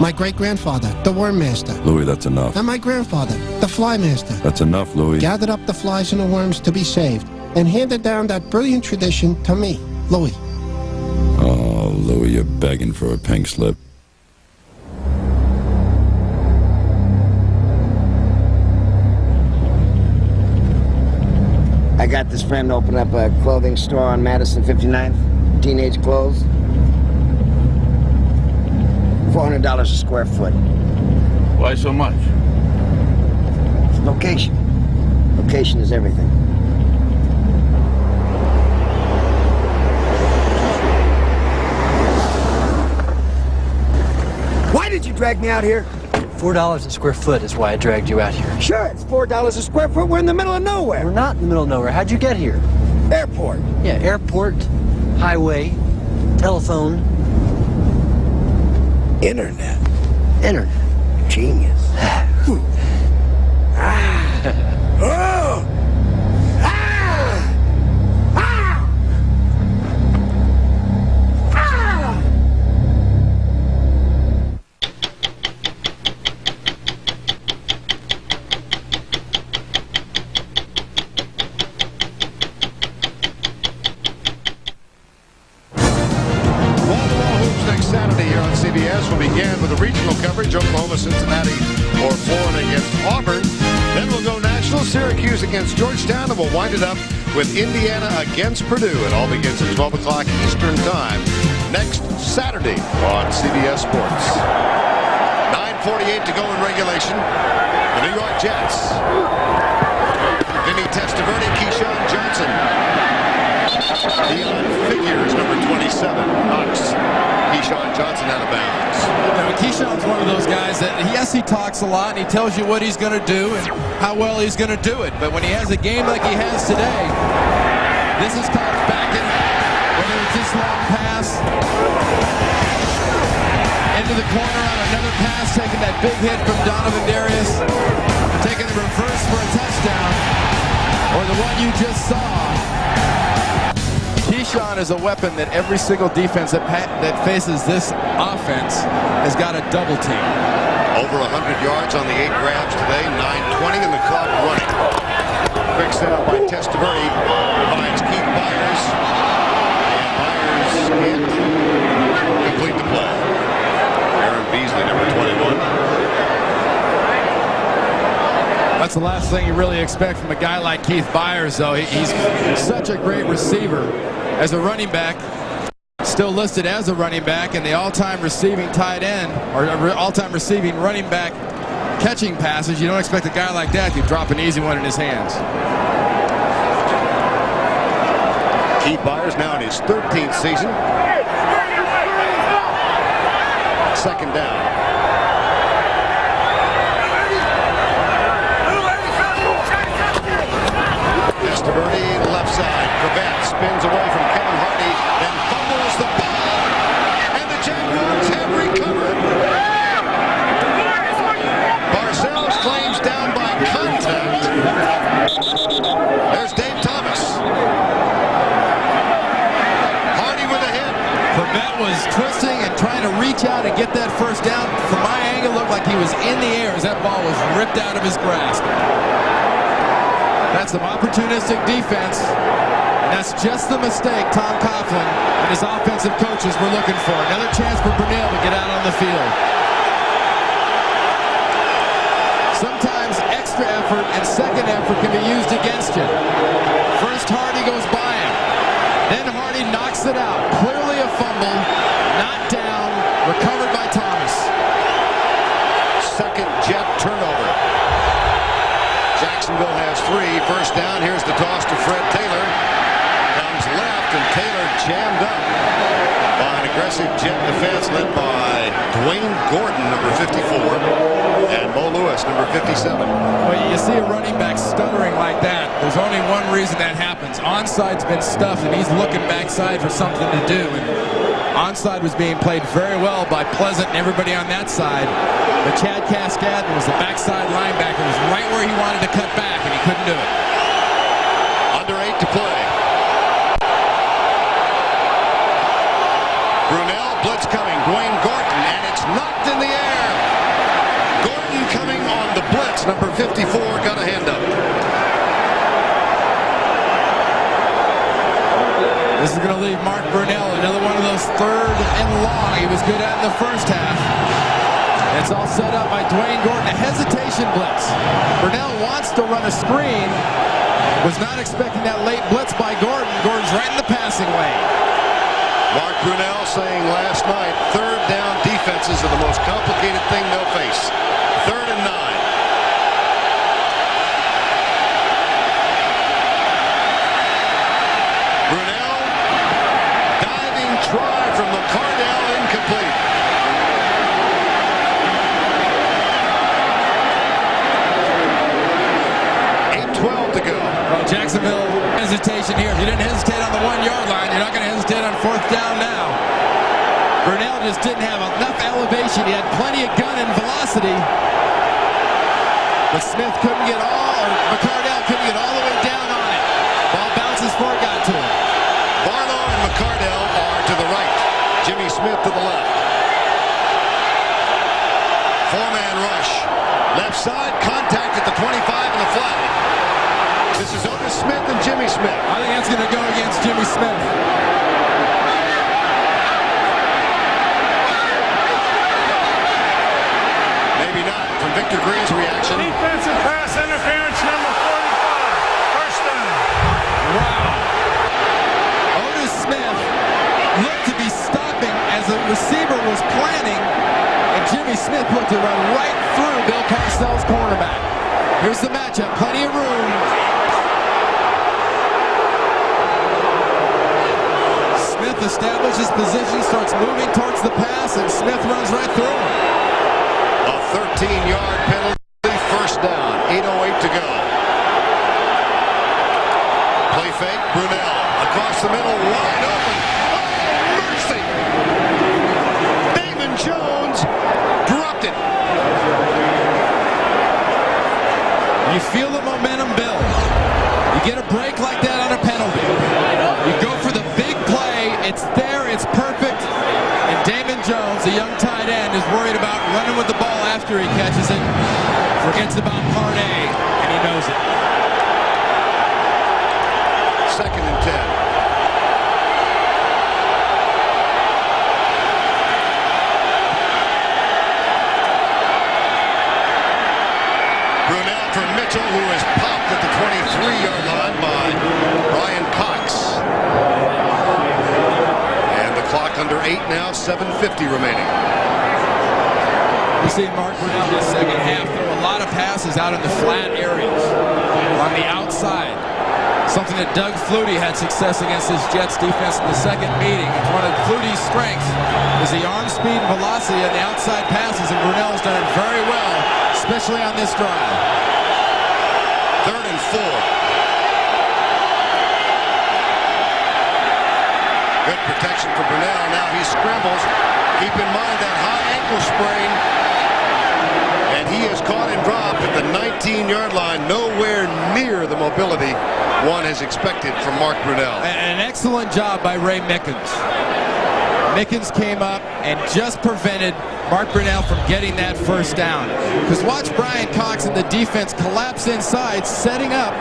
My great-grandfather, the Worm Master. Louis, that's enough. And my grandfather, the Fly Master. That's enough, Louis. Gathered up the flies and the worms to be saved and handed down that brilliant tradition to me, Louis. Oh, Louis, you're begging for a pink slip. I got this friend open up a clothing store on Madison 59th. Teenage clothes. $400 a square foot. Why so much? Location. Location is everything. Why did you drag me out here? $4 a square foot is why I dragged you out here. Sure, it's $4 a square foot. We're in the middle of nowhere. We're not in the middle of nowhere. How'd you get here? Airport. Yeah, airport, highway, telephone. Internet. Internet. Genius. Oh! Will begin with the regional coverage, Oklahoma, Cincinnati, or Florida against Auburn. Then we'll go national, Syracuse against Georgetown, and we'll wind it up with Indiana against Purdue. It all begins at 12 o'clock Eastern Time next Saturday on CBS Sports. 9:48 to go in regulation. The New York Jets. Vinny Testaverde, Keyshawn Johnson. Dion Figures, number 27, knocks Keyshawn Johnson out of bounds. Keyshawn's one of those guys that, yes, he talks a lot and he tells you what he's going to do and how well he's going to do it. But when he has a game like he has today, this is called backing, whether it's this long pass, into the corner on another pass, taking that big hit from Donovan Darius, taking the reverse for a touchdown, or the one you just saw. Keyshawn is a weapon that every single defense that faces this offense has got a double team. Over 100 yards on the 8 grabs today, 9:20 in the clock running. Quick setup by Testaverde, finds Keith Byers, and Byers can't complete the play. Aaron Beasley, number 21. That's the last thing you really expect from a guy like Keith Byers, though. He's such a great receiver. As a running back, still listed as a running back, and the all-time receiving tight end, or all-time receiving running back catching passes. You don't expect a guy like that to drop an easy one in his hands. Keith Byers now in his 13th season. Second down. Testaverde, left side. Cravett spins away from Kevin Hardy, then fumbles the ball, and the Jaguars have recovered. Parcells claims down by contact. There's Dave Thomas. Hardy with a hit. Cravett was twisting and trying to reach out and get that first down. From my angle, it looked like he was in the air as that ball was ripped out of his grasp. That's some opportunistic defense, and that's just the mistake Tom Coughlin and his offensive coaches were looking for. Another chance for Brunel to get out on the field. Sometimes extra effort and second effort can be used against you. First Hardy goes by him. Then Hardy knocks it out. Clearly a fumble, not down, Recovered by Thomas. Second Jet turnover. Jacksonville has 3. First down. Here's the toss to Fred Taylor. Comes left, and Taylor jammed up by an aggressive Jet defense led by Dwayne Gordon, number 54, and Mo Lewis, number 57. Well, you see a running back stuttering like that. There's only one reason that happens. Onside's been stuffed, and he's looking backside for something to do. And onside was being played very well by Pleasant and everybody on that side. But Chad Cascadden was the backside linebacker. It was right where he wanted to cut back, and he couldn't do it. Under 8 to play. Brunell, blitz coming. Dwayne Gordon, and it's knocked in the air. Gordon coming on the blitz. Number 54 got a hand up. This is going to leave Mark Brunell, another one of those third and long he was good at in the first half. It's all set up by Dwayne Gordon, a hesitation blitz. Brunell wants to run a screen. Was not expecting that late blitz by Gordon. Gordon's right in the passing lane. Mark Brunell saying last night, third down defenses are the most complicated thing they'll face. 3rd and 9. Brunell, diving try from McCardell, incomplete. To go. Well, Jacksonville hesitation here. If you didn't hesitate on the 1-yard line, you're not going to hesitate on 4th down now. Brunell just didn't have enough elevation. He had plenty of gun and velocity. But Smith couldn't get McCardell couldn't get all the way down on it. Ball bounces before it got to him. Barlow and McCardell are to the right. Jimmy Smith to the left. 4-man rush. Left side, contact at the 25 and the flag. This is Otis Smith and Jimmy Smith. I think that's going to go against Jimmy Smith. Maybe not. From Victor Green's reaction. Defensive pass interference, number 45. First down. Wow. Otis Smith looked to be stopping as the receiver was planning, and Jimmy Smith looked to run right through Bill Parcells' cornerback. Here's the matchup. Plenty of room. Smith establishes position, starts moving towards the pass, and Smith runs right through him. A 13-yard penalty, first down. 8:08 to go. Play fake, Brunell across the middle, wide open. Oh, mercy! Damon Jones dropped it. You feel the momentum build. You get a break like that on a penalty. You go for the big play. It's there. It's perfect. And Damon Jones, the young tight end, is worried about running with the ball after he catches it. Forgets about part A, and he knows it. 2nd and 10. Brunell for Mitchell, who is popped at the 23-yard line by Brian Cox. And the clock under 8 now, 7:50 remaining. You see Mark Brunell in the second half throw a lot of passes out in the flat areas on the outside. Something that Doug Flutie had success against his Jets defense in the second meeting. It's one of Flutie's strengths is the arm speed and velocity on the outside passes, and Brunell's done it very well, especially on this drive. 3rd and 4. Good protection for Brunell. Now he scrambles. Keep in mind that high ankle sprain. And he is caught and dropped at the 19-yard line, nowhere near the mobility one has expected from Mark Brunell. An excellent job by Ray Mickens. Mickens came up and just prevented Mark Brunell from getting that first down. Because watch Brian Cox and the defense collapse inside, setting up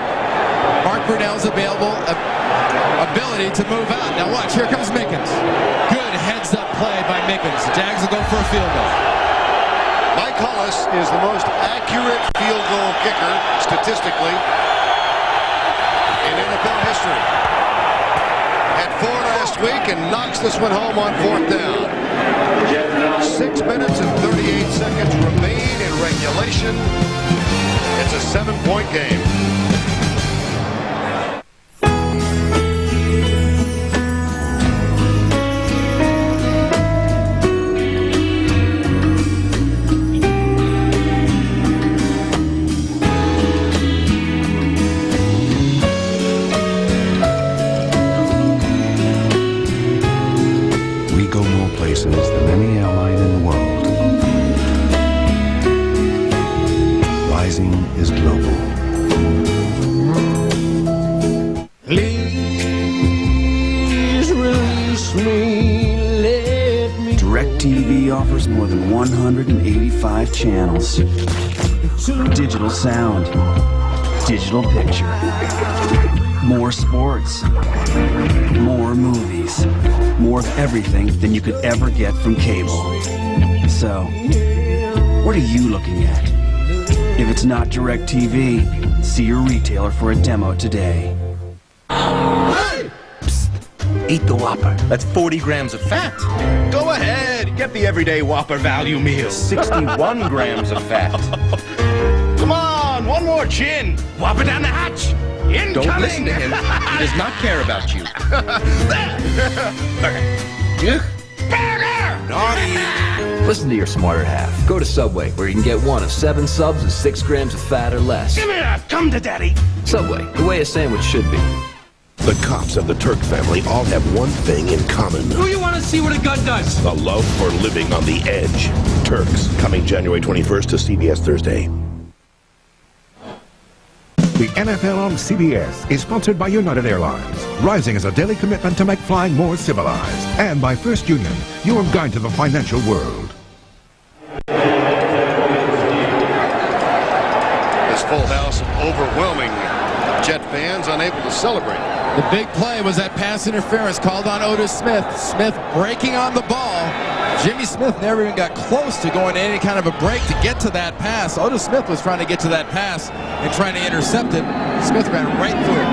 Mark Brunell's ability to move out. Now watch, here comes Mickens. Good heads-up play by Mickens. Jags will go for a field goal. Mike Hollis is the most accurate field goal kicker statistically in NFL history. Had 4 last week and knocks this one home on 4th down. 6 minutes and 38 seconds remain in regulation. It's a 7-point game. We go more places than any airline in the world. Rising is global. Please release me, let me. DirecTV offers more than 185 channels. Digital sound. Digital picture. More sports. More movies. More of everything than you could ever get from cable. So, what are you looking at? If it's not DirecTV, see your retailer for a demo today. Psst. Eat the Whopper. That's 40 grams of fat. Go ahead. Get the everyday Whopper value meal. 61 grams of fat. Come on, one more chin. Whopper down the hatch. Incoming. Don't listen to him. He does not care about you. Naughty. Listen to your smarter half. Go to Subway, where you can get one of 7 subs and 6 grams of fat or less. Give me that. Come to daddy. Subway, the way a sandwich should be. The cops of the Turk family all have one thing in common. Who you want to see what a gun does? A love for living on the edge. Turks, coming January 21st to CBS Thursday. The NFL on CBS is sponsored by United Airlines, rising as a daily commitment to make flying more civilized. And by First Union, your guide to the financial world. This full house of overwhelming Jet fans unable to celebrate. The big play was that pass interference called on Otis Smith. Smith breaking on the ball. Jimmy Smith never even got close to going to any kind of a break to get to that pass. Otis Smith was trying to get to that pass and trying to intercept it. Smith ran right through it.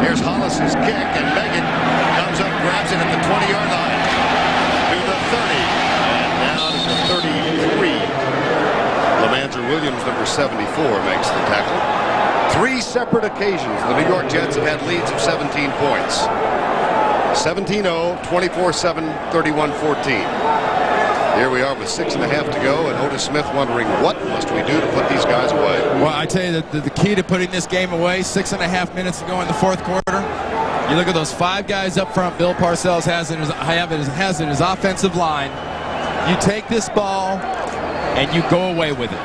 Here's Hollis's kick, and Megan comes up, grabs it at the 20-yard line. To the 30, and down to the 33. LeMandre Williams, number 74, makes the tackle. 3 separate occasions, the New York Jets have had leads of 17 points. 17-0, 24-7, 31-14. Here we are with 6.5 to go, and Otis Smith wondering what must we do to put these guys away. Well, I tell you that the key to putting this game away, 6.5 minutes to go in the 4th quarter. You look at those 5 guys up front. Bill Parcells has in his offensive line. You take this ball and you go away with it.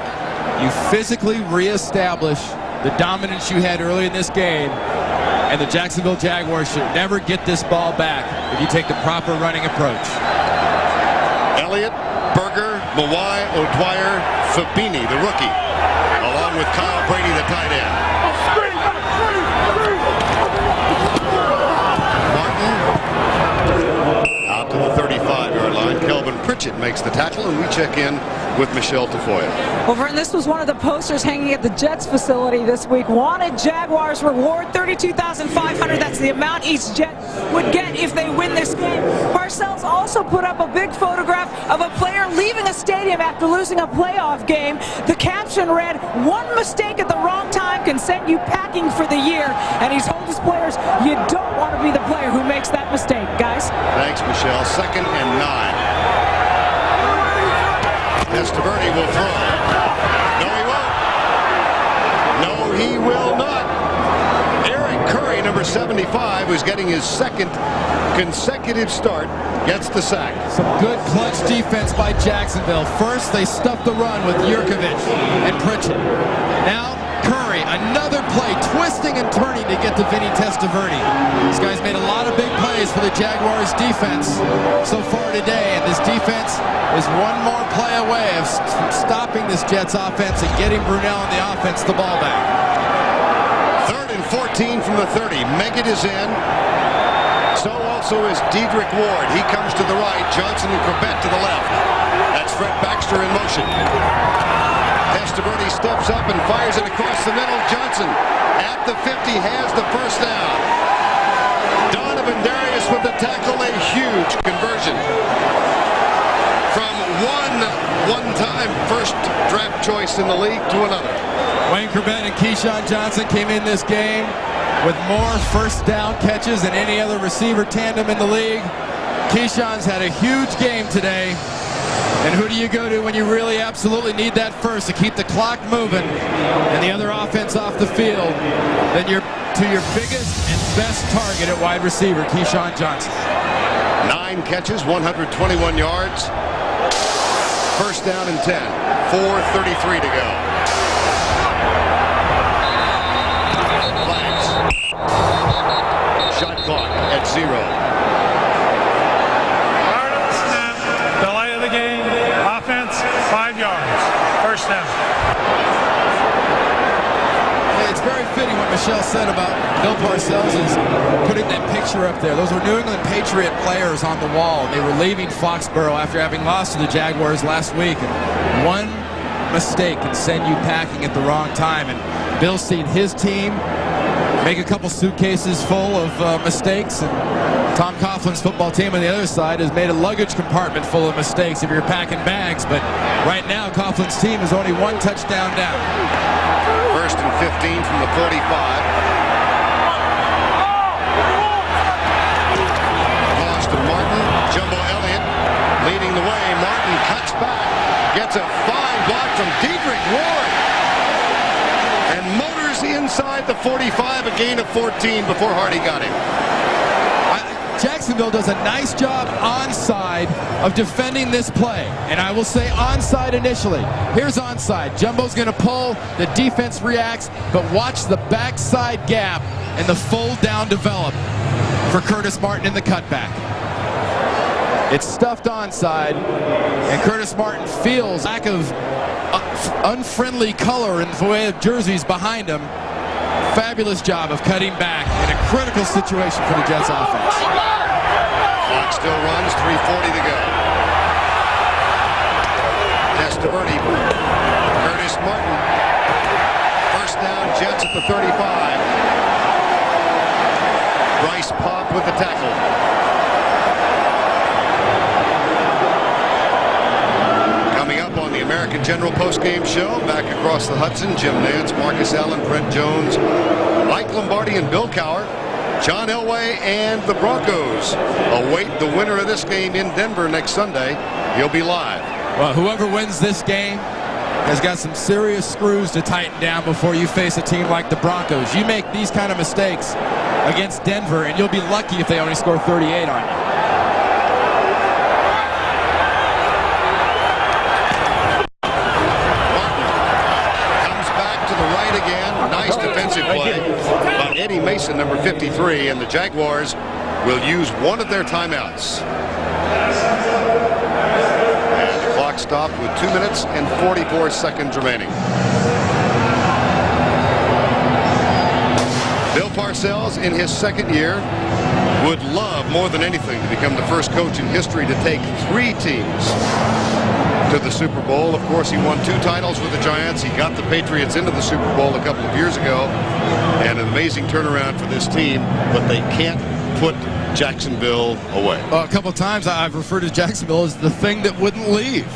You physically reestablish the dominance you had early in this game. And the Jacksonville Jaguars should never get this ball back if you take the proper running approach. Elliott, Berger, Mawai, O'Dwyer, Fabini, the rookie, along with Kyle Brady, the tight end. Martin out to the 35-yard line. Kelvin Pritchett makes the tackle, and we check in with Michelle Tafoya. Well, Vern, this was one of the posters hanging at the Jets facility this week. Wanted Jaguars reward $32,500. That's the amount each Jet would get if they win this game. Parcells also put up a big photograph of a player leaving a stadium after losing a playoff game. The caption read, "One mistake at the wrong time can send you packing for the year." And he's told his players, you don't want to be the player who makes that mistake, guys. Thanks, Michelle. 2nd and 9. Testaverde will throw. No, he won't. No, he will not. Eric Curry, number 75, who's getting his 2nd consecutive start, gets the sack. Some good clutch defense by Jacksonville. First, they stuffed the run with Yurkovich and Pritchett. Now, Curry, another play, twisting and turning to get to Vinny Testaverde. This guy's made a lot of big plays for the Jaguars defense so far today, and this defense is one more play away of stopping this Jets offense and getting Brunell and the offense the ball back. 3rd and 14 from the 30. Meggett is in. So also is Dedrick Ward. He comes to the right. Johnson and Corbett to the left. That's Fred Baxter in motion. Testaverde steps up and fires it across the middle. Johnson at the 50 has the first down. Darius with the tackle, a huge conversion from one-time first draft choice in the league to another. Wayne Corbett and Keyshawn Johnson came in this game with more first down catches than any other receiver tandem in the league. Keyshawn's had a huge game today. And who do you go to when you really absolutely need that first to keep the clock moving and the other offense off the field? Then you're to your biggest and best target at wide receiver, Keyshawn Johnson. 9 catches, 121 yards. First down and 10. 4:33 to go. Flags. Shot clock at 0. Delay of the game. Offense, 5 yards. First down. It's very fitting what Michelle said about Bill Parcells is putting that picture up there. Those were New England Patriot players on the wall. They were leaving Foxborough after having lost to the Jaguars last week. And one mistake can send you packing at the wrong time. And Bill's seen his team make a couple suitcases full of mistakes. And Tom Coughlin's football team on the other side has made a luggage compartment full of mistakes if you're packing bags. But right now, Coughlin's team is only 1 touchdown down. First and 15 from the 45. Toss to Martin. Jumbo Elliott leading the way. Martin cuts back. Gets a fine block from Dedrick Ward. And motors inside the 45. A gain of 14 before Hardy got him. Jacksonville does a nice job onside of defending this play. And I will say onside initially. Here's onside. Jumbo's going to pull. The defense reacts. But watch the backside gap and the full down develop for Curtis Martin in the cutback. It's stuffed onside. And Curtis Martin feels lack of unfriendly color in the way of jerseys behind him. Fabulous job of cutting back in a critical situation for the Jets offense. Clock still runs, 3:40 to go. Testaverde. Curtis Martin. First down, Jets at the 35. Bryce Pop with the tackle. Coming up on the American General postgame show, back across the Hudson, Jim Nantz, Marcus Allen, Brent Jones, Mike Lombardi, and Bill Cowher. John Elway and the Broncos await the winner of this game in Denver next Sunday. He'll be live. Well, whoever wins this game has got some serious screws to tighten down before you face a team like the Broncos. You make these kind of mistakes against Denver, and you'll be lucky if they only score 38 on you. Nice defensive play by Eddie Mason, number 53, and the Jaguars will use one of their timeouts. And the clock stopped with 2 minutes and 44 seconds remaining. Bill Parcells, in his second year, would love more than anything to become the first coach in history to take 3 teams to the Super Bowl. Of course, he won 2 titles with the Giants. He got the Patriots into the Super Bowl a couple of years ago. And an amazing turnaround for this team, but they can't put Jacksonville away. A couple of times I've referred to Jacksonville as the thing that wouldn't leave.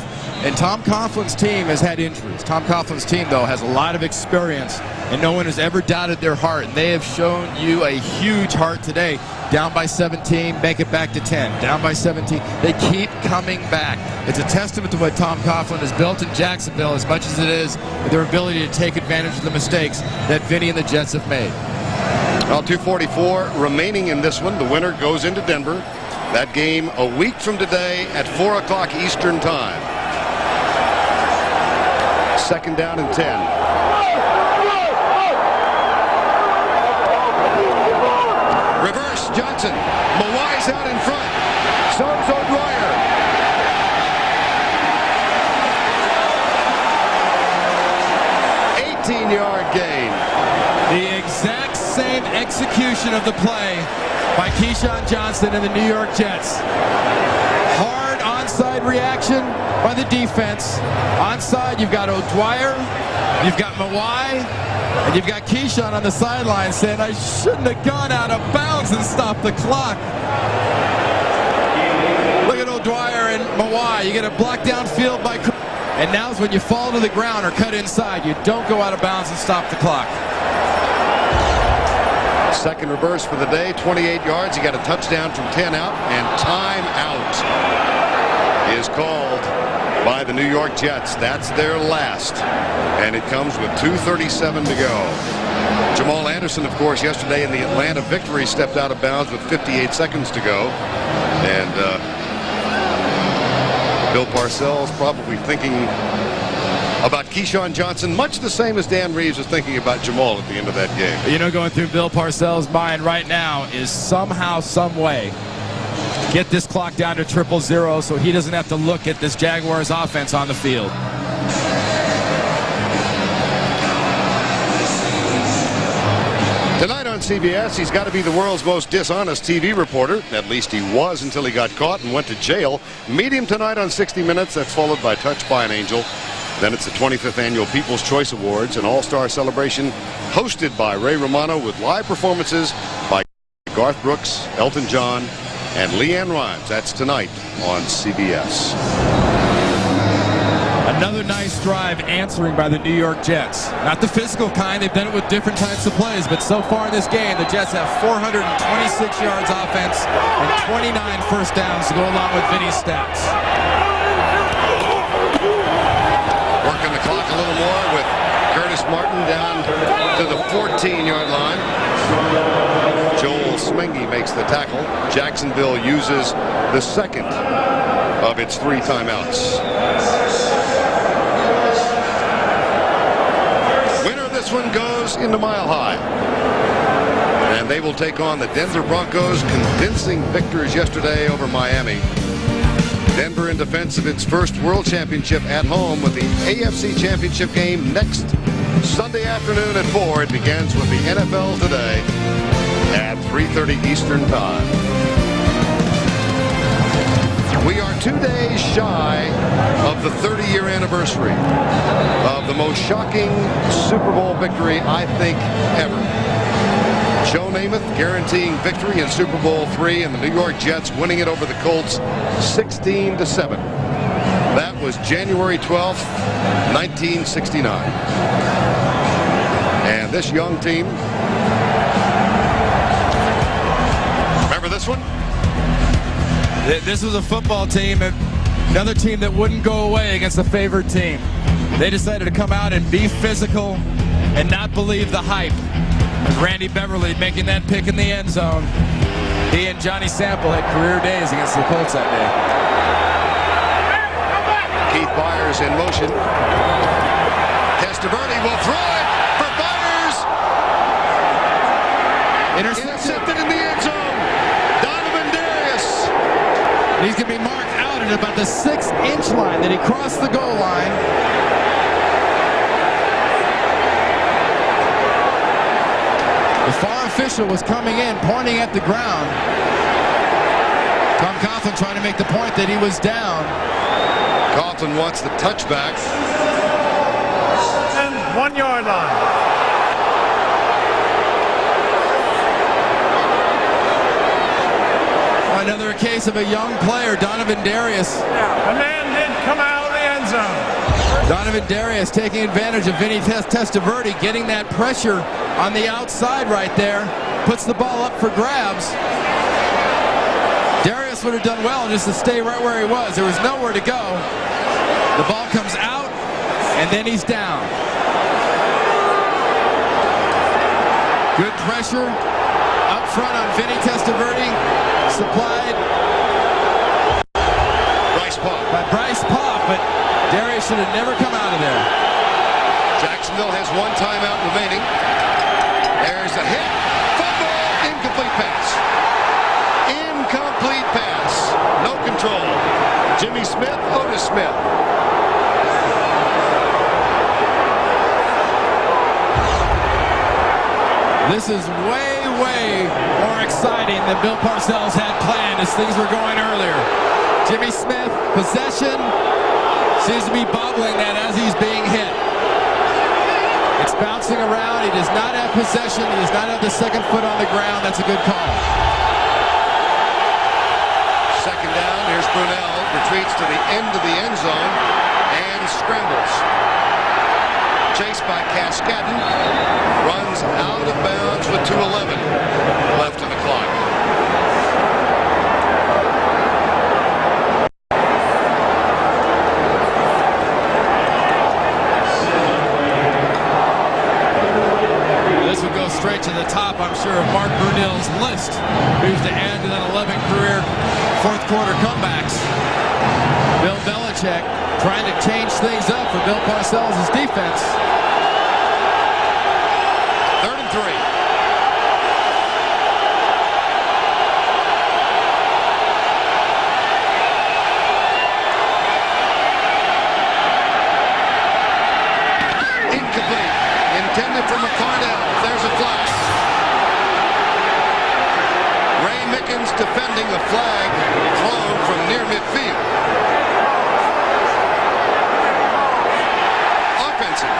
And Tom Coughlin's team has had injuries. Tom Coughlin's team, though, has a lot of experience, and no one has ever doubted their heart. And they have shown you a huge heart today. Down by 17, make it back to 10. Down by 17. They keep coming back. It's a testament to what Tom Coughlin has built in Jacksonville as much as it is their ability to take advantage of the mistakes that Vinny and the Jets have made. Well, 2:44 remaining in this one. The winner goes into Denver. That game a week from today at 4 o'clock Eastern Time. Second down and 10. Reverse Johnson. Mawai's out in front. So's O'Dwyer. Yard gain. The exact same execution of the play by Keyshawn Johnson and the New York Jets. Hard onside reaction by the defense. Onside, you've got O'Dwyer, you've got Mawai, And you've got Keyshawn on the sideline saying, I shouldn't have gone out of bounds and stopped the clock. Look at O'Dwyer and Mawai. You get a block downfield by... And now's when you fall to the ground or cut inside. You don't go out of bounds and stop the clock. Second reverse for the day, 28 yards. He got a touchdown from 10 out, and time out is called by the New York Jets. That's their last, and it comes with 2:37 to go. Jamal Anderson, of course, yesterday in the Atlanta victory stepped out of bounds with 58 seconds to go, and Bill Parcells probably thinking about Keyshawn Johnson, much the same as Dan Reeves was thinking about Jamal at the end of that game. You know, going through Bill Parcells' mind right now is somehow, some way, get this clock down to 000 so he doesn't have to look at this Jaguars offense on the field. Tonight on CBS, he's got to be the world's most dishonest TV reporter. At least he was until he got caught and went to jail. Meet him tonight on 60 Minutes. That's followed by Touched by an Angel. Then it's the 25th Annual People's Choice Awards, an all-star celebration hosted by Ray Romano with live performances by Garth Brooks, Elton John, and Leanne Rimes. That's tonight on CBS. Another nice drive answering by the New York Jets. Not the physical kind. They've done it with different types of plays. But so far in this game, the Jets have 426 yards offense and 29 first downs to go along with Vinny's stats. Working the clock a little more with Curtis Martin down to the 14-yard line. Joel Smengi makes the tackle. Jacksonville uses the second of its 3 timeouts. Winner of this one goes into Mile High. And they will take on the Denver Broncos, convincing victors yesterday over Miami. Denver in defense of its first World Championship at home with the AFC Championship game next Sunday afternoon at 4. It begins with the NFL Today at 3:30 Eastern Time. We are 2 days shy of the 30-year anniversary of the most shocking Super Bowl victory, I think, ever. Joe Namath guaranteeing victory in Super Bowl III, and the New York Jets winning it over the Colts 16-7. That was January 12th, 1969. And this young team, remember this one? This was a football team, another team that wouldn't go away against a favored team. They decided to come out and be physical and not believe the hype. Randy Beverly making that pick in the end zone. He and Johnny Sample had career days against the Colts that day. Keith Byers in motion. Testaverde will throw it for Byers. Intercepted in the end zone. Donovan Darius. He's going to be marked out at about the 6-inch line that he crossed the goal line. The far official was coming in, pointing at the ground. Tom Coughlin trying to make the point that he was down. Coughlin wants the touchback. And 1-yard line. Another case of a young player, Donovan Darius. The man did come out of the end zone. Donovan Darius taking advantage of Vinny Testaverde, getting that pressure on the outside right there. Puts the ball up for grabs. Darius would have done well just to stay right where he was. There was nowhere to go. The ball comes out, and then he's down. Good pressure up front on Vinny Testaverde. Supplied by Bryce Popp, but Darius should have never come out of there. Jacksonville has 1 timeout remaining. There's a hit. Fumble. Incomplete pass. Incomplete pass. No control. Jimmy Smith, Otis Smith. This is way more exciting than Bill Parcells had planned as things were going earlier. Jimmy Smith, possession, seems to be boggling that as he's being hit. It's bouncing around. He does not have possession. He does not have the second foot on the ground. That's a good call. Second down. Here's Brunell. Retreats to the end of the end zone and scrambles. Chased by Cascadden. Runs out of bounds with 2:11 left in the clock. This would go straight to the top, I'm sure, of Mark Brunell's list. Who's to add to that 11 career fourth quarter comebacks. Bill Belichick trying to change things up for Bill Parcells' defense. 3rd and 3. Incomplete. Intended for McCardell. There's a flag. Ray Mickens defending a flag thrown from near midfield. Offensive.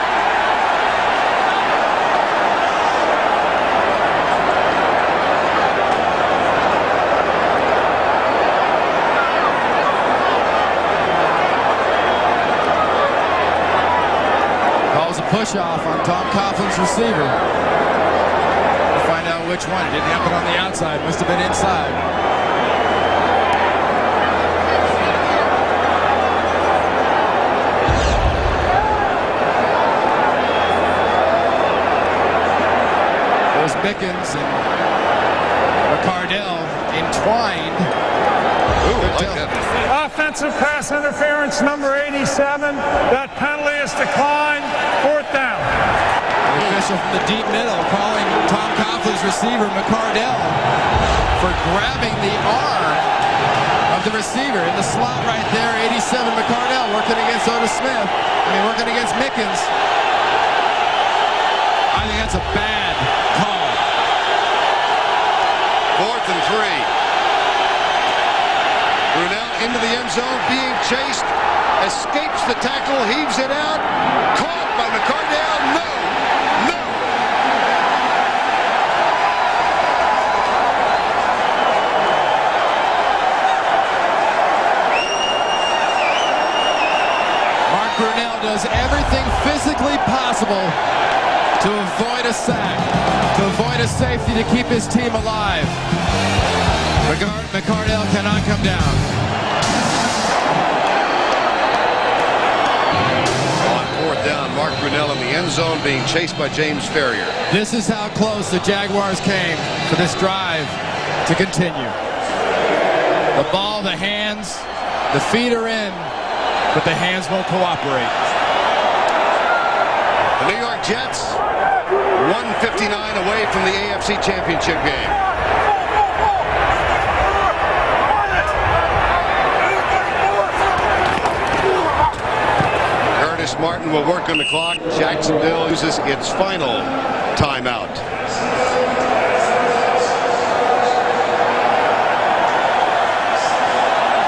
Calls a push-off on Tom Coughlin's receiver. We'll find out which one. It didn't happen on the outside. Must have been inside. There's Mickens and McCardell entwined. Ooh, I like that. Offensive pass interference, number 87. That penalty is declined. 4th down. The official from the deep middle calling Tom Coughlin's receiver, McCardell, for grabbing the arm of the receiver in the slot right there. 87 McCardell working against working against Mickens. I think that's a bad call. 4th and 3. Brunell into the end zone, being chased, escapes the tackle, heaves it out, caught by McCardell. No. Mark Brunell does everything physically possible to avoid a sack, to avoid a safety, to keep his team alive. McCardell cannot come down. On 4th down, Mark Brunell in the end zone being chased by James Ferrier. This is how close the Jaguars came for this drive to continue. The ball, the hands, the feet are in, but the hands won't cooperate. The New York Jets, 1:59 away from the AFC Championship game. Martin will work on the clock. Jacksonville uses its final timeout.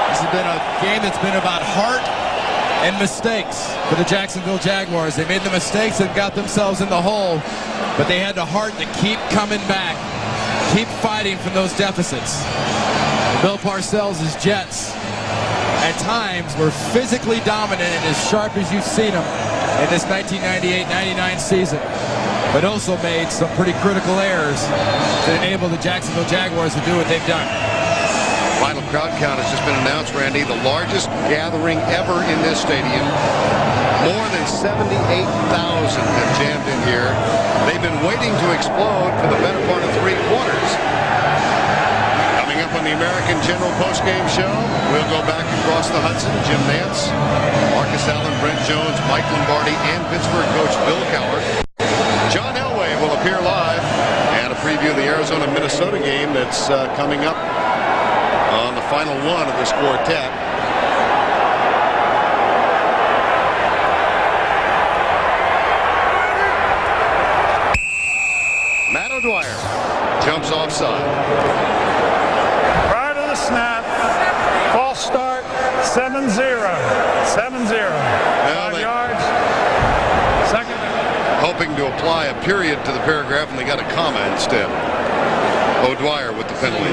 This has been a game that's been about heart and mistakes for the Jacksonville Jaguars. They made the mistakes and got themselves in the hole, but they had the heart to keep coming back, keep fighting from those deficits. Bill Parcells' Jets at times were physically dominant and as sharp as you've seen them in this 1998-99 season, but also made some pretty critical errors to enable the Jacksonville Jaguars to do what they've done. Final crowd count has just been announced, Randy. The largest gathering ever in this stadium. More than 78,000 have jammed in here. They've been waiting to explode for the better part of 3 quarters. Coming up on the American General postgame show, we'll go back across the Hudson. Jim Nantz, Marcus Allen, Brent Jones, Mike Lombardi, and Pittsburgh coach Bill Cowher. John Elway will appear live and a preview of the Arizona-Minnesota game that's coming up on the final one of this quartet. Matt O'Dwyer jumps offside. Prior to the snap, false start, 7-0. 7-0. 5 yards. Second. Hope hoping to apply a period to the paragraph, and they got a comma instead. O'Dwyer with the penalty.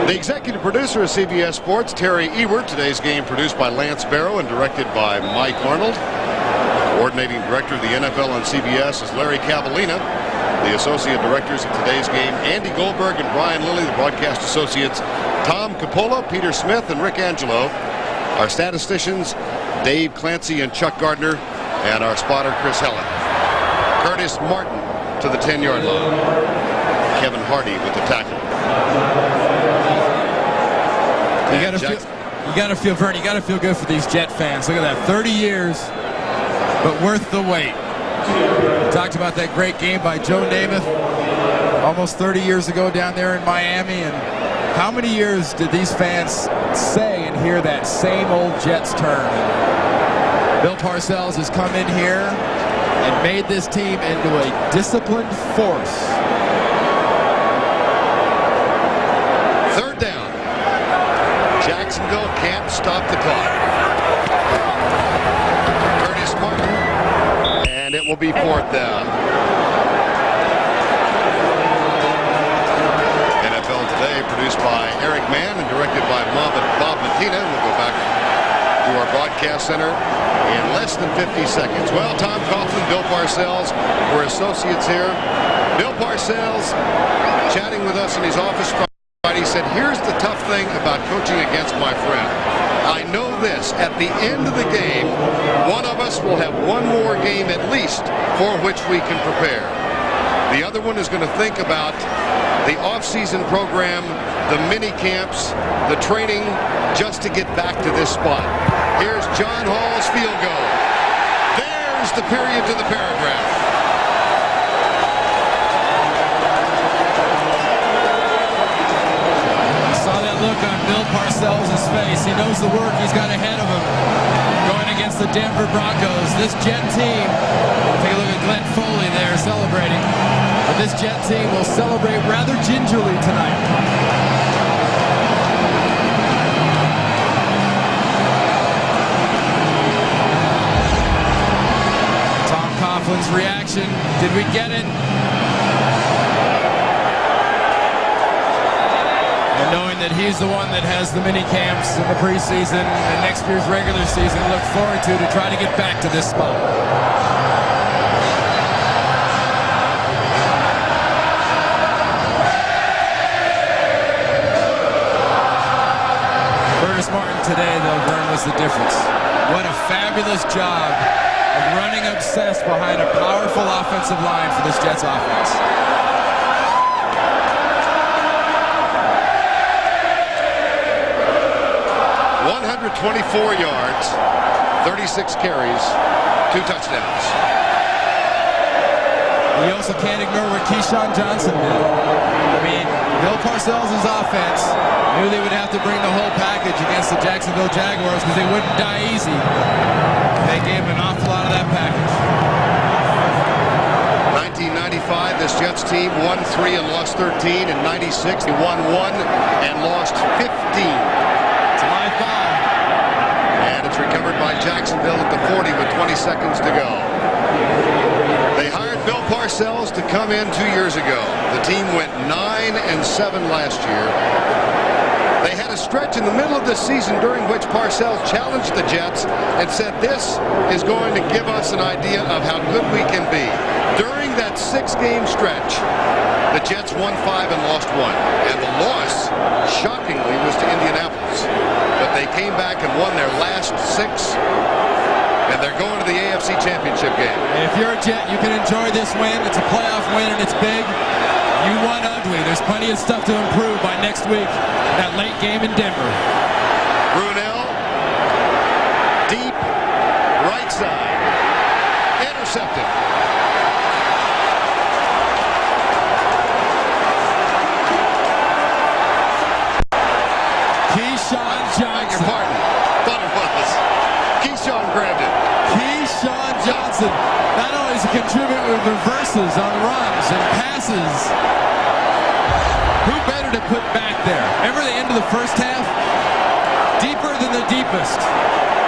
The executive producer of CBS Sports, Terry Ewert. Today's game produced by Lance Barrow and directed by Mike Arnold. Coordinating director of the NFL on CBS is Larry Cavallina. The associate directors of today's game, Andy Goldberg and Brian Lilly. The broadcast associates, Tom Coppola, Peter Smith, and Rick Angelo. Our statisticians, Dave Clancy and Chuck Gardner. And our spotter, Chris Helen. Curtis Martin to the 10-yard line. Kevin Hardy with the tackle. You gotta feel, Vern, you gotta feel good for these Jet fans. Look at that, 30 years, but worth the wait. We talked about that great game by Joe Namath almost 30 years ago down there in Miami, and how many years did these fans say and hear that same old Jets term? Bill Parcells has come in here and made this team into a disciplined force. Third down. Jacksonville can't stop the clock. Curtis Martin. And it will be fourth down. NFL Today produced by Eric Mann and directed by Bob Matina. We'll go back to our broadcast center in less than 50 seconds. Well, Tom Coughlin, Bill Parcells were associates here. Bill Parcells chatting with us in his office. He said, here's the tough thing about coaching against my friend. I know this. At the end of the game, one of us will have one more game at least for which we can prepare. The other one is going to think about the off-season program, the mini camps, the training, just to get back to this spot. Here's John Hall's field goal. There's the period to the paragraph. Look on Bill Parcells' face. He knows the work he's got ahead of him going against the Denver Broncos. This Jet team, take a look at Glenn Foley there celebrating. But this Jet team will celebrate rather gingerly tonight. Tom Coughlin's reaction. Did we get it? Knowing that he's the one that has the mini camps in the preseason and next year's regular season to look forward to try to get back to this spot. Curtis Martin today, though, Vern, was the difference. What a fabulous job of running obsessed behind a powerful offensive line for this Jets offense. 124 yards, 36 carries, 2 touchdowns. You also can't ignore what Keyshawn Johnson did. I mean, Bill Parcells' offense knew they would have to bring the whole package against the Jacksonville Jaguars because they wouldn't die easy. They gave an awful lot of that package. 1995, this Jets team won 3 and lost 13. In 96, they won 1 and lost 15. It's a live ball. And it's recovered by Jacksonville at the 40 with 20 seconds to go. They hired Bill Parcells to come in 2 years ago. The team went 9-7 last year. They had a stretch in the middle of the season during which Parcells challenged the Jets and said, this is going to give us an idea of how good we can be. During that 6-game stretch, the Jets won 5 and lost 1. And the loss, shockingly, was to Indianapolis. But they came back and won their last 6. And they're going to the AFC Championship game. If you're a Jet, you can enjoy this win. It's a playoff win, and it's big. You won ugly. There's plenty of stuff to improve by next week. That late game in Denver. Brunell, deep, right side. Intercepted. Keyshawn Johnson. Your pardon. Thought it was. Keyshawn grabbed it. Keyshawn Johnson not only does he contribute with reverses on runs and passes. Who better to put back there? Remember the end of the first half? Deeper than the deepest.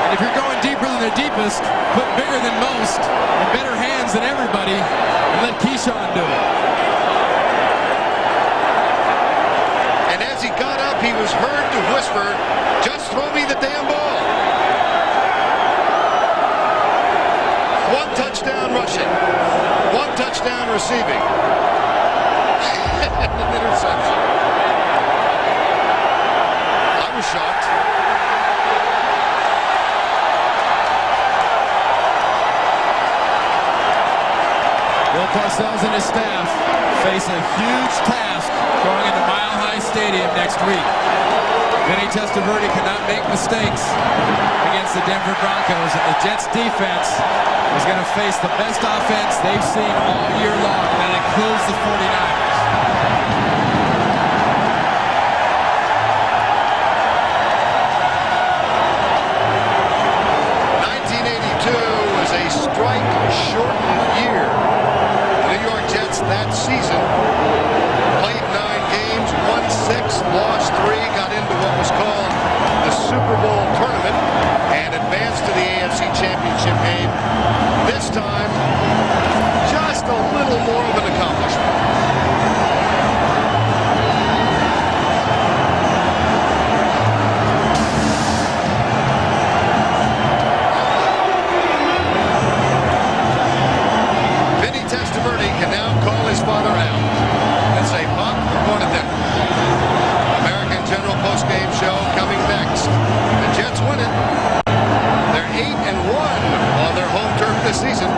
And if you're going deeper than the deepest, put bigger than most, and better hands than everybody, and let Keyshawn do it. And as he got up, he was heard to whisper, "Just throw me the damn ball." One touchdown rushing, one touchdown receiving, and an interception. I was shocked. Bill Parcells and his staff face a huge task going into Mile High Stadium next week. Vinny Testaverde cannot make mistakes against the Denver Broncos, and the Jets defense is going to face the best offense they've seen all year long, and that includes the 49ers. Strike-shortened year. The New York Jets that season played 9 games, won 6, lost 3, got into what was called the Super Bowl tournament, and advanced to the AFC Championship game. This time, just a little more of an accomplishment. Can now call his father out and say, "Pop, we're going to dinner." American General postgame show coming next. The Jets win it. They're 8-1 on their home turf this season.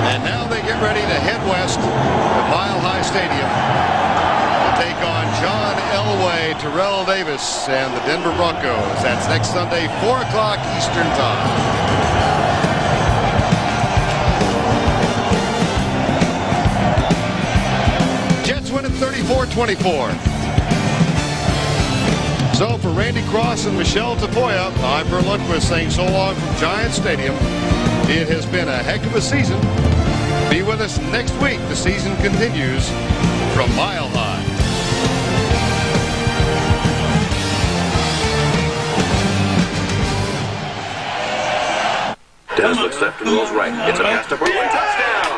And now they get ready to head west to Mile High Stadium to take on John Elway, Terrell Davis, and the Denver Broncos. That's next Sunday, 4 o'clock Eastern Time. Win at 34-24. So for Randy Cross and Michelle Tafoya, I'm Vern Lundquist saying so long from Giant Stadium. It has been a heck of a season. Be with us next week. The season continues from Mile High. Dennis looks left and rolls right. It's a pass to Burrow. Touchdown!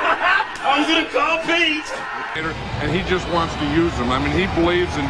I'm going to call Pete. And he just wants to use them. I mean, he believes in